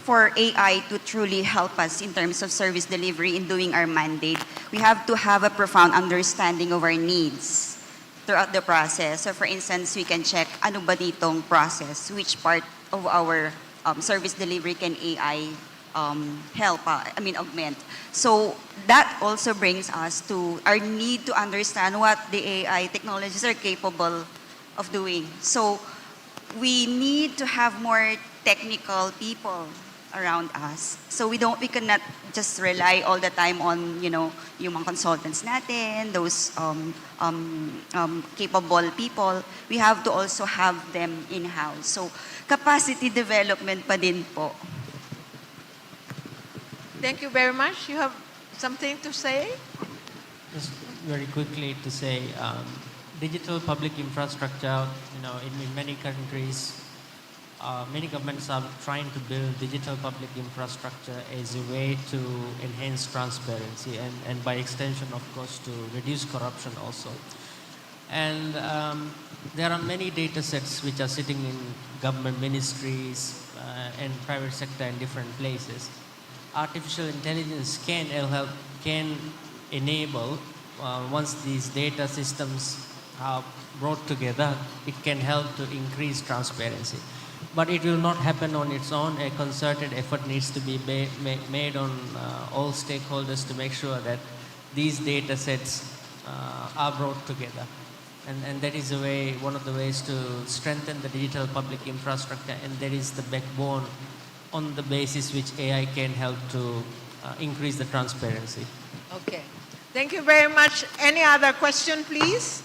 K: for AI to truly help us in terms of service delivery in doing our mandate, we have to have a profound understanding of our needs throughout the process. So for instance, we can check ano ba ditong process, which part of our service delivery can AI augment. So that also brings us to our need to understand what the AI technologies are capable of doing. So we need to have more technical people around us. So we cannot just rely all the time on, yung mga consultants natin, those capable people. We have to also have them in-house. So capacity development pa din po.
M: Thank you very much. You have something to say?
O: Just very quickly to say, digital public infrastructure, in many countries, many governments are trying to build digital public infrastructure as a way to enhance transparency and by extension, of course, to reduce corruption also. And there are many data sets which are sitting in government ministries and private sector in different places. Artificial intelligence can enable, once these data systems are brought together, it can help to increase transparency. But it will not happen on its own. A concerted effort needs to be made on all stakeholders to make sure that these data sets are brought together. And that is one of the ways to strengthen the digital public infrastructure, and that is the backbone on the basis which AI can help to increase the transparency.
M: Okay. Thank you very much. Any other question, please?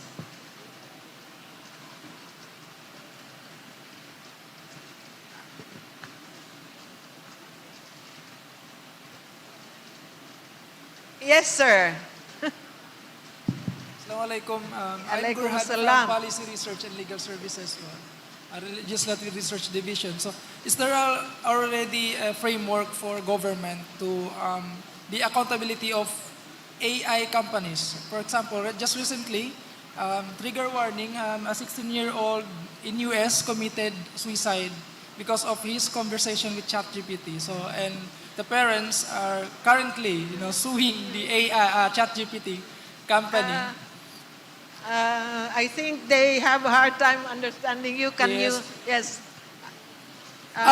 M: Yes, sir.
U: Assalamualaikum. I'm
M: Alaikum
U: Gurhan
M: assalam.
U: from Policy Research and Legal Services, Legislative Research Division. So, is there already a framework for government to the accountability of AI companies? For example, just recently, trigger warning, a 16-year-old in US committed suicide because of his conversation with ChatGPT. So, and the parents are currently, suing the AI ChatGPT company.
M: I think they have a hard time understanding you. Can
U: Yes.
M: you? Yes.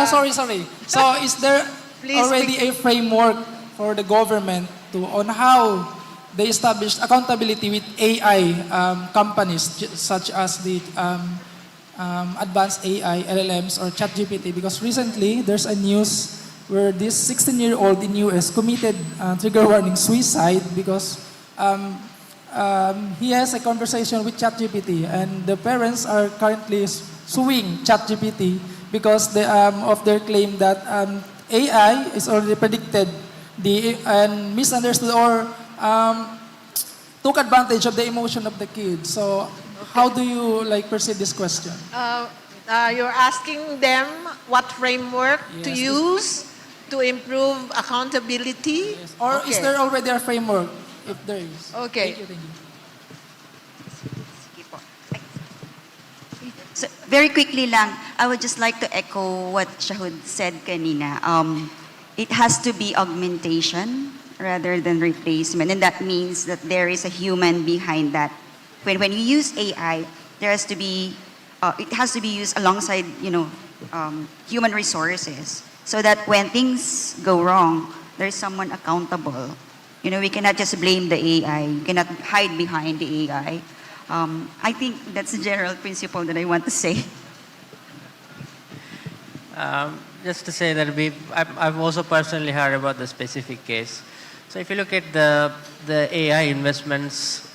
U: Sorry. So is there
M: Please
U: already a framework for the government on how they establish accountability with AI companies such as the advanced AI, LLMs, or ChatGPT? Because recently there's a news where this 16-year-old in US committed trigger warning suicide because he has a conversation with ChatGPT, and the parents are currently suing ChatGPT because of their claim that AI is already predicted and misunderstood or took advantage of the emotion of the kid. So how do you perceive this question?
M: You're asking them what framework to use to improve accountability?
U: Or is there already a framework, if there is?
M: Okay.
U: Thank you.
K: So, very quickly lang, I would just like to echo what Shahud said kanina. It has to be augmentation rather than replacement, and that means that there is a human behind that. When you use AI, there has to be, it has to be used alongside, human resources, so that when things go wrong, there's someone accountable. We cannot just blame the AI. We cannot hide behind the AI. I think that's the general principle that I want to say.
O: Just to say that I've also personally heard about the specific case. So if you look at the AI investments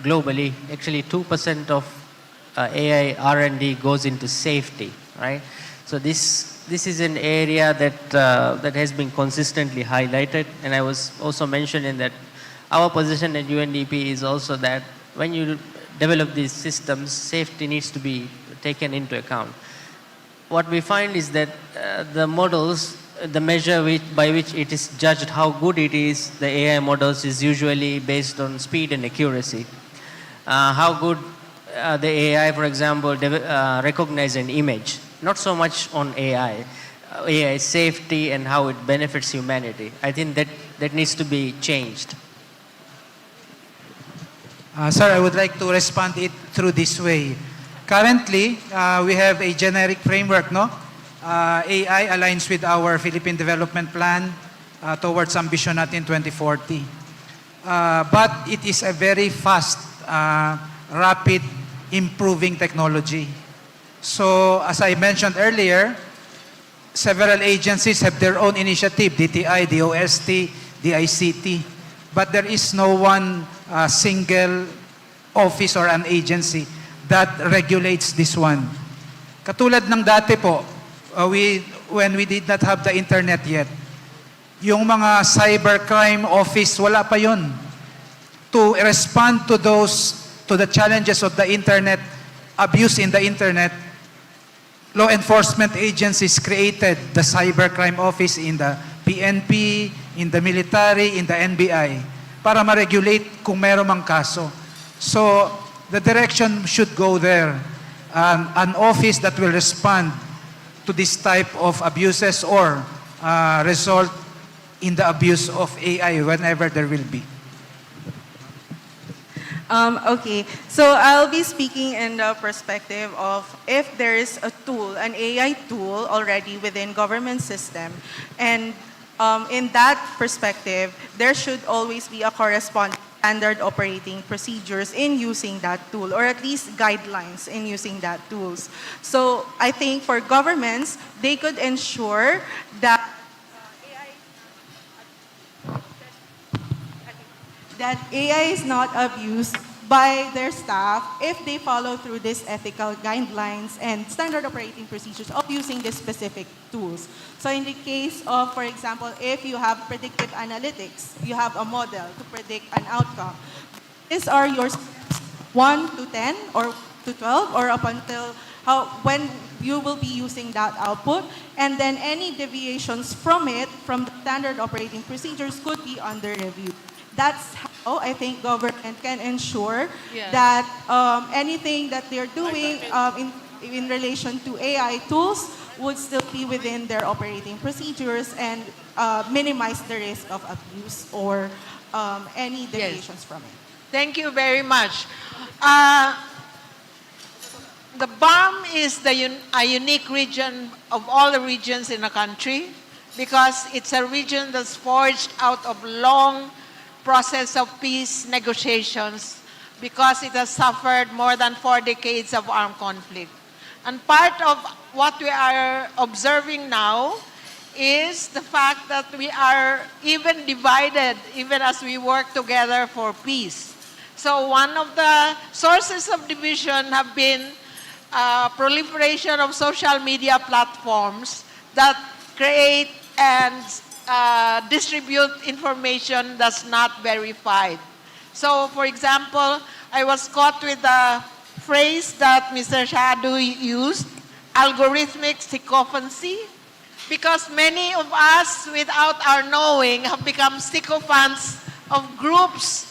O: globally, actually 2% of AI R&D goes into safety, right? So this is an area that has been consistently highlighted, and I was also mentioning that our position at UNDP is also that when you develop these systems, safety needs to be taken into account. What we find is that the models, the measure by which it is judged how good it is, the AI models is usually based on speed and accuracy. How good the AI, for example, recognize an image, not so much on AI safety and how it benefits humanity. I think that needs to be changed.
L: Sir, I would like to respond it through this way. Currently, we have a generic framework, no? AI aligns with our Philippine Development Plan towards Ambition Natin 2040. But it is a very fast, rapid, improving technology. So, as I mentioned earlier, several agencies have their own initiative, DTI, DOST, DICT. But there is no one single office or an agency that regulates this one. Katulad ng dati po, when we did not have the internet yet, yung mga cybercrime office, wala pa yun. To respond to the challenges of the internet, abuse in the internet, law enforcement agencies created the cybercrime office in the PNP, in the military, in the NBI, para ma-regulate kung meron mang kaso. So, the direction should go there. An office that will respond to this type of abuses or result in the abuse of AI whenever there will be.
N: Okay, so I'll be speaking in the perspective of if there is a tool, an AI tool already within government system, and in that perspective, there should always be a corresponding standard operating procedures in using that tool, or at least guidelines in using that tools. So I think for governments, they could ensure that AI is not abused by their staff if they follow through these ethical guidelines and standard operating procedures of using these specific tools. So in the case of, for example, if you have predictive analytics, you have a model to predict an outcome. These are your 1 to 10 or to 12 or up until when you will be using that output, and then any deviations from it, from the standard operating procedures, could be under review. That's how I think government can ensure that anything that they're doing in relation to AI tools would still be within their operating procedures and minimize the risk of abuse or any deviations from it.
M: Thank you very much. The BAM is a unique region of all the regions in the country because it's a region that's forged out of long process of peace negotiations because it has suffered more than 4 decades of armed conflict. And part of what we are observing now is the fact that we are even divided, even as we work together for peace. So one of the sources of division have been proliferation of social media platforms that create and distribute information that's not verified. So, for example, I was caught with the phrase that Mr. Shadu used, algorithmic sycophancy, because many of us, without our knowing, have become sycophants of groups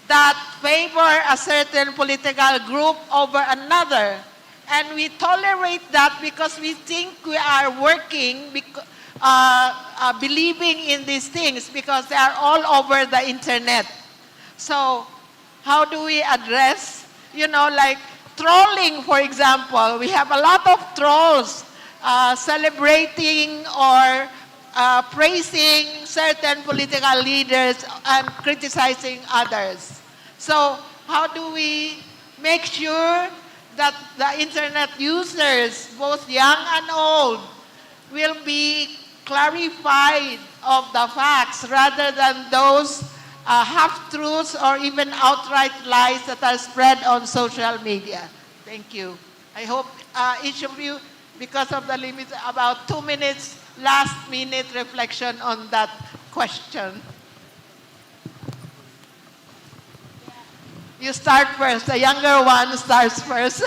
M: that favor a certain political group over another. And we tolerate that because we think we are working, believing in these things because they are all over the internet. So how do we address, like trolling, for example? We have a lot of trolls celebrating or praising certain political leaders and criticizing others. So how do we make sure that the internet users, both young and old, will be clarified of the facts rather than those half-truths or even outright lies that are spread on social media? Thank you. I hope each of you, because of the limit, about 2 minutes, last-minute reflection on that question. You start first. The younger one starts first.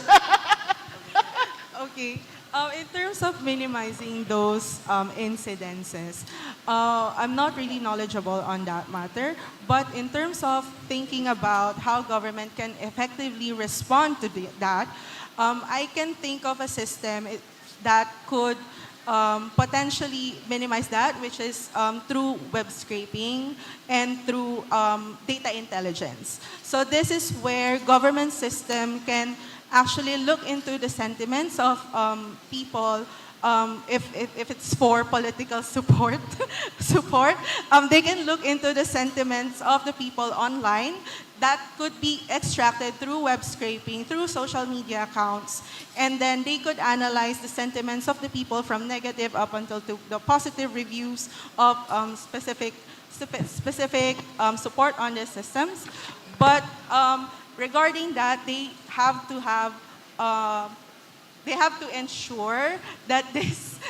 N: Okay. In terms of minimizing those incidences, I'm not really knowledgeable on that matter, but in terms of thinking about how government can effectively respond to that, I can think of a system that could potentially minimize that, which is through web scraping and through data intelligence. So this is where government system can actually look into the sentiments of people. If it's for political support, they can look into the sentiments of the people online that could be extracted through web scraping, through social media accounts, and then they could analyze the sentiments of the people from negative up until to the positive reviews of specific support on the systems. But regarding that, they have to ensure that this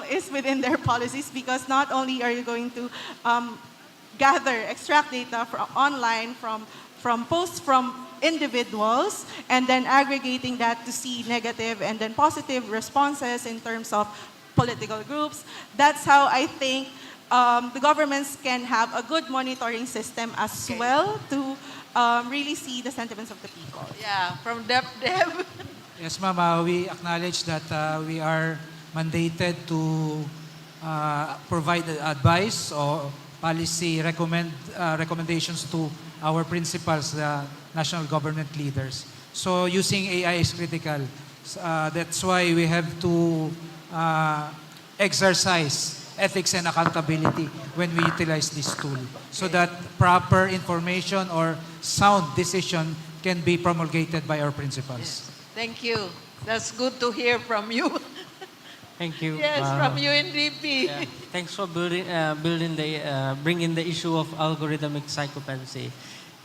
N: is within their policies, because not only are you going to extract data from online from posts from individuals and then aggregating that to see negative and then positive responses in terms of political groups. That's how I think the governments can have a good monitoring system as well to really see the sentiments of the people.
M: Yeah, from Deb.
L: Yes, ma'am. We acknowledge that we are mandated to provide advice or policy recommendations to our principals, the national government leaders. So using AI is critical. That's why we have to exercise ethics and accountability when we utilize this tool, so that proper information or sound decision can be promulgated by our principals.
M: Yes. Thank you. That's good to hear from you.
O: Thank you.
M: Yes, from UNDP.
O: Yeah. Thanks for bringing the issue of algorithmic psychopathy.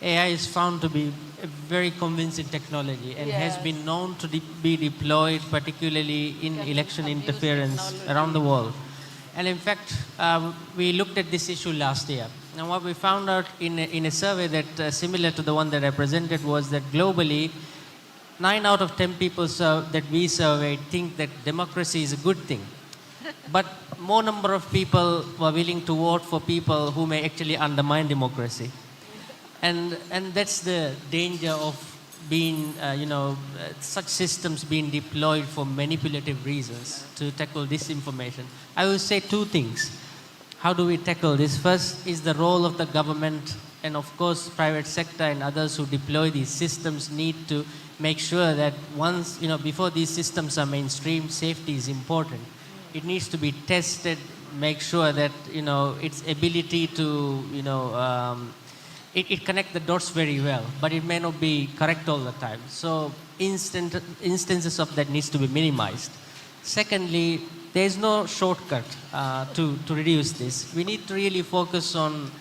O: AI is found to be a very convincing technology and has been known to be deployed particularly in election interference around the world. And in fact, we looked at this issue last year. And what we found out in a survey that similar to the one that I presented was that globally, 9 out of 10 people that we surveyed think that democracy is a good thing. But more number of people were willing to vote for people who may actually undermine democracy. And that's the danger of being, such systems being deployed for manipulative reasons to tackle disinformation. I will say 2 things. How do we tackle this? First is the role of the government, and of course private sector and others who deploy these systems need to make sure that once, before these systems are mainstream, safety is important. It needs to be tested, make sure that, its ability to, it connects the dots very well, but it may not be correct all the time. So instances of that needs to be minimized. Secondly, there is no shortcut to reduce this. We need to really focus on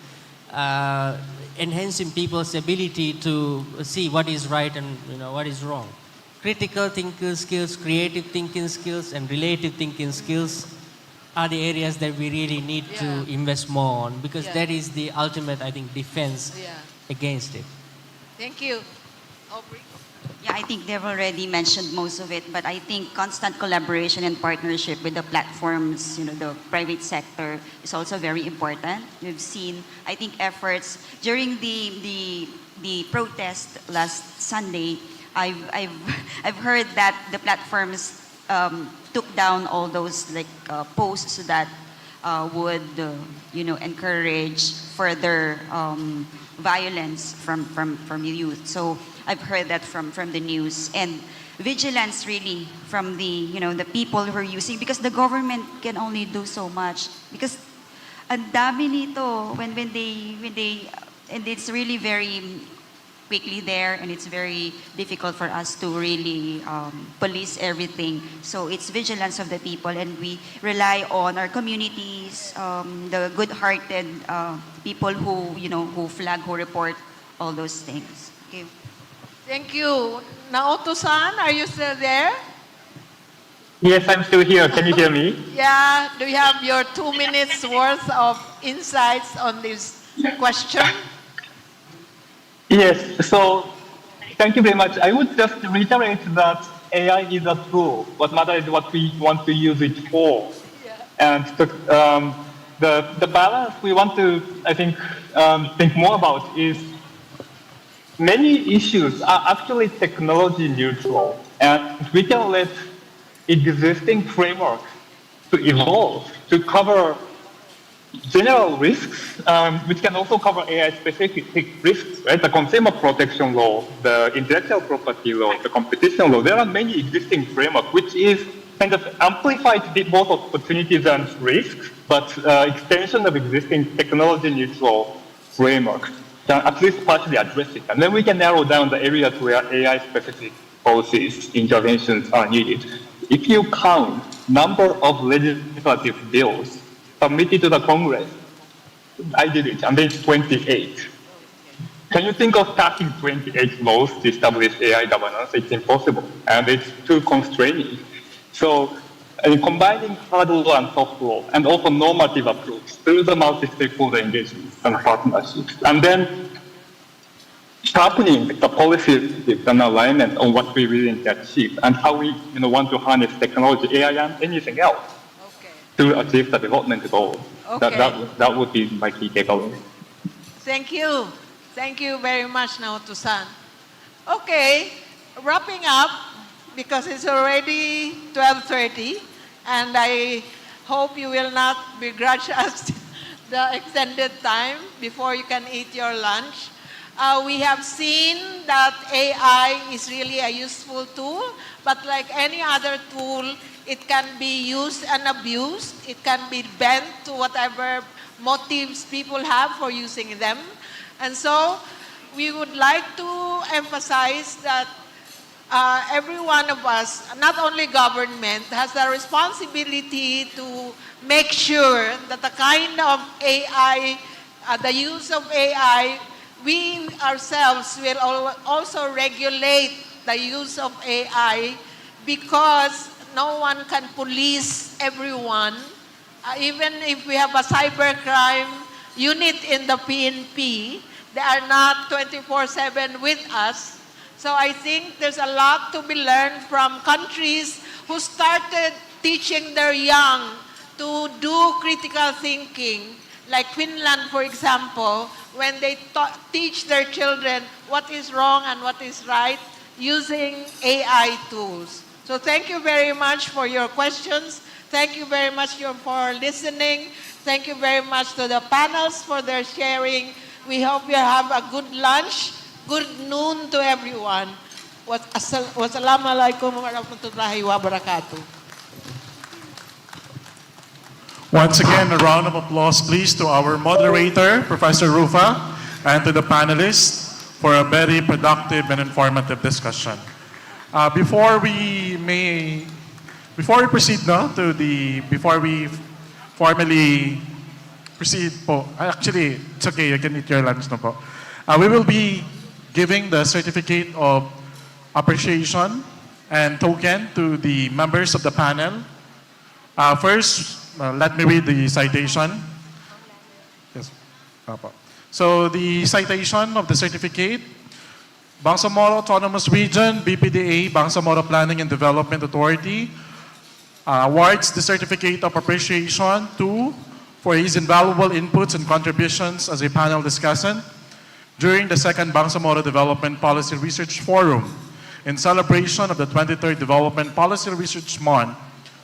O: enhancing people's ability to see what is right and what is wrong. Critical thinking skills, creative thinking skills, and relative thinking skills are the areas that we really need to invest more on, because that is the ultimate, I think, defense against it.
M: Thank you. Aubrey?
K: Yeah, I think they've already mentioned most of it, but I think constant collaboration and partnership with the platforms, the private sector is also very important. We've seen, I think, efforts during the protest last Sunday. I've heard that the platforms took down all those posts that would encourage further violence from youth. So I've heard that from the news, and vigilance really from the people who are using, because the government can only do so much, because ang dami nito when they and it's really very quickly there, and it's very difficult for us to really police everything. So it's vigilance of the people, and we rely on our communities, the good-hearted people who flag, who report all those things. Okay.
M: Thank you. Naoto-san, are you still there?
R: Yes, I'm still here. Can you hear me?
M: Yeah. Do you have your 2 minutes worth of insights on this question?
R: Yes, so thank you very much. I would just reiterate that AI is a tool. What matters is what we want to use it for. And the balance we want to, I think more about is many issues are actually technology neutral, and we can let existing frameworks to evolve to cover general risks, which can also cover AI-specific risks, right? The consumer protection law, the intellectual property law, the competition law. There are many existing frameworks, which is kind of amplified both opportunities and risks, but extension of existing technology-neutral frameworks can at least partially address it. And then we can narrow down the areas where AI-specific policies, interventions are needed. If you count number of legislative bills submitted to the Congress, I did it, and it's 28. Can you think of passing 28 laws to establish AI governance? It's impossible, and it's too constraining. So combining hard law and soft law, and also normative approach through the multi-stakeholder engagements and partnerships, and then sharpening the policy and alignment on what we really need to achieve, and how we want to harness technology, AI, and anything else to achieve the development goal.
M: Okay.
R: That would be my key takeaway.
M: Thank you. Thank you very much, Naoto-san. Okay, wrapping up, because it's already 12:30, and I hope you will not begrudge us the extended time before you can eat your lunch. We have seen that AI is really a useful tool, but like any other tool, it can be used and abused. It can be bent to whatever motives people have for using them. And so we would like to emphasize that every one of us, not only government, has the responsibility to make sure that the kind of AI, the use of AI, we ourselves will also regulate the use of AI, because no one can police everyone. Even if we have a cybercrime unit in the PNP, they are not 24/7 with us. So I think there's a lot to be learned from countries who started teaching their young to do critical thinking, like Finland, for example, when they teach their children what is wrong and what is right using AI tools. So thank you very much for your questions. Thank you very much for listening. Thank you very much to the panels for their sharing. We hope you have a good lunch. Good noon to everyone. Wassalamualaikum warahmatullahi wabarakatuh.
B: Once again, a round of applause, please, to our moderator, Professor Rufa, and to the panelists for a very productive and informative discussion. Before we proceed, before we formally proceed po, actually, it's okay, you can eat your lunch na po. We will be giving the certificate of appreciation and token to the members of the panel. First, let me read the citation. Yes. So the citation of the certificate, Bangsamoro Autonomous Region, BPDA, Bangsamoro Planning and Development Authority, awards the certificate of appreciation for his invaluable inputs and contributions as a panel discussant during the second Bangsamoro Development Policy Research Forum in celebration of the 23rd Development Policy Research Month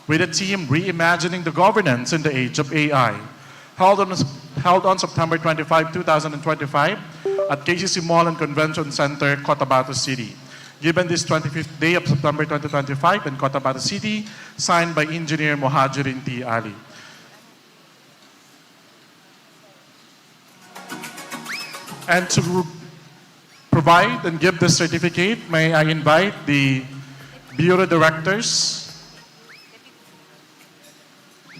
B: with the theme Reimagining the Governance in the Age of AI, held on September 25, 2025 at KCC Mall and Convention Center, Cotabato City. Given this 25th day of September 2025 in Cotabato City, signed by Engineer Mohajirin T. Ali. And to provide and give this certificate, may I invite the Bureau Directors,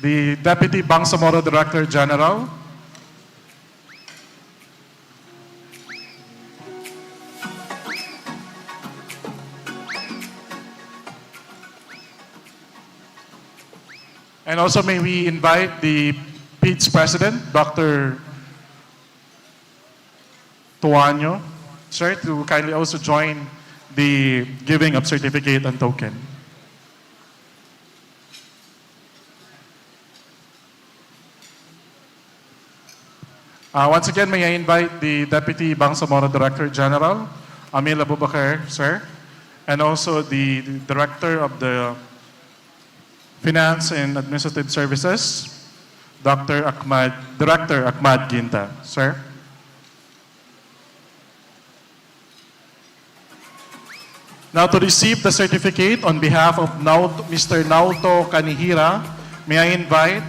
B: the Deputy Bangsamoro Director General, and also may we invite the PIDS President, Dr. Tuanyo, sir, to kindly also join the giving of certificate and token. Once again, may I invite the Deputy Bangsamoro Director General, Amil Abubakar, sir, and also the Director of the Finance and Administrative Services, Director Ahmad Ginta, sir. Now to receive the certificate on behalf of Mr. Nauto Kanihira, may I invite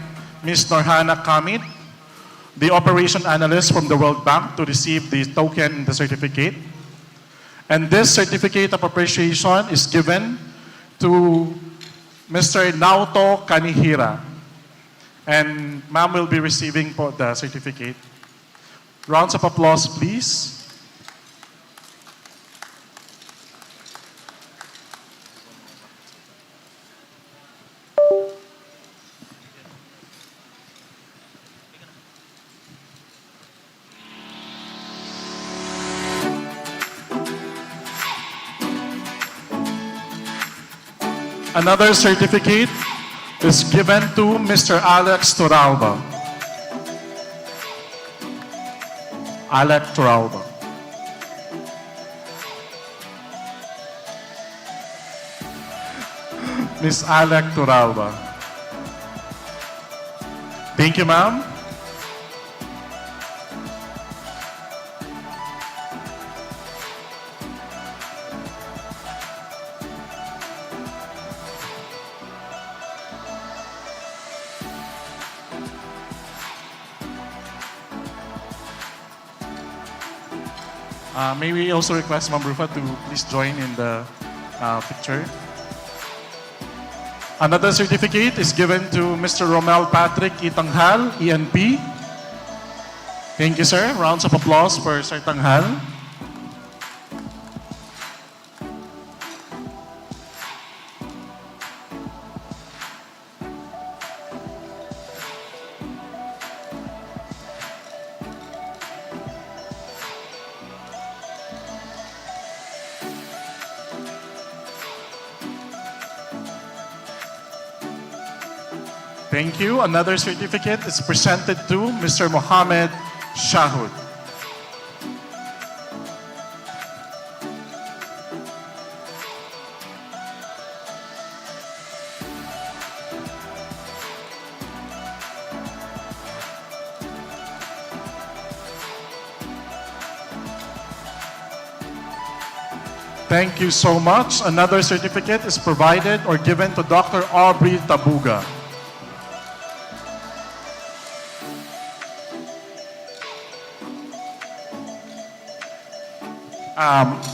B: Ms. Norhana Kamit, the Operation Analyst from the World Bank, to receive the token and the certificate. And this certificate of appreciation is given to Mr. Nauto Kanihira. And ma'am will be receiving the certificate. Rounds of applause, please. Another certificate is given to Mr. Alex Turalba. Alex Turalba. Miss Alex Turalba. Thank you, ma'am. May we also request Ma'am Rufa to please join in the picture. Another certificate is given to Mr. Romel Patrick Itanghal, ENP. Thank you, sir. Rounds of applause for Sir Tanghal. Thank you. Another certificate is presented to Mr. Mohammed Shahud. Thank you so much. Another certificate is provided or given to Dr. Aubrey Tabuga.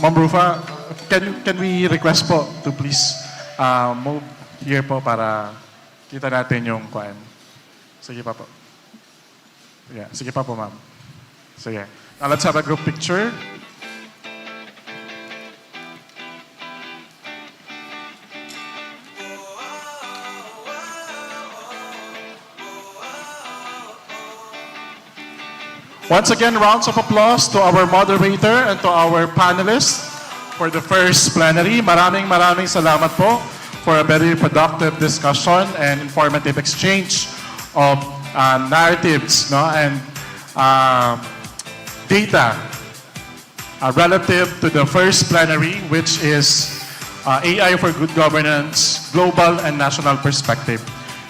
B: Ma'am Rufa, can we request po to please move here po para kita natin yung kuan. Sige pa po. Yeah, sige pa po, ma'am. Sige. Let's have a group picture. Once again, rounds of applause to our moderator and to our panelists for the first plenary. Maraming salamat po for a very productive discussion and informative exchange of narratives, no, and data relative to the first plenary, which is AI for Good Governance, Global and National Perspective.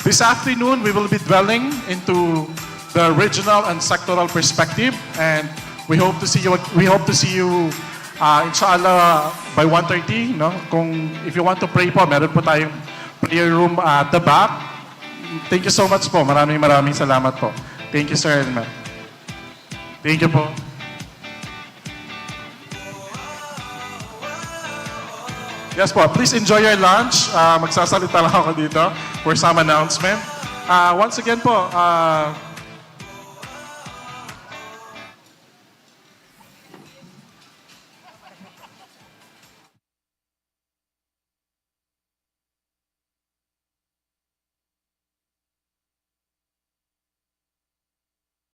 B: This afternoon, we will be dwelling into the regional and sectoral perspective, and we hope to see you. Inshallah by 1:30. No, if you want to pray po, meron po tayong prayer room at the back. Thank you so much po. Maraming salamat po. Thank you, sir and ma'am. Thank you po. Yes po, please enjoy your lunch. Magsasalita lang ako dito for some announcement. Once again po,